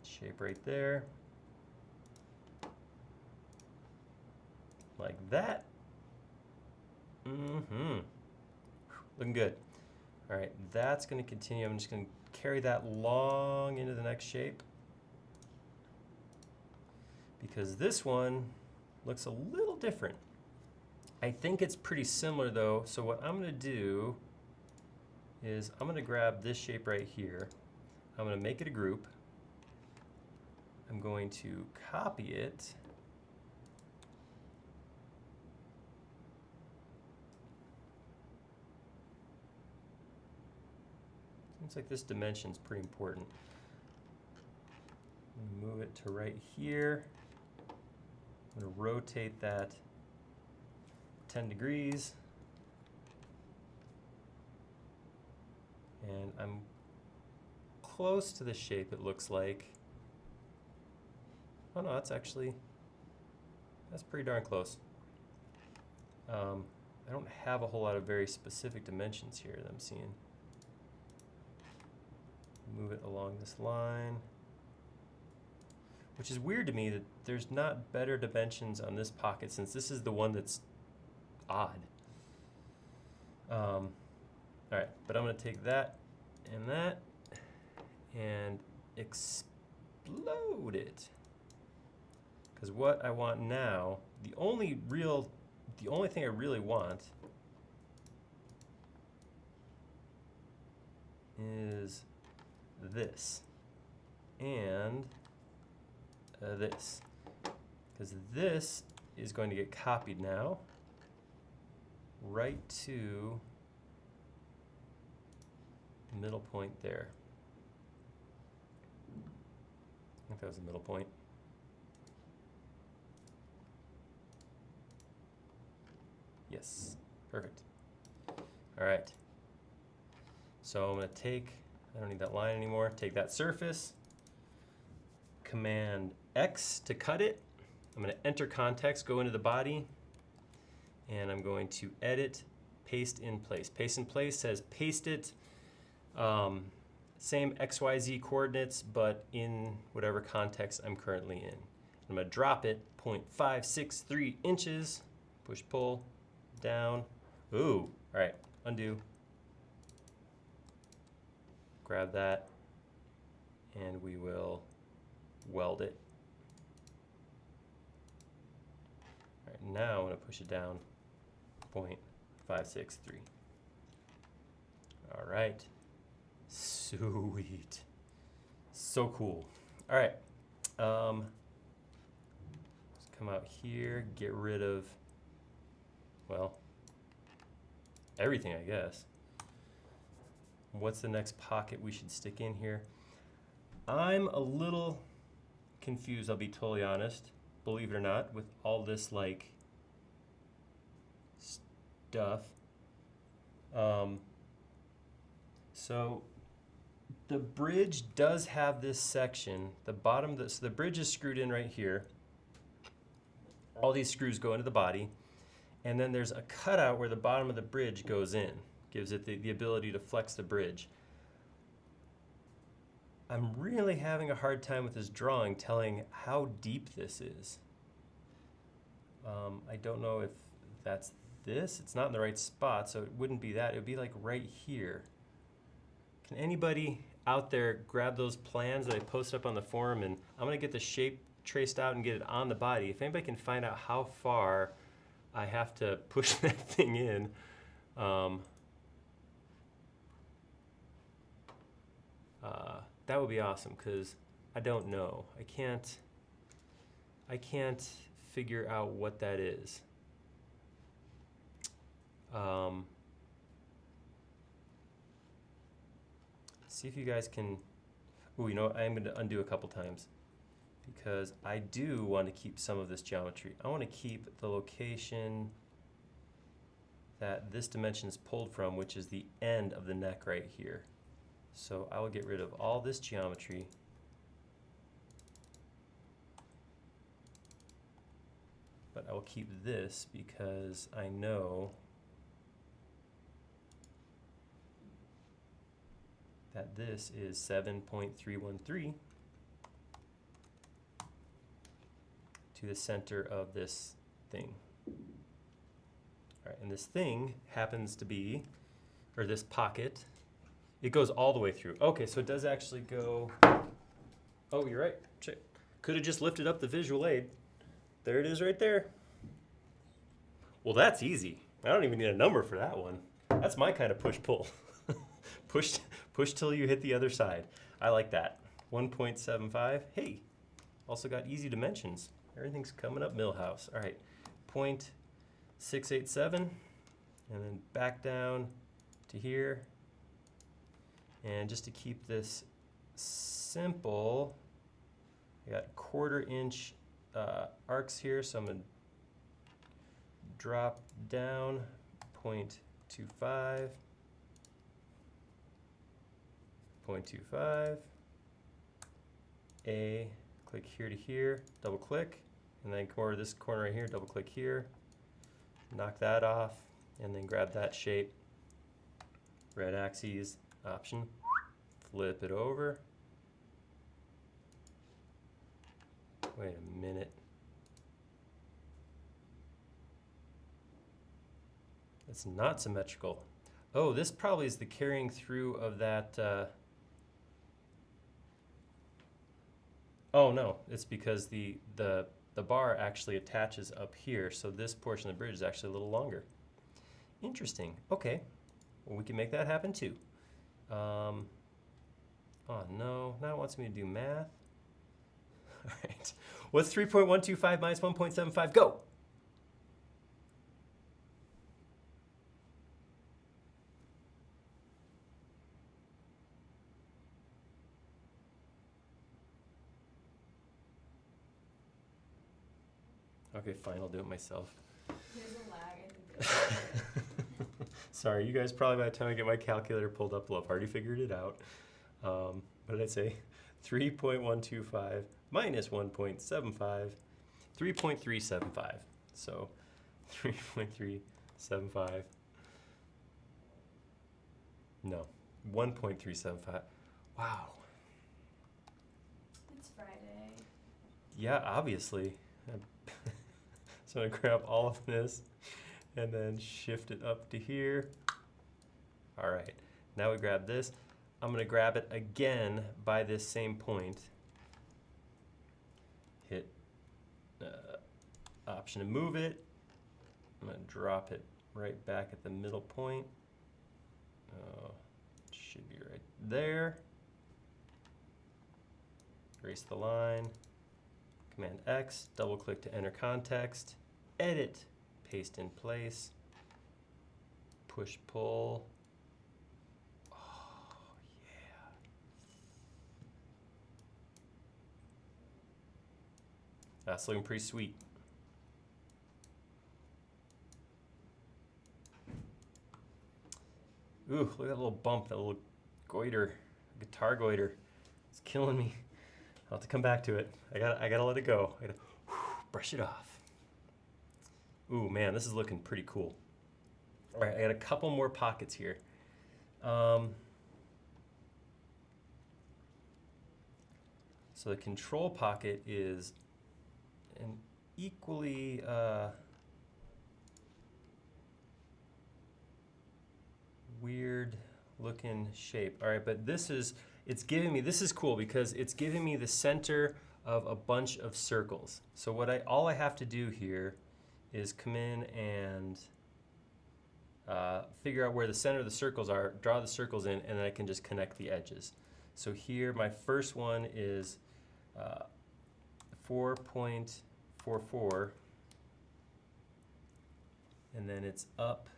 shape right there. Like that. Looking good. All right, that's gonna continue. I'm just gonna carry that long into the next shape, because this one looks a little different. I think it's pretty similar though, so what I'm gonna do is I'm gonna grab this shape right here. I'm gonna make it a group. I'm going to copy it. Seems like this dimension is pretty important. Move it to right here. I'm going to rotate that 10 degrees. And I'm close to the shape, it looks like. Oh no, that's pretty darn close. I don't have a whole lot of very specific dimensions here that I'm seeing. Move it along this line. Which is weird to me that there's not better dimensions on this pocket since this is the one that's odd. All right, but I'm gonna take that and explode it. Because what I want now, the only thing I really want is this and this. Because this is going to get copied now right to the middle point there. I think that was the middle point. Yes, perfect. All right. So I'm gonna I don't need that line anymore, take that surface, Command X to cut it. I'm gonna enter context, go into the body, and I'm going to edit, paste in place. Paste in place says paste it, same XYZ coordinates, but in whatever context I'm currently in. I'm gonna drop it 0.563 inches, push pull, down. Ooh, all right, undo. Grab that, and we will weld it. All right, now I'm gonna push it down 0.563. All right, sweet, so cool. All right, let's come out here, get rid of, well, everything, I guess. What's the next pocket we should stick in here? I'm a little confused, I'll be totally honest, believe it or not, with all this like stuff. So the bridge does have this section. The bottom, so the bridge is screwed in right here. All these screws go into the body. And then there's a cutout where the bottom of the bridge goes in. Gives it the ability to flex the bridge. I'm really having a hard time with this drawing telling how deep this is. I don't know if that's this. It's not in the right spot, so it wouldn't be that. It would be like right here. Can anybody out there grab those plans that I posted up on the forum, and I'm gonna get the shape traced out and get it on the body. If anybody can find out how far I have to push that thing in, that would be awesome, because I don't know. I can't figure out what that is. See if you guys can. Ooh, you know what? I'm going to undo a couple times because I do want to keep some of this geometry. I want to keep the location that this dimension is pulled from, which is the end of the neck right here. So I will get rid of all this geometry. But I will keep this because I know that this is 7.313 to the center of this thing. All right, and this thing happens to be, or this pocket, it goes all the way through. Okay, so it does actually go, oh, you're right. Could have just lifted up the visual aid. There it is right there. Well, that's easy. I don't even need a number for that one. That's my kind of push-pull. Push till you hit the other side. I like that. 1.75. Hey, also got easy dimensions. Everything's coming up Millhouse. All right, 0.687, and then back down to here. And just to keep this simple, I got 1/4 inch arcs here, so I'm gonna drop down 0.25. 3.25. A, click here to here, double click, and then come over to this corner right here, double click here, knock that off, and then grab that shape, red axes, option, flip it over. Wait a minute. It's not symmetrical. Oh, this probably is the carrying through of that. Oh no, it's because the bar actually attaches up here, so this portion of the bridge is actually a little longer. Interesting. Okay, well, we can make that happen too. Oh no, now it wants me to do math. All right, what's 3.125 minus 1.75? Go. Okay, fine, I'll do it myself. There's a lag, I think. Sorry, you guys probably by the time I get my calculator pulled up will have already figured it out. What did I say? 3.125 minus 1.75, 3.375. So 3.375. No, 1.375. Wow. It's Friday. Yeah, obviously. So I'm gonna grab all of this and then shift it up to here. All right, now we grab this. I'm gonna grab it again by this same point. Hit option to move it. I'm gonna drop it right back at the middle point. Should be right there. Erase the line. Command X, double click to enter context, edit, paste in place, push pull. Oh, yeah. That's looking pretty sweet. Ooh, look at that little bump, that little goiter, guitar goiter. It's killing me. I'll have to come back to it. I gotta let it go. I gotta brush it off. Ooh, man, this is looking pretty cool. All right, I got a couple more pockets here. So the control pocket is an equally weird looking shape. All right, but this is cool because it's giving me the center of a bunch of circles. So all I have to do here is come in and figure out where the center of the circles are, draw the circles in, and then I can just connect the edges. So here, my first one is 4.44, and then it's up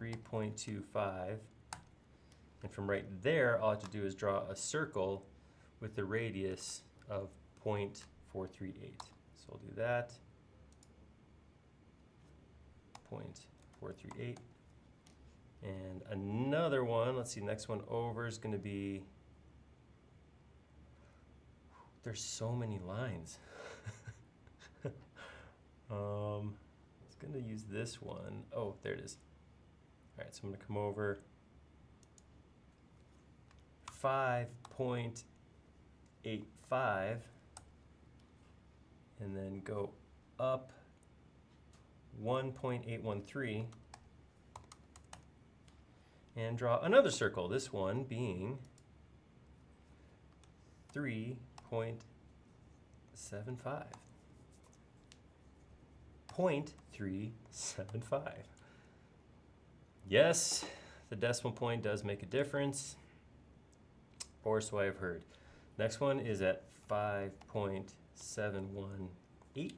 3.25. And from right there, all I have to do is draw a circle with the radius of 0.438. So I'll do that. 0.438. And another one, let's see, next one over is going to be, there's so many lines. I was going to use this one. Oh, there it is. All right, so I'm going to come over 5.85 and then go up 1.813 and draw another circle, this one being 3.75. 0.375. Yes, the decimal point does make a difference, or so I've heard. Next one is at 5.718,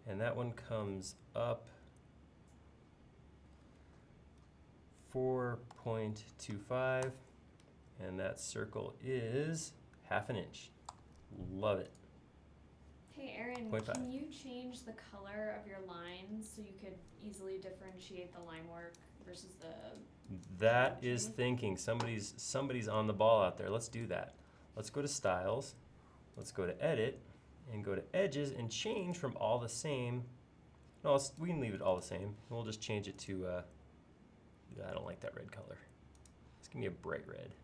and that one comes up 4.25, and that circle is 1/2 inch. Love it. Hey Aaron, 0.5. can you change the color of your lines so you could easily differentiate the line work versus the. That is thinking. Somebody's on the ball out there. Let's do that. Let's go to Styles. Let's go to Edit and go to Edges and change from all the same. No, we can leave it all the same. We'll just change it to, I don't like that red color. Let's give me a bright red.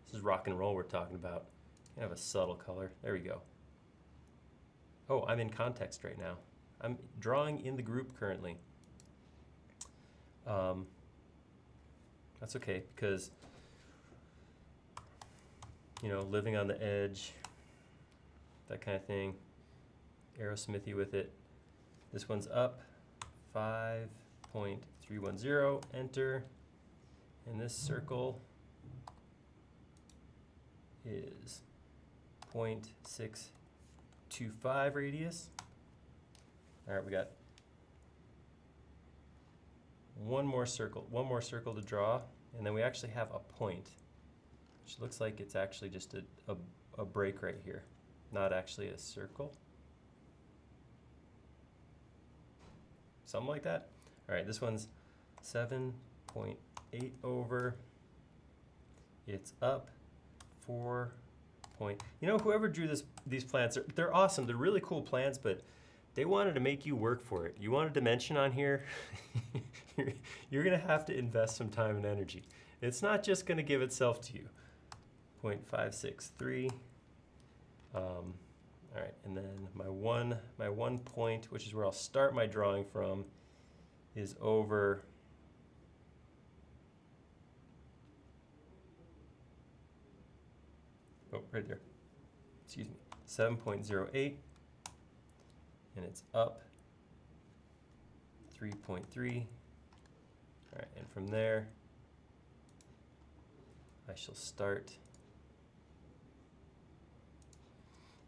This is rock and roll we're talking about. You have a subtle color. There we go. Oh, I'm in context right now. I'm drawing in the group currently. That's okay because, you know, living on the edge, that kind of thing. Aerosmithy with it. This one's up, 5.310, enter. And this circle is 0.625 radius. All right, we got one more circle to draw, and then we actually have a point, which looks like it's actually just a break right here, not actually a circle. Something like that. All right, this one's 7.8 over. It's up 4 point. You know, whoever drew these plans, they're awesome. They're really cool plans, but they wanted to make you work for it. You want a dimension on here? You're gonna have to invest some time and energy. It's not just gonna give itself to you. 0.563. All right, and then my one point, which is where I'll start my drawing from, is over right there. Excuse me. 7.08, and it's up 3.3. All right, and from there, I shall start.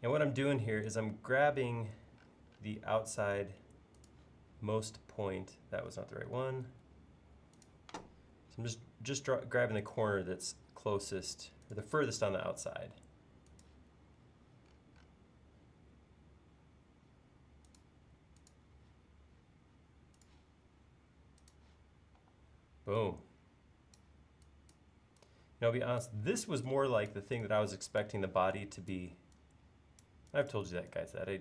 And what I'm doing here is I'm grabbing the outside most point. That was not the right one. So I'm just grabbing the corner that's closest, or the furthest on the outside. Boom. Now, I'll be honest, this was more like the thing that I was expecting the body to be. I've told you that, guys, that I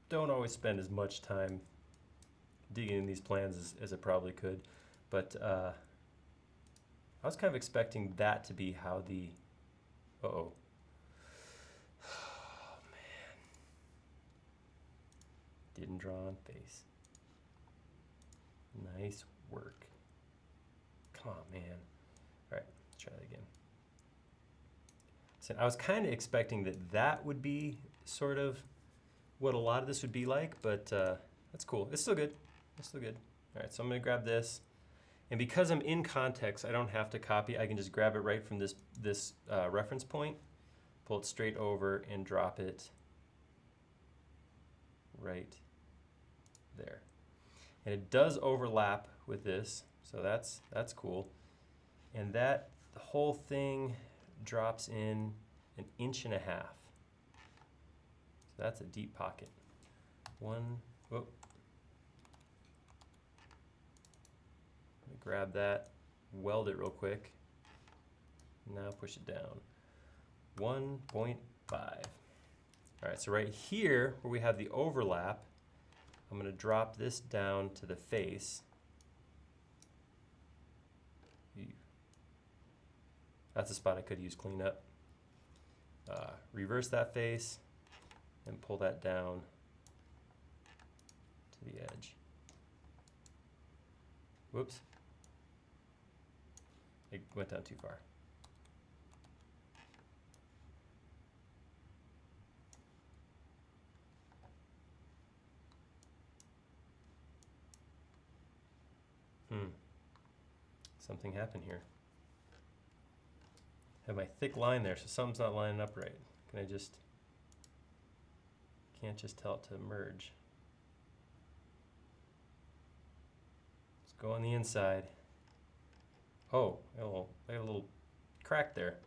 don't always spend as much time digging in these plans as I probably could, but I was kind of expecting that to be how the, oh man, didn't draw on face. Nice work. Come on, man. All right, let's try that again. So I was kind of expecting that would be sort of what a lot of this would be like, but that's cool. It's still good. It's still good. All right, so I'm gonna grab this. And because I'm in context, I don't have to copy. I can just grab it right from this reference point, pull it straight over and drop it right there. And it does overlap with this, so that's cool. And that the whole thing drops in 1.5 inches. So that's a deep pocket. Let me grab that, weld it real quick. Now push it down. 1.5. All right, so right here where we have the overlap, I'm going to drop this down to the face. That's a spot I could use cleanup. Reverse that face and pull that down to the edge. Whoops. It went down too far. Something happened here. I have my thick line there, so something's not lining up right. Can't just tell it to merge. Let's go on the inside. Oh, I got a little crack there.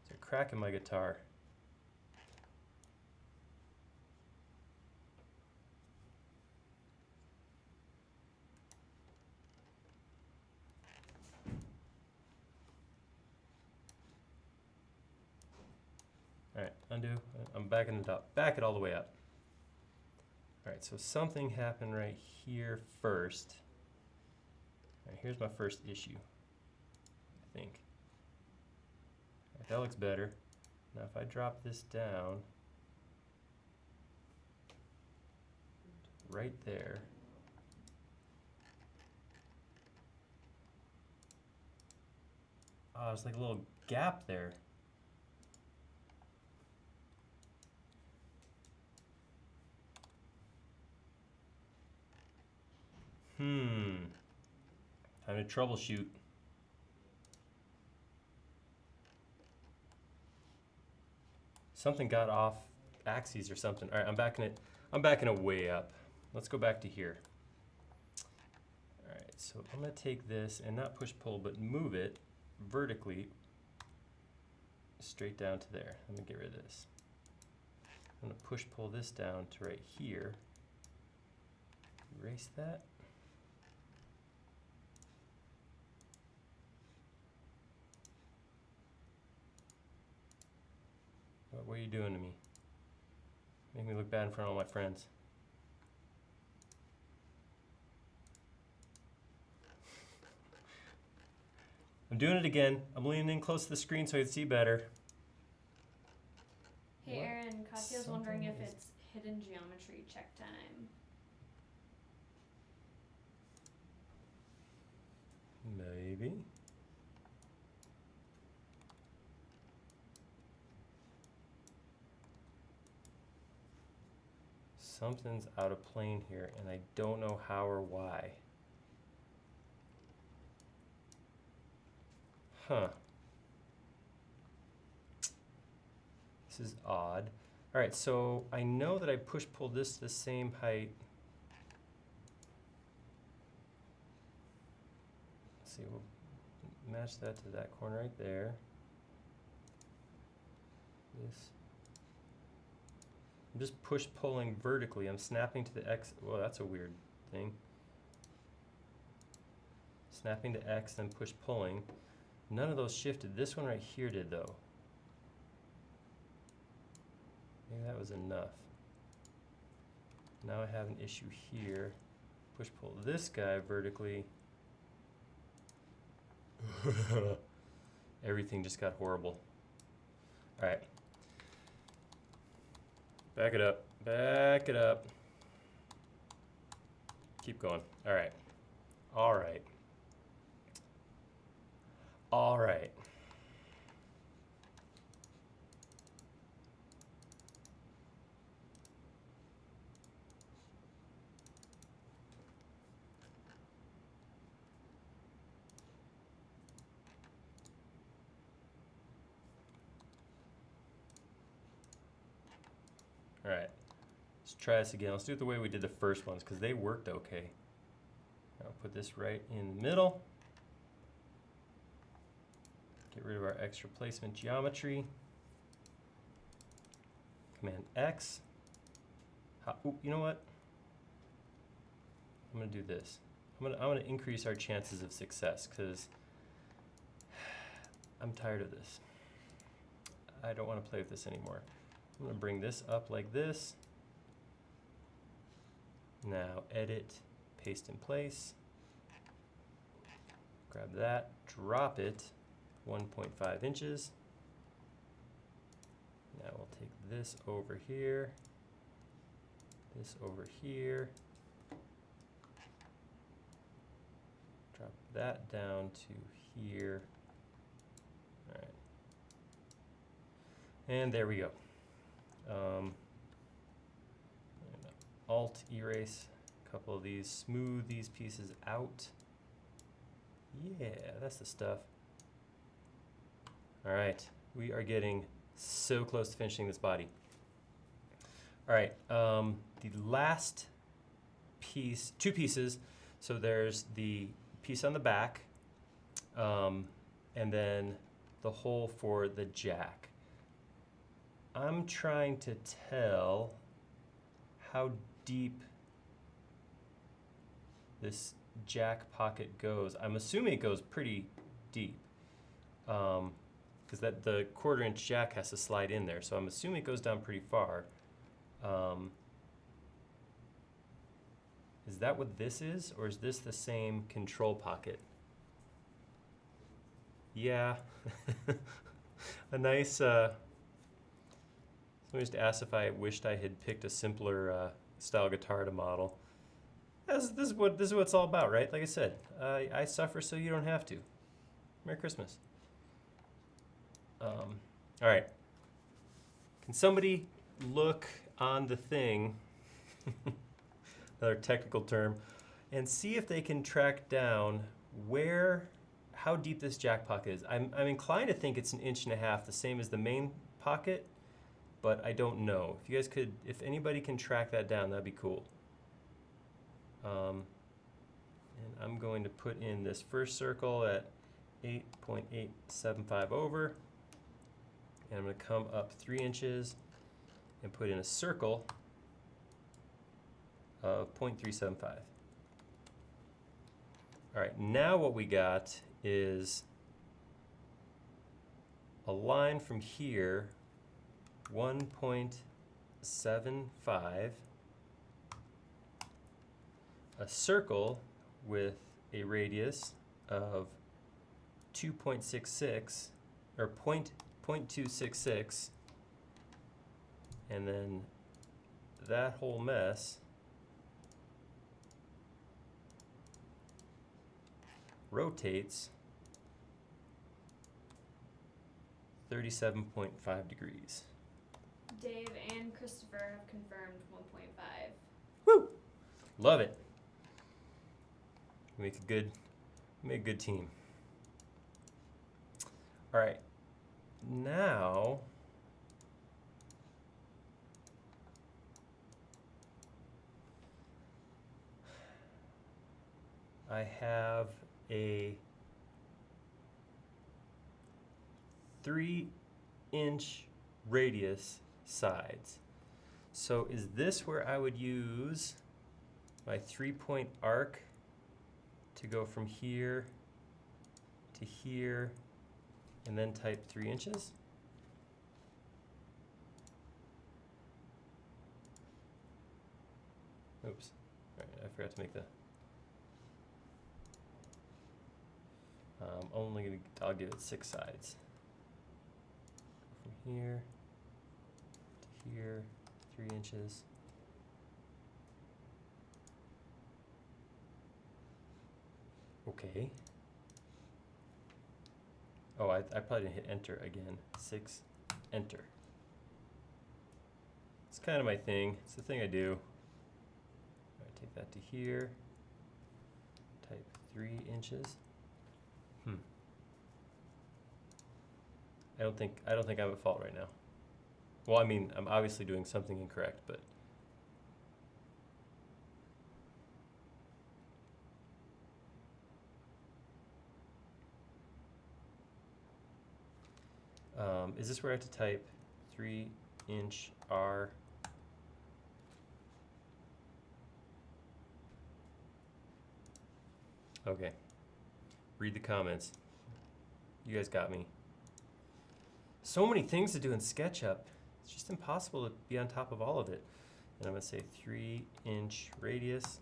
There's a crack in my guitar. Undo. I'm backing it up. Back it all the way up. All right, so something happened right here first. All right, here's my first issue, I think. All right, that looks better. Now if I drop this down, right there, oh, there's like a little gap there. Time to troubleshoot. Something got off axes or something. All right, I'm backing it way up. Let's go back to here. All right, so I'm gonna take this and not push pull, but move it vertically straight down to there. Let me get rid of this. I'm gonna push pull this down to right here. Erase that. What are you doing to me? Make me look bad in front of all my friends. I'm doing it again. I'm leaning in close to the screen so I can see better. Hey What? Aaron, Katya's wondering if Something it's hidden geometry check time. Maybe. Something's out of plane here, and I don't know how or why. Huh. This is odd. All right, so I know that I push-pulled this to the same height. Let's see, we'll match that to that corner right there. This. I'm just push-pulling vertically. I'm snapping to the X. Well, that's a weird thing. Snapping to X, then push-pulling. None of those shifted. This one right here did, though. Maybe that was enough. Now I have an issue here. Push-pull this guy vertically. Everything just got horrible. All right. Back it up. Back it up. Keep going. All right. All right. All right. All right. Let's try this again. Let's do it the way we did the first ones because they worked okay. I'll put this right in the middle. Get rid of our extra placement geometry. Command X. Ooh, you know what? I'm gonna do this. I'm gonna increase our chances of success because I'm tired of this. I don't want to play with this anymore. I'm gonna bring this up like this. Now edit, paste in place. Grab that, drop it 1.5 inches. Now we'll take this over here, this over here. Drop that down to here. All right. And there we go. Alt erase a couple of these, smooth these pieces out. Yeah, that's the stuff. All right, we are getting so close to finishing this body. All right, the last piece, two pieces. So there's the piece on the back, and then the hole for the jack. I'm trying to tell how deep this jack pocket goes. I'm assuming it goes pretty deep. because that the 1/4 inch jack has to slide in there. So I'm assuming it goes down pretty far. Is that what this is, or is this the same control pocket? Yeah, a nice. Somebody just asked if I wished I had picked a simpler style guitar to model. This is what it's all about, right? Like I said, I suffer so you don't have to. Merry Christmas. All right. Can somebody look on the thing, another technical term, and see if they can track down how deep this jack pocket is? I'm inclined to think it's 1.5 inches, the same as the main pocket, but I don't know. If you guys could, if anybody can track that down, that'd be cool. And I'm going to put in this first circle at 8.875 over. And I'm going to come up 3 inches and put in a circle of 0.375. All right, now what we got is a line from here, 1.75, a circle with a radius of 2.66 or 0.266, and then that whole mess rotates 37.5 degrees. Dave and Christopher have confirmed 1.5. Woo! Love it. Make a good team. All right. Now I have a 3-inch radius sides. So is this where I would use my 3-point arc to go from here to here and then type 3 inches? Oops. All right, I forgot to make the I'll give it 6 sides. From here to here, 3 inches. Okay. Oh, I probably didn't hit enter again. 6, enter. It's kind of my thing. It's the thing I do. All right, take that to here. Type 3 inches. I don't think I'm at fault right now. Well, I mean, I'm obviously doing something incorrect, but is this where I have to type 3-inch R? Okay. Read the comments. You guys got me. So many things to do in SketchUp. It's just impossible to be on top of all of it. And I'm going to say 3-inch radius.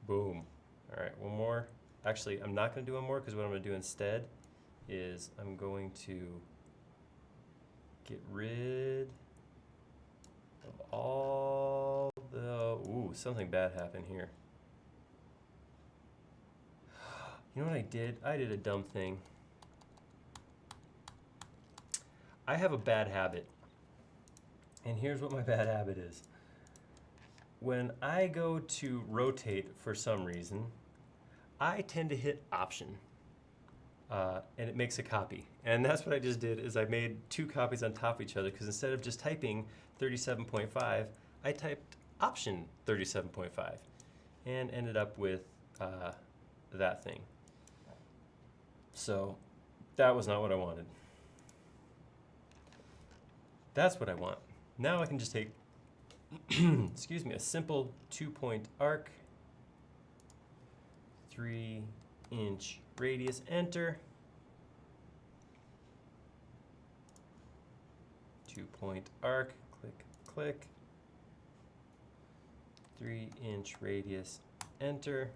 Boom. All right, one more. Actually, I'm not going to do one more because what I'm going to do instead is I'm going to get rid of all the... Ooh, something bad happened here. You know what I did? I did a dumb thing. I have a bad habit. And here's what my bad habit is. When I go to rotate for some reason, I tend to hit Option. And it makes a copy. And that's what I just did, is I made 2 copies on top of each other, because instead of just typing 37.5, I typed Option 37.5 and ended up with that thing. So that was not what I wanted. That's what I want. Now I can just take, excuse me, a simple 2-point arc, 3-inch radius, enter. 2-point arc, click, click. 3-inch radius, enter.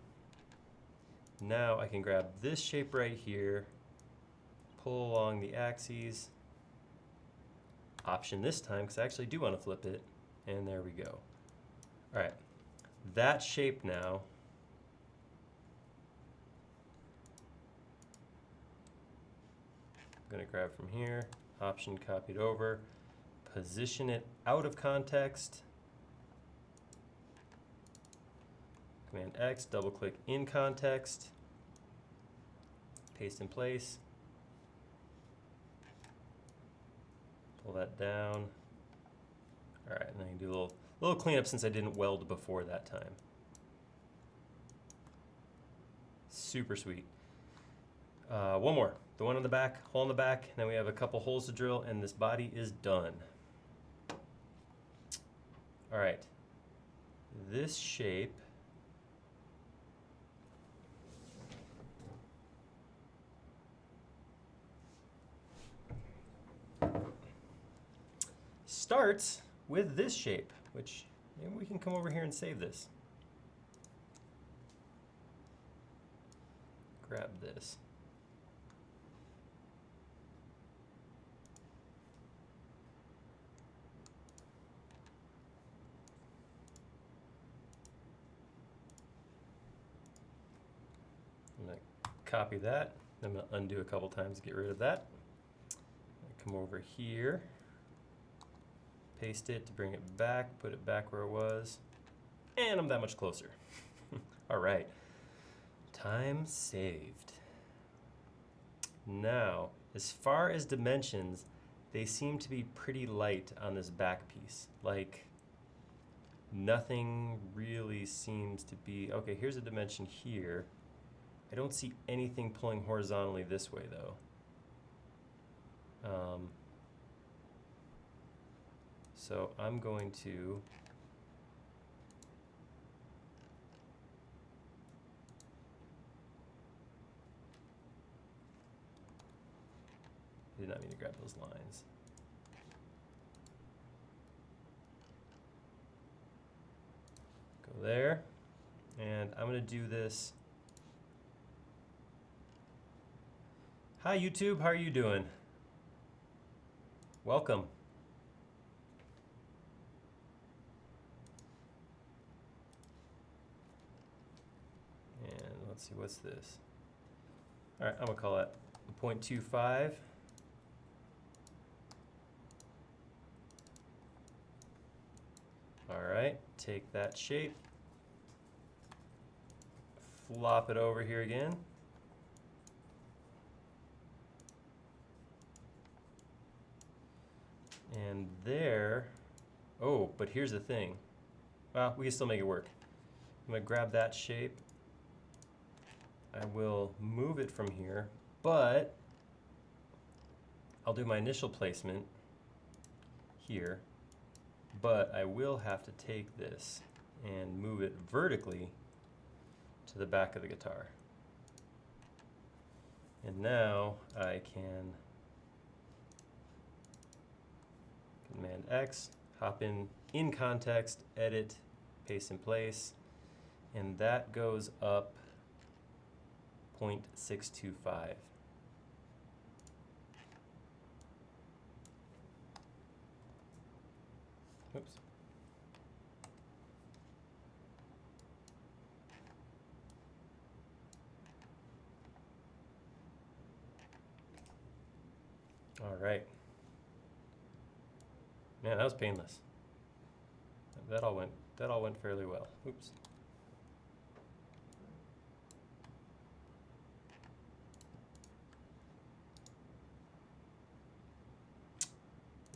Now I can grab this shape right here, pull along the axes, option this time because I actually do want to flip it, and there we go. All right, that shape now I'm going to grab from here, option copied over, position it out of context, Command X, double click in context, paste in place, pull that down. All right, and then I can do a little cleanup since I didn't weld before that time. Super sweet. One more, the one on the back, hole in the back. Now we have a couple holes to drill and this body is done. All right, this shape starts with this shape, which maybe we can come over here and save this. Grab this. I'm going to copy that. I'm going to undo a couple times to get rid of that. Come over here. Paste it to bring it back, put it back where it was, and I'm that much closer. All right, time saved. Now, as far as dimensions, they seem to be pretty light on this back piece. Like, nothing really seems to be, okay, here's a dimension here. I don't see anything pulling horizontally this way though. So I'm going to did not mean to grab those lines. Go there, and I'm going to do this. Hi YouTube, how are you doing? Welcome. Let's see, what's this? All right, I'm gonna call it 0.25. All right, take that shape, flop it over here again. And there, oh, but here's the thing. Well, we can still make it work. I'm gonna grab that shape. I will move it from here, but I'll do my initial placement here, but I will have to take this and move it vertically to the back of the guitar. And now I can Command X, hop in context, edit, paste in place, and that goes up 0.625. Oops. All right. Man, that was painless. That all went fairly well. Oops.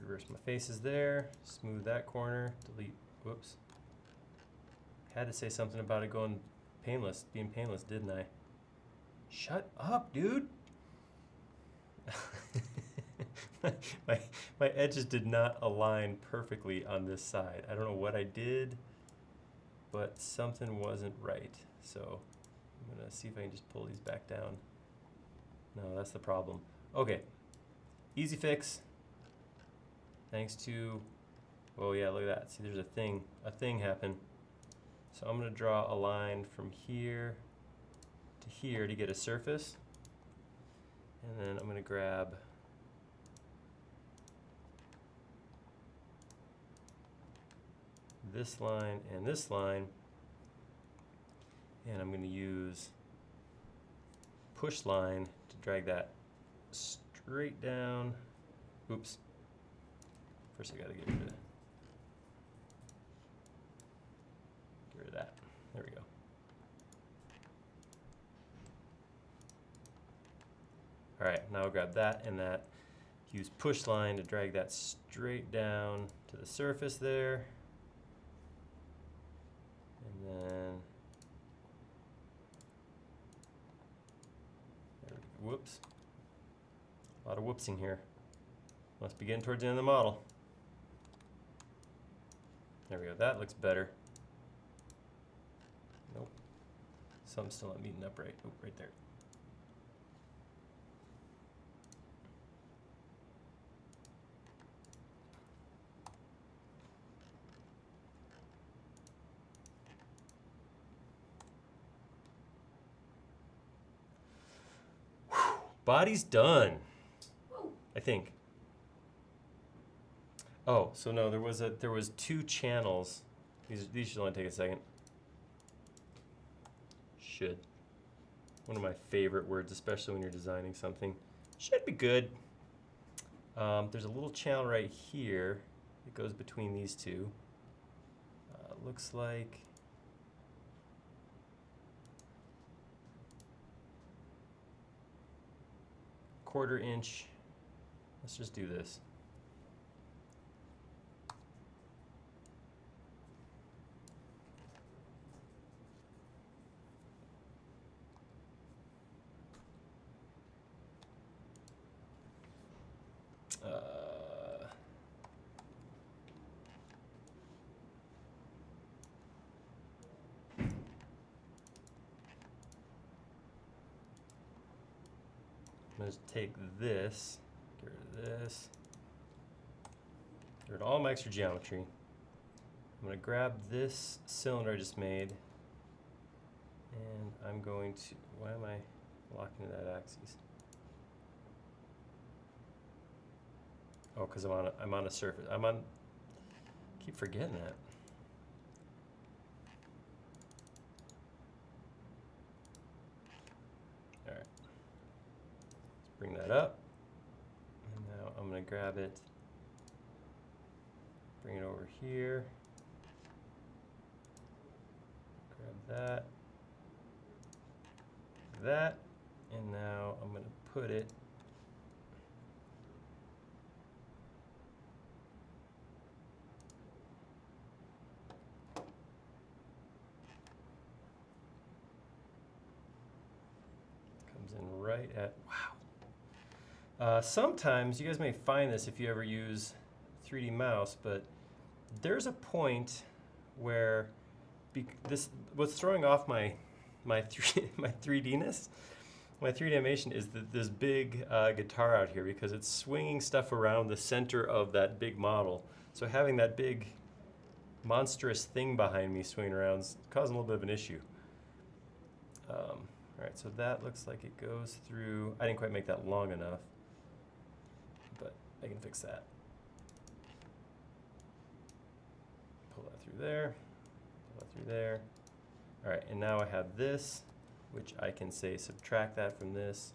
Reverse my faces there, smooth that corner, delete, whoops. Had to say something about it going painless, being painless, didn't I? Shut up, dude! my edges did not align perfectly on this side. I don't know what I did, but something wasn't right. So I'm gonna see if I can just pull these back down. No, that's the problem. Okay, easy fix. thanks to, oh yeah, look at that. See, there's a thing happen. So I'm gonna draw a line from here to here to get a surface. And then I'm gonna grab this line and this line, and I'm going to use push line to drag that straight down. Oops. First I got to get rid of that. There we go. All right, now I'll grab that and that. Use push line to drag that straight down to the surface there. And then, there we go. Whoops. A lot of whoopsing here. Must be getting towards the end of the model. There we go, that looks better. Nope. Something's still not meeting up right. Oh, right there. Body's done, I think. Oh, so no, there was two channels. These should only take a second. Should. One of my favorite words, especially when you're designing something. Should be good. There's a little channel right here that goes between these two. Looks like. Quarter inch. Let's just do this. Let's take this, get rid of this, get rid of all my extra geometry. I'm going to grab this cylinder I just made, and I'm going to, why am I locking to that axis? Oh, because I'm on a surface. Keep forgetting that. All right. Bring that up, and now I'm going to grab it, bring it over here, grab that, and now I'm going to put it comes in right at, wow. Sometimes, you guys may find this if you ever use 3D mouse, but there's a point where what's throwing off my 3Dness, my 3D animation is this big guitar out here, because it's swinging stuff around the center of that big model. So having that big monstrous thing behind me swinging around is causing a little bit of an issue. All right, so that looks like it goes through. I didn't quite make that long enough, but I can fix that. Pull that through there, pull that through there. All right, and now I have this, which I can say subtract that from this.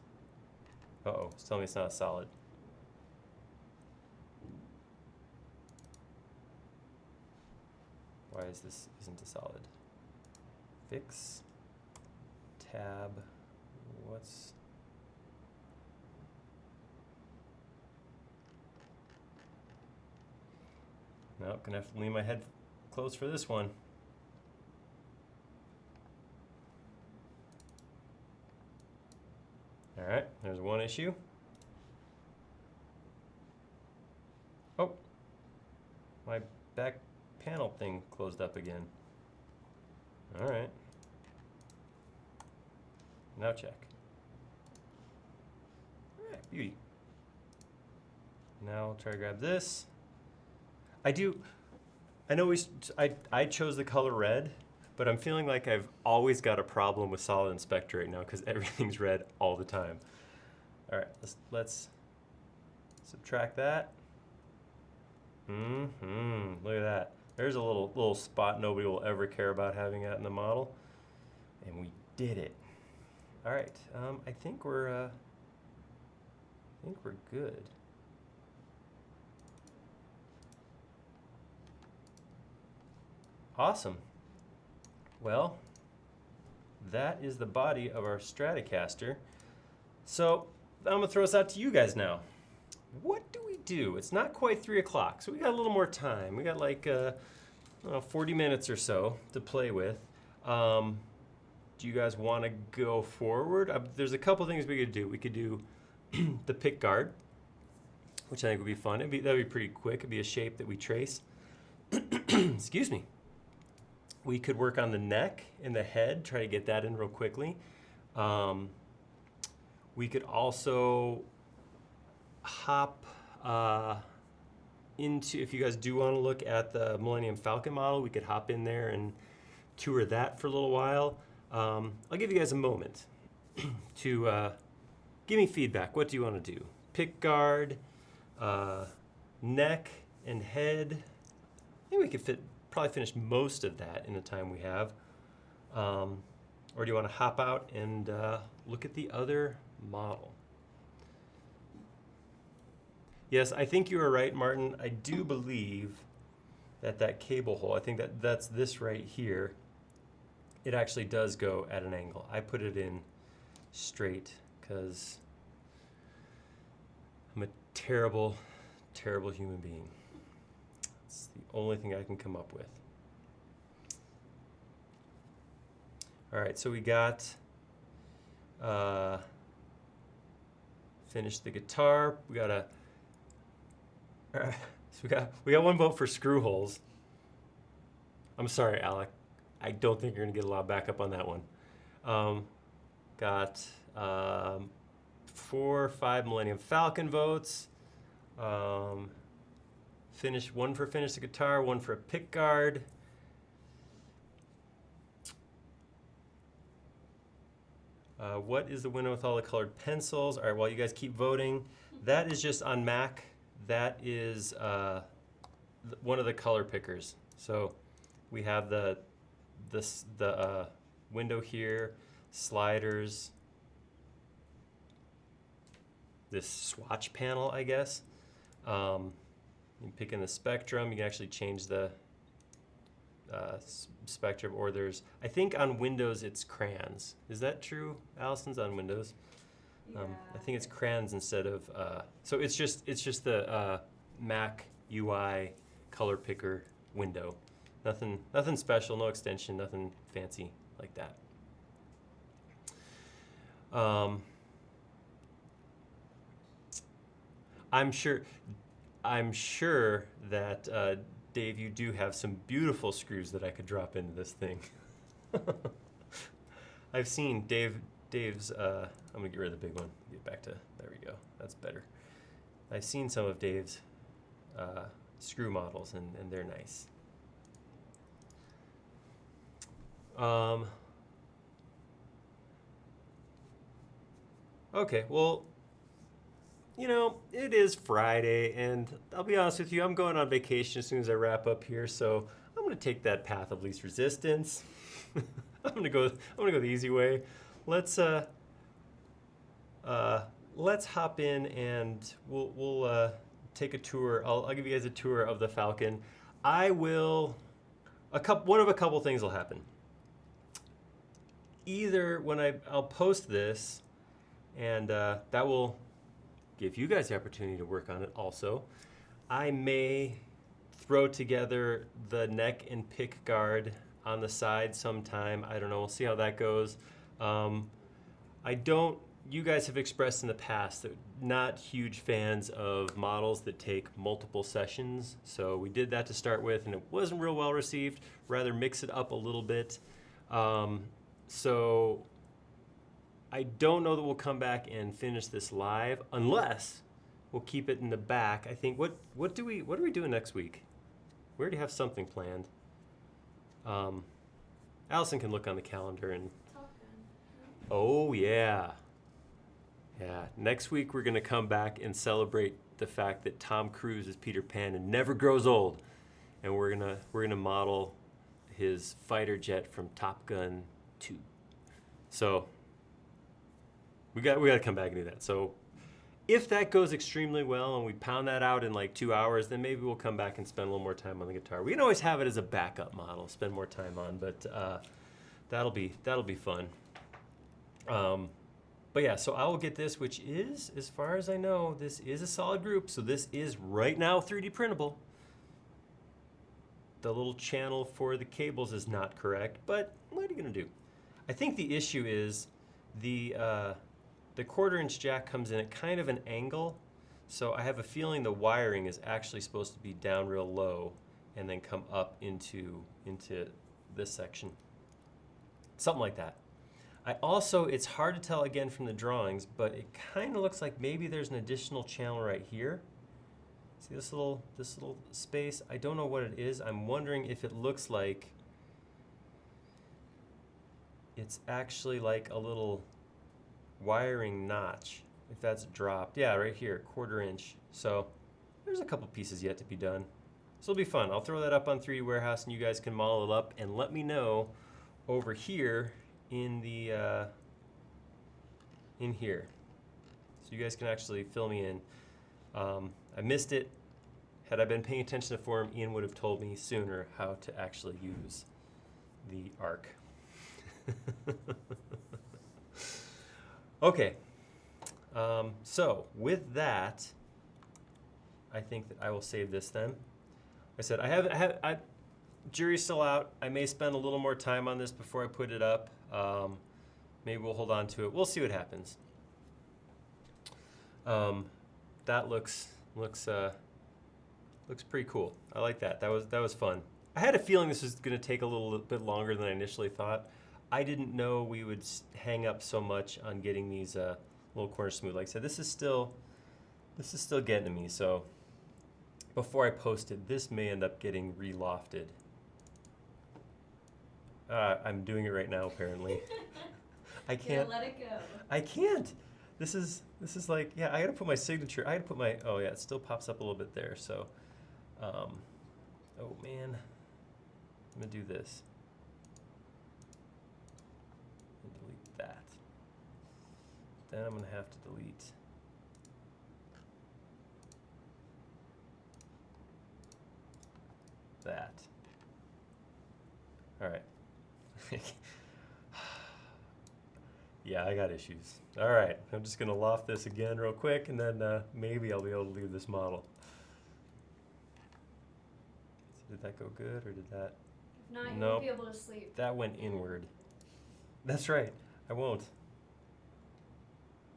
Uh-oh, it's telling me it's not a solid. Why is this isn't a solid? Fix, tab, what's... Nope, gonna have to leave my head closed for this one. All right, there's one issue. Oh, my back panel thing closed up again. All right. Now check. All right, beauty. Now I'll try to grab this, I do. I know I chose the color red, but I'm feeling like I've always got a problem with Solid Inspector right now because everything's red all the time. All right, let's subtract that. Look at that. There's a little spot nobody will ever care about having that in the model, and we did it. All right, I think we're good. Awesome. Well, that is the body of our Stratocaster. So I'm gonna throw this out to you guys now. What do we do? It's not quite 3 o'clock, so we got a little more time. We got like 40 minutes or so to play with. Do you guys want to go forward? There's a couple things we could do. We could do the pick guard, which I think would be fun. That'd be pretty quick. It'd be a shape that we trace. Excuse me. We could work on the neck and the head, try to get that in real quickly. We could also hop into, if you guys do want to look at the Millennium Falcon model, we could hop in there and tour that for a little while. I'll give you guys a moment to give me feedback. What do you want to do? Pick guard, neck, and head. I think we could probably finish most of that in the time we have. Or do you want to hop out and look at the other model? Yes, I think you are right, Martin. I do believe that cable hole, I think that's this right here, it actually does go at an angle. I put it in straight because I'm a terrible, terrible human being. It's the only thing I can come up with. All right, so we got finished the guitar. We got so we got one vote for screw holes. I'm sorry, Alec. I don't think you're gonna get a lot of backup on that one. Got 4 or 5 Millennium Falcon votes. One for finish the guitar, one for a pick guard. What is the winner with all the colored pencils? All right, while you guys keep voting, that is just on Mac. That is one of the color pickers. So we have the window here, sliders, this swatch panel, I guess. You can pick in the spectrum. You can actually change the spectrum, or I think on Windows it's crayons. Is that true? Allison's on Windows. Yeah. I think it's crayons instead of, so it's just the Mac UI color picker window. Nothing special, no extension, nothing fancy like that. I'm sure that Dave, you do have some beautiful screws that I could drop into this thing. I've seen Dave's, I'm gonna get rid of the big one. Get back to, there we go. That's better. I've seen some of Dave's screw models, and they're nice. Okay, well, it is Friday, and I'll be honest with you, I'm going on vacation as soon as I wrap up here, so I'm gonna take that path of least resistance. I'm gonna go the easy way. Let's hop in and we'll take a tour. I'll give you guys a tour of the Falcon. One of a couple things will happen. Either when I'll post this, and that will give you guys the opportunity to work on it also. I may throw together the neck and pick guard on the side sometime. I don't know. We'll see how that goes. You guys have expressed in the past that not huge fans of models that take multiple sessions. So we did that to start with, and it wasn't real well received. Rather mix it up a little bit. So I don't know that we'll come back and finish this live unless we'll keep it in the back. I think what are we doing next week? We already have something planned. Allison can look on the calendar and. Top Gun. Oh yeah. Yeah. Next week we're gonna come back and celebrate the fact that Tom Cruise is Peter Pan and never grows old, and we're gonna model his fighter jet from Top Gun 2. So we got to come back and do that. So if that goes extremely well and we pound that out in like 2 hours, then maybe we'll come back and spend a little more time on the guitar. We can always have it as a backup model, spend more time on, but that'll be fun. But yeah, so I will get this, which is, as far as I know, this is a solid group. So this is right now 3D printable. The little channel for the cables is not correct, but what are you gonna do? I think the issue is the 1/4-inch jack comes in at kind of an angle, so I have a feeling the wiring is actually supposed to be down real low and then come up into this section. Something like that. I also, it's hard to tell again from the drawings, but it kind of looks like maybe there's an additional channel right here. See this little space? I don't know what it is. I'm wondering if it looks like it's actually like a little wiring notch, if that's dropped. Yeah, right here, 1/4 inch. So there's a couple pieces yet to be done. So it'll be fun. I'll throw that up on 3D Warehouse and you guys can model it up and let me know over here in the in here. So you guys can actually fill me in. I missed it. Had I been paying attention to form, Ian would have told me sooner how to actually use the arc. Okay, so with that, I think that I will save this then. Like I said, jury's still out. I may spend a little more time on this before I put it up. Maybe we'll hold on to it. We'll see what happens. That looks pretty cool. I like that. That was fun. I had a feeling this was going to take a little bit longer than I initially thought. I didn't know we would hang up so much on getting these little corners smooth. Like I said, this is still getting to me. So before I post it, this may end up getting re-lofted. I'm doing it right now, apparently. I can't. Let it go. I can't. This is like, yeah, I gotta put my signature. I gotta put my, oh yeah, it still pops up a little bit there. So, oh man, I'm gonna do this. And delete that. Then I'm gonna have to delete that. All right. Yeah, I got issues. All right, I'm just gonna loft this again real quick, and then maybe I'll be able to leave this model. So did that go good, or did that? If not, you Nope. won't be able to sleep. That went inward. That's right, I won't.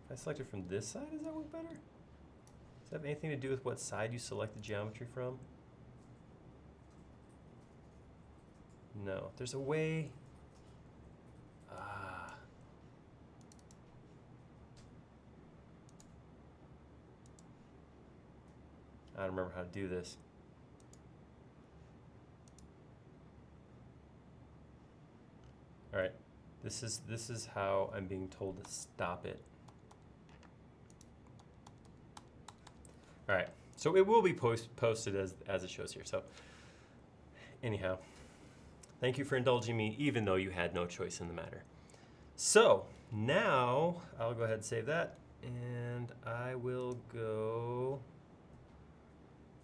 If I select it from this side, does that work better? Does that have anything to do with what side you select the geometry from? No, there's a way. I don't remember how to do this. All right, this is how I'm being told to stop it. All right, so it will be posted as it shows here. So anyhow, thank you for indulging me, even though you had no choice in the matter. So now I'll go ahead and save that, and I will go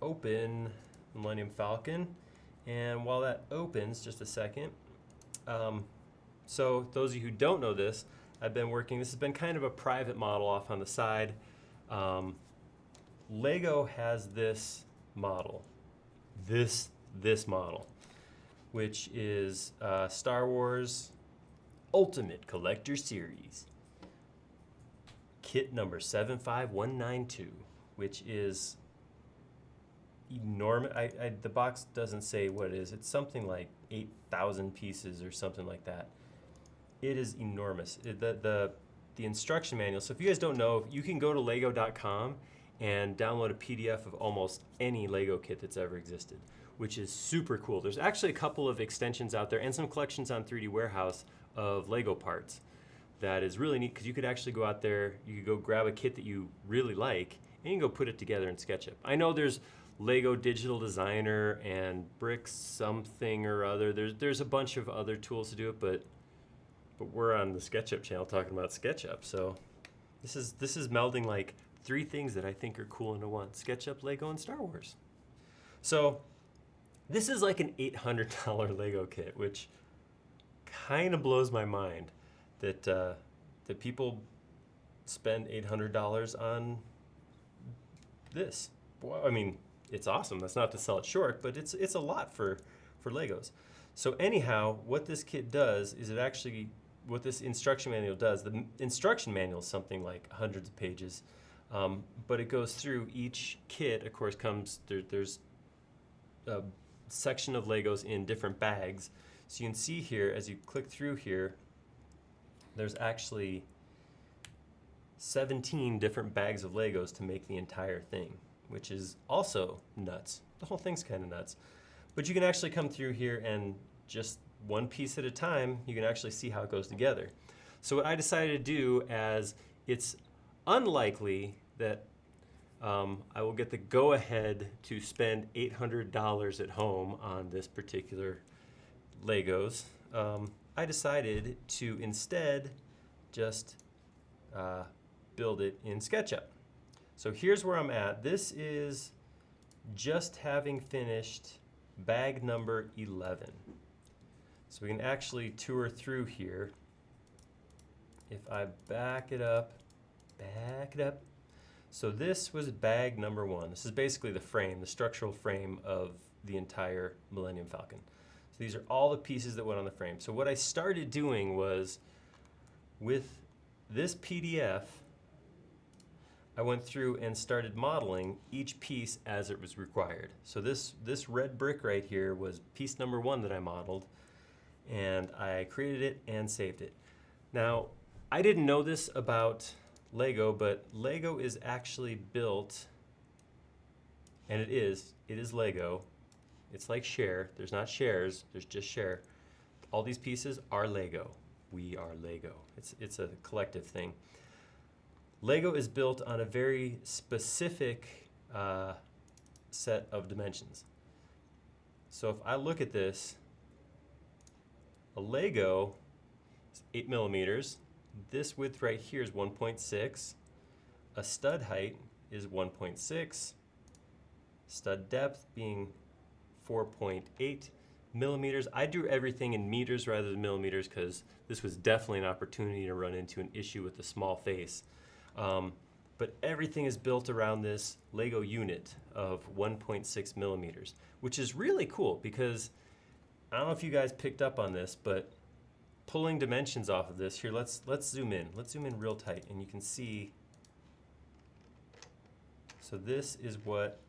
open Millennium Falcon. And while that opens, just a second. So those of you who don't know this, I've been working, this has been kind of a private model off on the side. Lego has this model, this model, which is Star Wars Ultimate Collector Series, kit number 75192, which is enormous. The box doesn't say what it is. It's something like 8,000 pieces or something like that. It is enormous. The instruction manual, so if you guys don't know, you can go to lego.com and download a PDF of almost any Lego kit that's ever existed. which is super cool. There's actually a couple of extensions out there and some collections on 3D Warehouse of Lego parts. That is really neat because you could actually go out there, you could go grab a kit that you really like, and you can go put it together in SketchUp. I know there's Lego Digital Designer and Bricks something or other. There's a bunch of other tools to do it, but we're on the SketchUp channel talking about SketchUp. So this is melding like three things that I think are cool into one: SketchUp, Lego, and Star Wars. So this is like an $800 Lego kit, which kind of blows my mind that that people spend $800 on this. Well, I mean, it's awesome. That's not to sell it short, but it's a lot for Legos. So anyhow, what this kit does is what this instruction manual does. The instruction manual is something like hundreds of pages, but it goes through each kit. Of course, there's a section of Legos in different bags. So you can see here, as you click through here, there's actually 17 different bags of Legos to make the entire thing, which is also nuts. The whole thing's kind of nuts. But you can actually come through here and just one piece at a time, you can actually see how it goes together. So what I decided to do, as it's unlikely that I will get the go-ahead to spend $800 at home on this particular Legos, I decided to instead just build it in SketchUp. So here's where I'm at. This is just having finished bag number 11. So we can actually tour through here. If I back it up. So this was bag number 1. This is basically the frame, the structural frame of the entire Millennium Falcon. So these are all the pieces that went on the frame. So what I started doing was, with this PDF, I went through and started modeling each piece as it was required. So this red brick right here was piece number 1 that I modeled, and I created it and saved it. Now, I didn't know this about Lego, but Lego is actually built, and it is Lego. It's like Share. There's not shares, there's just Share. All these pieces are Lego. We are Lego. It's a collective thing. Lego is built on a very specific set of dimensions. So if I look at this, a Lego is 8 millimeters. This width right here is 1.6. A stud height is 1.6. Stud depth being 4.8 millimeters. I drew everything in meters rather than millimeters because this was definitely an opportunity to run into an issue with the small face. But everything is built around this Lego unit of 1.6 millimeters, which is really cool because I don't know if you guys picked up on this, but pulling dimensions off of this, here, let's zoom in. Let's zoom in real tight, and you can see. So this is what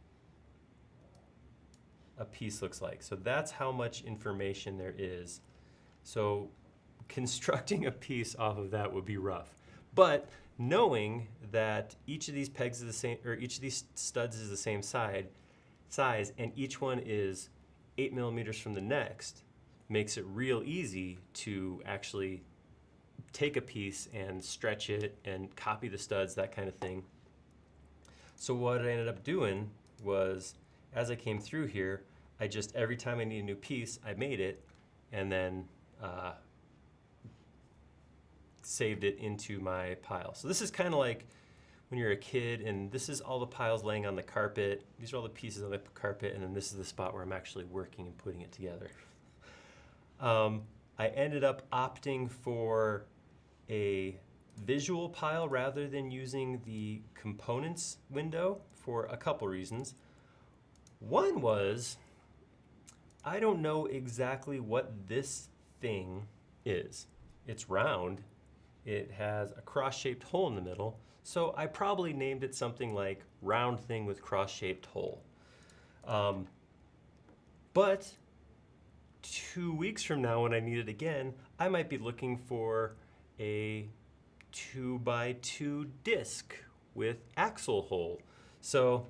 a piece looks like. So that's how much information there is. So constructing a piece off of that would be rough. But knowing that each of these pegs is the same, or each of these studs is the same size, and each one is 8 millimeters from the next, makes it real easy to actually take a piece and stretch it and copy the studs, that kind of thing. So what I ended up doing was, as I came through here, I just, every time I need a new piece, I made it and then saved it into my pile. So this is kind of like when you're a kid and this is all the piles laying on the carpet. These are all the pieces on the carpet, and then this is the spot where I'm actually working and putting it together. I ended up opting for a visual pile rather than using the components window for a couple reasons. One was, I don't know exactly what this thing is. It's round. It has a cross-shaped hole in the middle, so I probably named it something like round thing with cross-shaped hole. But 2 weeks from now, when I need it again, I might be looking for a 2x2 disc with axle hole. So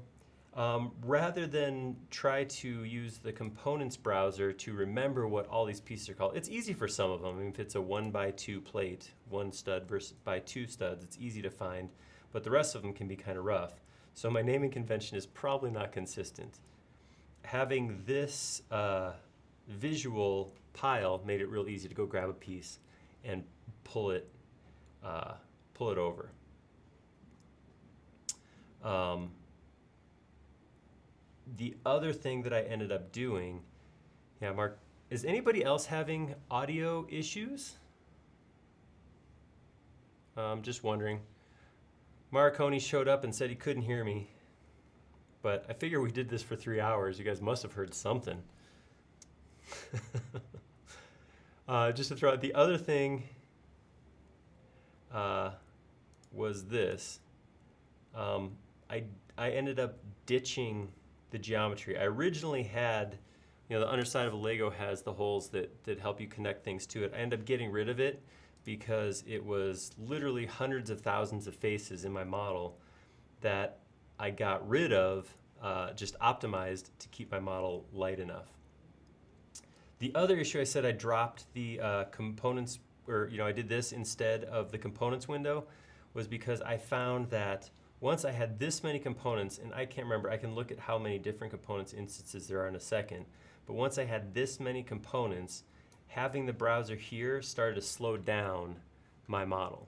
Rather than try to use the components browser to remember what all these pieces are called. It's easy for some of them. I mean, if it's a 1x2 plate, 1 stud versus by 2 studs, it's easy to find, but the rest of them can be kind of rough. So my naming convention is probably not consistent. Having this visual pile made it real easy to go grab a piece and pull it over. The other thing that I ended up doing, yeah, Mark, is anybody else having audio issues? Just wondering. Marconi showed up and said he couldn't hear me, but I figure we did this for 3 hours. You guys must have heard something. Just to throw out, the other thing was this. I ended up ditching the geometry. I originally had, the underside of a Lego has the holes that help you connect things to it. I ended up getting rid of it because it was literally hundreds of thousands of faces in my model that I got rid of, just optimized to keep my model light enough. The other issue, I said I dropped the components, or I did this instead of the components window, was because I found that once I had this many components, and I can't remember, I can look at how many different components instances there are in a second, but once I had this many components, having the browser here started to slow down my model.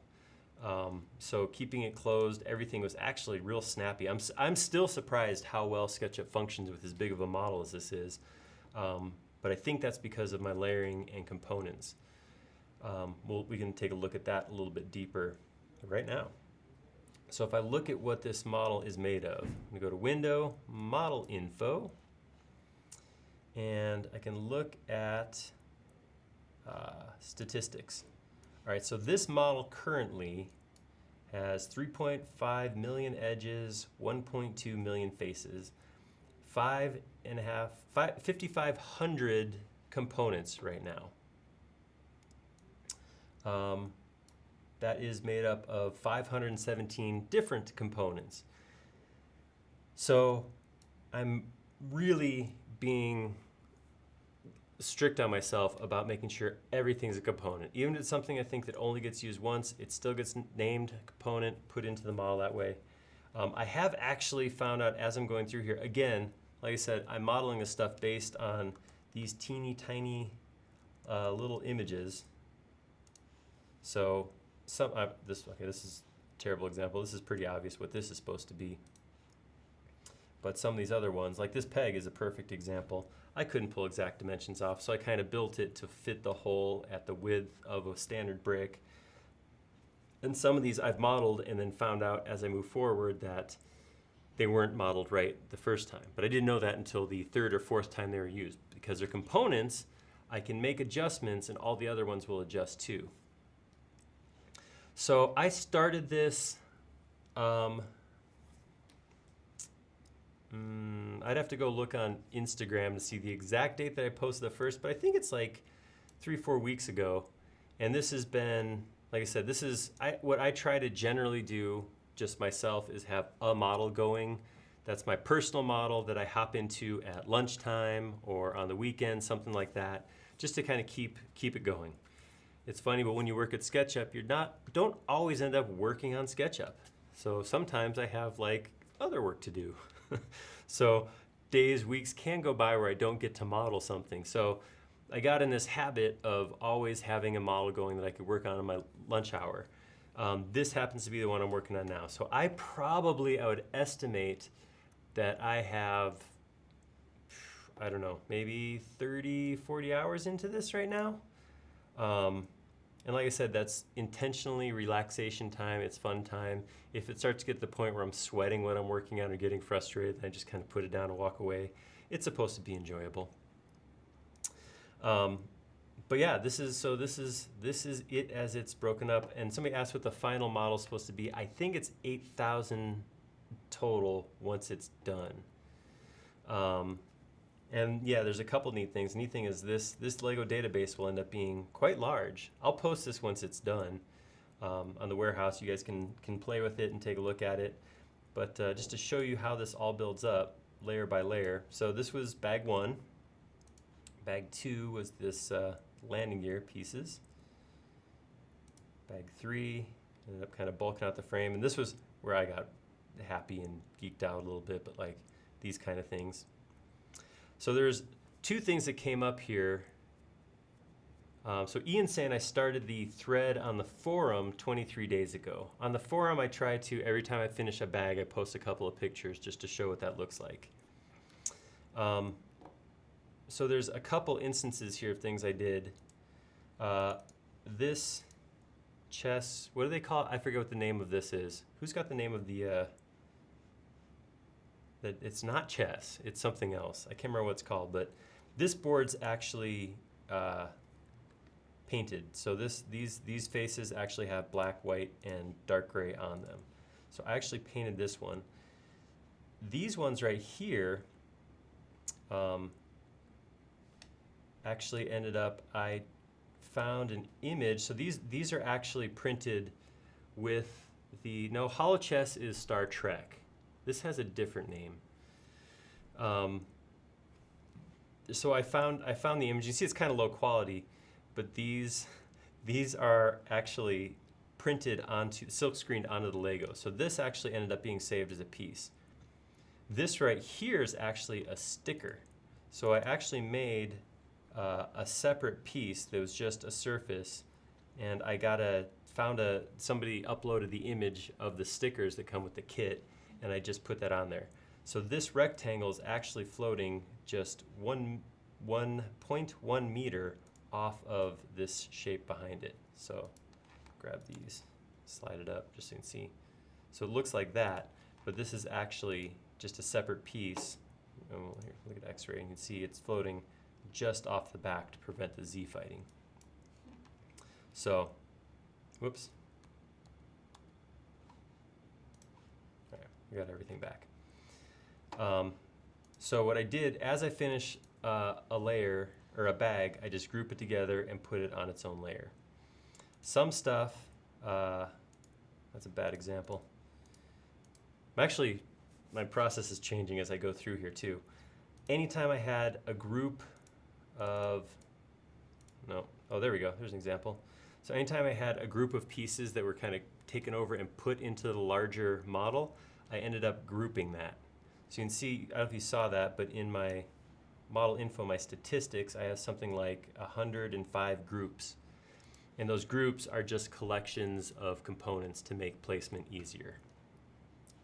So keeping it closed, everything was actually real snappy. I'm still surprised how well SketchUp functions with as big of a model as this is, but I think that's because of my layering and components. We can take a look at that a little bit deeper right now. So if I look at what this model is made of, I'm going to go to Window, Model Info, and I can look at statistics. All right, so this model currently has 3.5 million edges, 1.2 million faces, 5,500 components right now. That is made up of 517 different components. So I'm really being strict on myself about making sure everything's a component. Even if it's something I think that only gets used once, it still gets named component, put into the model that way. I have actually found out as I'm going through here, again, like I said, I'm modeling this stuff based on these teeny tiny little images. So this is a terrible example. This is pretty obvious what this is supposed to be. But some of these other ones, like this peg is a perfect example. I couldn't pull exact dimensions off, so I kind of built it to fit the hole at the width of a standard brick. And some of these I've modeled and then found out as I move forward that they weren't modeled right the first time. But I didn't know that until the third or fourth time they were used. Because they're components, I can make adjustments and all the other ones will adjust too. So I started this, I'd have to go look on Instagram to see the exact date that I posted the first, but I think it's like 3-4 weeks ago. And this has been, like I said, this is what I try to generally do just myself is have a model going. That's my personal model that I hop into at lunchtime or on the weekend, something like that, just to kind of keep it going. It's funny, but when you work at SketchUp, don't always end up working on SketchUp. So sometimes I have like other work to do. So days, weeks can go by where I don't get to model something. So I got in this habit of always having a model going that I could work on in my lunch hour. This happens to be the one I'm working on now. So I would estimate that I have, I don't know, maybe 30, 40 hours into this right now. And like I said, that's intentionally relaxation time. It's fun time. If it starts to get to the point where I'm sweating when I'm working on or getting frustrated, then I just kind of put it down and walk away. It's supposed to be enjoyable. But yeah, this is it as it's broken up. And somebody asked what the final model is supposed to be. I think it's 8,000 total once it's done. And yeah, there's a couple neat things. Neat thing is this Lego database will end up being quite large. I'll post this once it's done on the warehouse. You guys can play with it and take a look at it. But just to show you how this all builds up layer by layer. So this was bag 1. Bag 2 was this landing gear pieces. Bag 3 ended up kind of bulking out the frame, and this was where I got happy and geeked out a little bit, but like these kind of things. So there's 2 things that came up here. So Ian's saying I started the thread on the forum 23 days ago. On the forum, I try to, every time I finish a bag, I post a couple of pictures just to show what that looks like. So there's a couple instances here of things I did. This chess, what do they call it? I forget what the name of this is. Who's got the name of the, that it's not chess, it's something else. I can't remember what it's called, but this board's actually painted. So these faces actually have black, white, and dark gray on them. So I actually painted this one. These ones right here actually ended up, I found an image. So these are actually printed with the, no, Hollow Chess is Star Trek. This has a different name. So I found the image. You see it's kind of low quality, but these are actually printed onto, silk screened onto the Lego. So this actually ended up being saved as a piece. This right here is actually a sticker. So I actually made a separate piece that was just a surface, and I somebody uploaded the image of the stickers that come with the kit, and I just put that on there. So this rectangle is actually floating just 1.1 meter off of this shape behind it. So grab these, slide it up just so you can see. So it looks like that, but this is actually just a separate piece. Oh, here, look at X-ray, and you can see it's floating just off the back to prevent the Z fighting. So, whoops. All right, we got everything back. So what I did, as I finish a layer or a bag, I just group it together and put it on its own layer. Some stuff, that's a bad example. Actually, my process is changing as I go through here too. Anytime I had a group of, there we go, there's an example. So anytime I had a group of pieces that were kind of taken over and put into the larger model, I ended up grouping that. So you can see, I don't know if you saw that, but in my model info, my statistics, I have something like 105 groups. And those groups are just collections of components to make placement easier.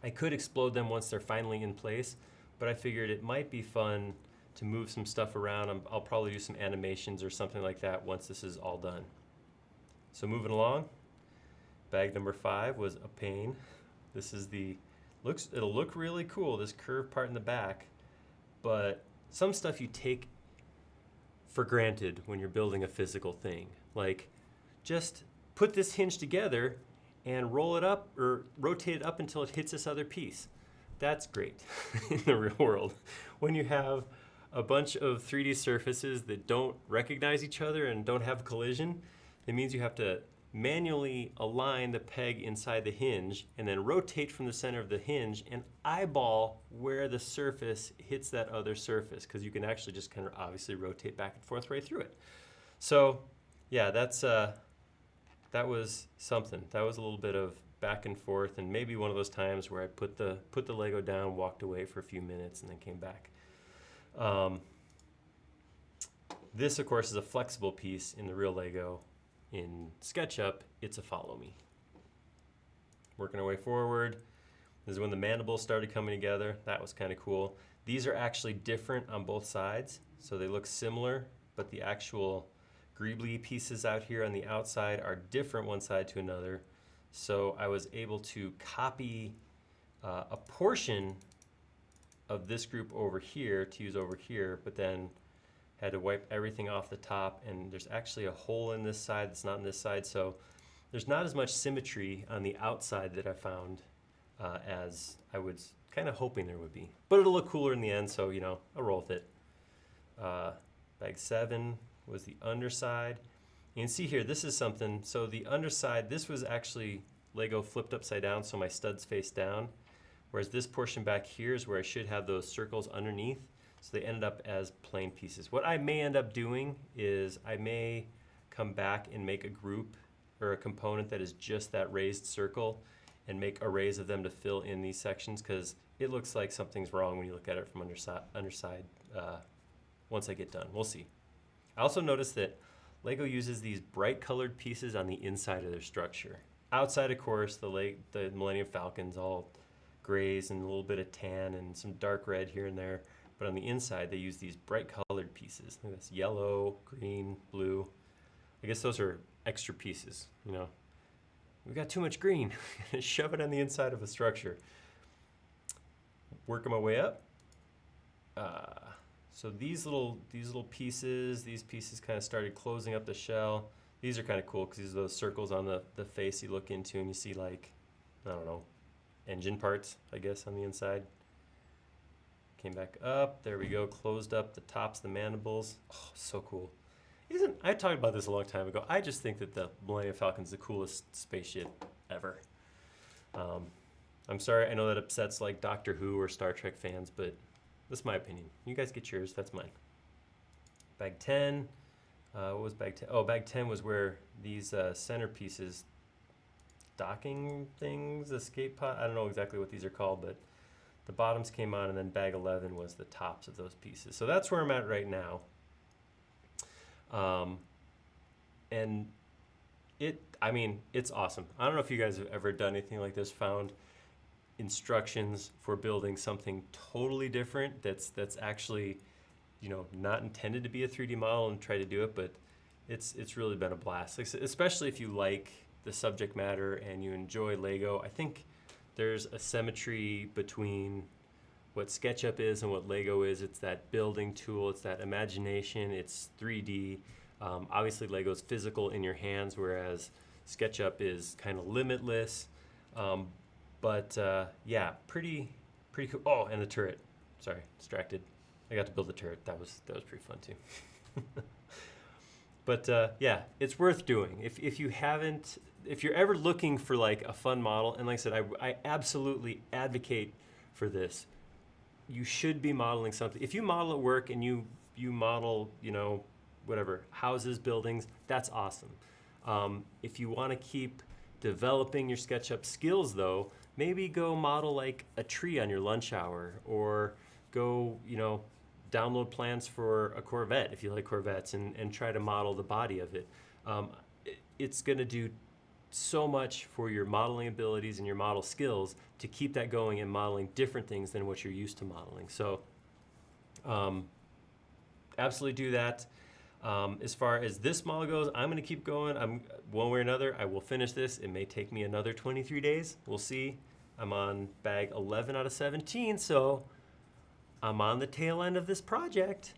I could explode them once they're finally in place, but I figured it might be fun to move some stuff around. I'll probably do some animations or something like that once this is all done. So moving along, bag number 5 was a pain. This is it'll look really cool, this curved part in the back, but some stuff you take for granted when you're building a physical thing. Like, just put this hinge together and roll it up or rotate it up until it hits this other piece. That's great in the real world. When you have a bunch of 3D surfaces that don't recognize each other and don't have collision, it means you have to manually align the peg inside the hinge and then rotate from the center of the hinge and eyeball where the surface hits that other surface, because you can actually just kind of obviously rotate back and forth right through it. So yeah, that was something. That was a little bit of back and forth, and maybe one of those times where I put the Lego down, walked away for a few minutes, and then came back. This, of course, is a flexible piece in the real Lego. In SketchUp, it's a follow me. Working our way forward. This is when the mandibles started coming together. That was kind of cool. These are actually different on both sides, so they look similar, but the actual greebly pieces out here on the outside are different one side to another. So I was able to copy a portion of this group over here to use over here, but then had to wipe everything off the top, and there's actually a hole in this side that's not in this side, so there's not as much symmetry on the outside that I found as I was kind of hoping there would be. But it'll look cooler in the end, so I'll roll with it. Bag 7 was the underside. You can see here, this is something, so the underside, this was actually Lego flipped upside down, so my studs face down. Whereas this portion back here is where I should have those circles underneath. So they ended up as plain pieces. What I may end up doing is I may come back and make a group or a component that is just that raised circle and make arrays of them to fill in these sections, because it looks like something's wrong when you look at it from underside once I get done. We'll see. I also noticed that Lego uses these bright colored pieces on the inside of their structure. Outside, of course, the Millennium Falcon's all grays and a little bit of tan and some dark red here and there. But on the inside, they use these bright colored pieces. Look at this, yellow, green, blue. I guess those are extra pieces, you know. We got too much green. Shove it on the inside of a structure. Working my way up. So these little pieces, these pieces kind of started closing up the shell. These are kind of cool because these are those circles on the face you look into and you see, like, I don't know, engine parts, I guess, on the inside. Came back up, there we go, closed up the tops, the mandibles. Oh, so cool. I talked about this a long time ago. I just think that the Millennium Falcon's the coolest spaceship ever. I'm sorry, I know that upsets like Doctor Who or Star Trek fans, but that's my opinion. You guys get yours, that's mine. Bag 10, what was bag 10? Oh, bag 10 was where these centerpieces, docking things, escape pod, I don't know exactly what these are called, but the bottoms came on, and then bag 11 was the tops of those pieces. So that's where I'm at right now. And it's awesome. I don't know if you guys have ever done anything like this, found instructions for building something totally different that's actually, you know, not intended to be a 3D model and try to do it, but it's really been a blast, especially if you like the subject matter and you enjoy Lego. I think there's a symmetry between what SketchUp is and what Lego is. It's that building tool, it's that imagination, it's 3D. Obviously Lego's physical in your hands, whereas SketchUp is kind of limitless. Yeah, pretty cool. Oh, and the turret. Sorry, distracted. I got to build the turret. That was pretty fun too. But yeah, it's worth doing. If you're ever looking for like a fun model, and like I said, I absolutely advocate for this. You should be modeling something. If you model at work and you model, you know, whatever, houses, buildings, that's awesome. If you want to keep developing your SketchUp skills, though, maybe go model like a tree on your lunch hour, or go, you know, download plans for a Corvette if you like Corvettes, and try to model the body of it. It's going to do so much for your modeling abilities and your model skills to keep that going and modeling different things than what you're used to modeling. So absolutely do that. As far as this model goes, I'm going to keep going. One way or another, I will finish this. It may take me another 23 days. We'll see. I'm on bag 11 out of 17, so I'm on the tail end of this project.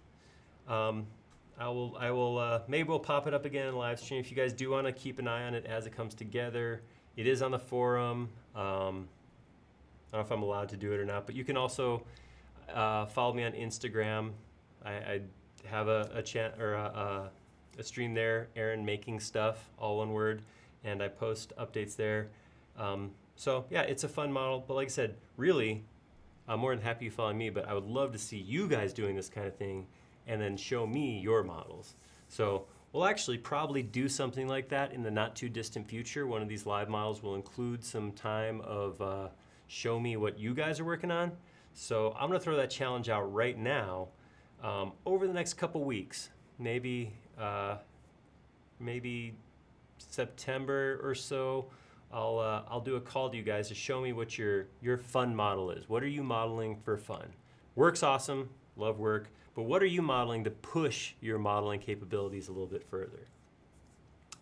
I will maybe we'll pop it up again in live stream. If you guys do want to keep an eye on it as it comes together, it is on the forum. I don't know if I'm allowed to do it or not, but you can also follow me on Instagram. I have a chat or a stream there, Aaron Making Stuff, all one word, and I post updates there. So yeah, it's a fun model, but like I said, really, I'm more than happy you following me, but I would love to see you guys doing this kind of thing and then show me your models. So we'll actually probably do something like that in the not too distant future. One of these live models will include some time of show me what you guys are working on. So I'm gonna throw that challenge out right now. Over the next couple weeks, maybe September or so, I'll do a call to you guys to show me what your fun model is. What are you modeling for fun? Work's awesome, love work, but what are you modeling to push your modeling capabilities a little bit further?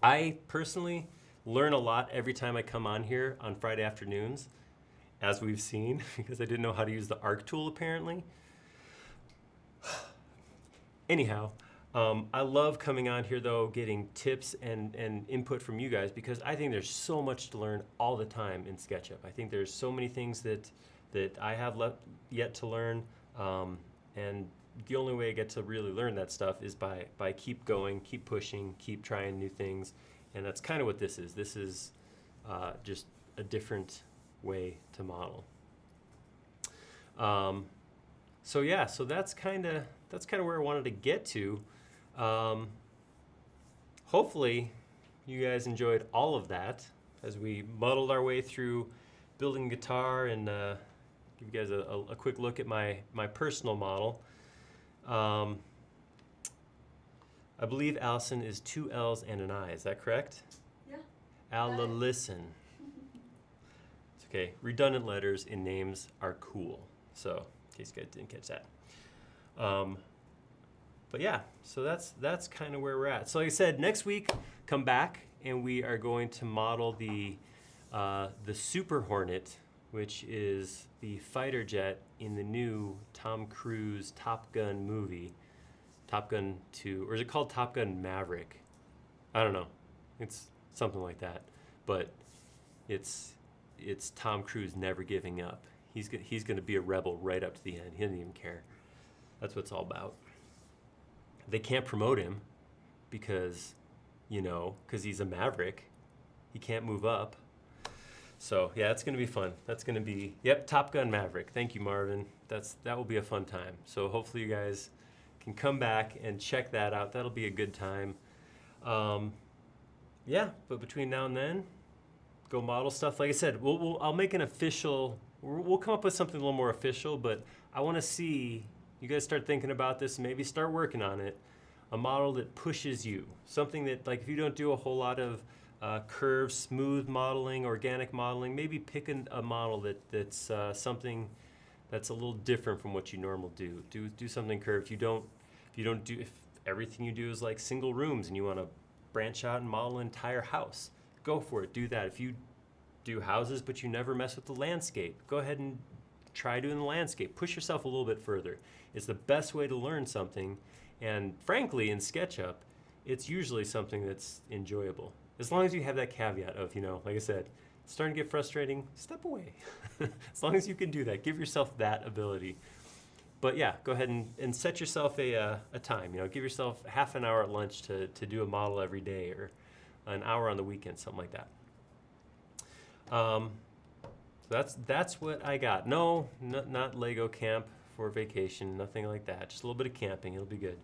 I personally learn a lot every time I come on here on Friday afternoons, as we've seen, because I didn't know how to use the arc tool apparently. Anyhow, I love coming on here though, getting tips and input from you guys, because I think there's so much to learn all the time in SketchUp. I think there's so many things that I have yet to learn, and the only way I get to really learn that stuff is by keep going, keep pushing, keep trying new things, and that's kind of what this is. This is just a different way to model. So yeah, so that's kind of where I wanted to get to. Hopefully, you guys enjoyed all of that as we muddled our way through building a guitar and give you guys a quick look at my personal model. I believe Allison is 2 L's and an I. Is that correct? Yeah. Allison. It's okay. Redundant letters in names are cool. So, in case you guys didn't catch that. But yeah, so that's kind of where we're at. So like I said, next week, come back and we are going to model the Super Hornet, which is the fighter jet in the new Tom Cruise Top Gun movie. Top Gun 2, or is it called Top Gun Maverick? I don't know. It's something like that. But it's Tom Cruise never giving up. He's going to be a rebel right up to the end. He doesn't even care. That's what it's all about. They can't promote him because he's a maverick. He can't move up. So yeah, it's going to be fun. That's going to be, Top Gun Maverick. Thank you, Marvin. That will be a fun time. So hopefully you guys can come back and check that out. That'll be a good time. But between now and then, go model stuff. Like I said, I'll make an official. We'll come up with something a little more official, but I want to see you guys start thinking about this and maybe start working on it. A model that pushes you. Something that, like, if you don't do a whole lot of curved, smooth modeling, organic modeling, maybe pick a model that's something that's a little different from what you normally do. Do something curved. If everything you do is like single rooms and you want to branch out and model an entire house, go for it. Do that. If you do houses but you never mess with the landscape, go ahead and try doing the landscape. Push yourself a little bit further. It's the best way to learn something, and frankly, in SketchUp, it's usually something that's enjoyable. As long as you have that caveat of, like I said, it's starting to get frustrating, step away. As long as you can do that, give yourself that ability. But yeah, go ahead and set yourself a time. Give yourself half an hour at lunch to do a model every day, or an hour on the weekend, something like that. So that's what I got. No, not Lego camp for vacation, nothing like that. Just a little bit of camping. It'll be good.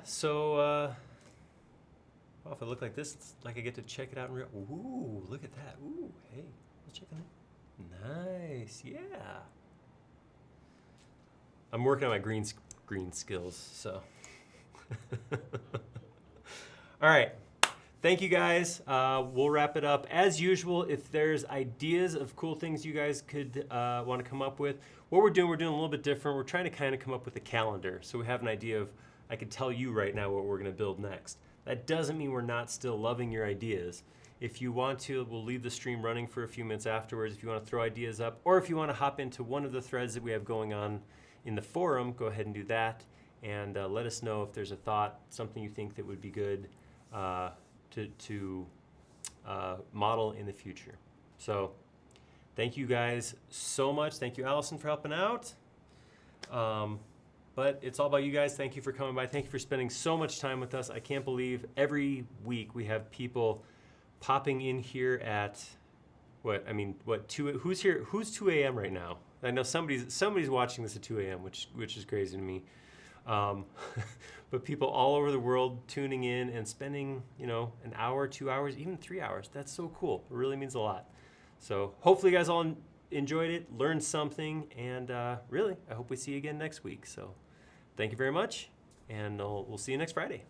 So if I look like this, it's like I get to check it out in real. Ooh, look at that. Ooh, hey, let's check it out. Nice, yeah. I'm working on my green skills, so. All right. Thank you guys. We'll wrap it up. As usual, if there's ideas of cool things you guys could want to come up with, what we're doing a little bit different. We're trying to kind of come up with a calendar so we have an idea of, I could tell you right now what we're going to build next. That doesn't mean we're not still loving your ideas. If you want to, we'll leave the stream running for a few minutes afterwards if you want to throw ideas up, or if you want to hop into one of the threads that we have going on in the forum, go ahead and do that, and let us know if there's a thought, something you think that would be good to model in the future. So thank you guys so much. Thank you, Allison, for helping out. But it's all about you guys. Thank you for coming by. Thank you for spending so much time with us. I can't believe every week we have people popping in here at who's here? Who's 2 a.m. right now? I know somebody's watching this at 2 a.m., which is crazy to me. But people all over the world tuning in and spending, an hour, 2 hours, even 3 hours. That's so cool. It really means a lot. So hopefully you guys all enjoyed it, learned something, and really, I hope we see you again next week. So thank you very much, and we'll see you next Friday.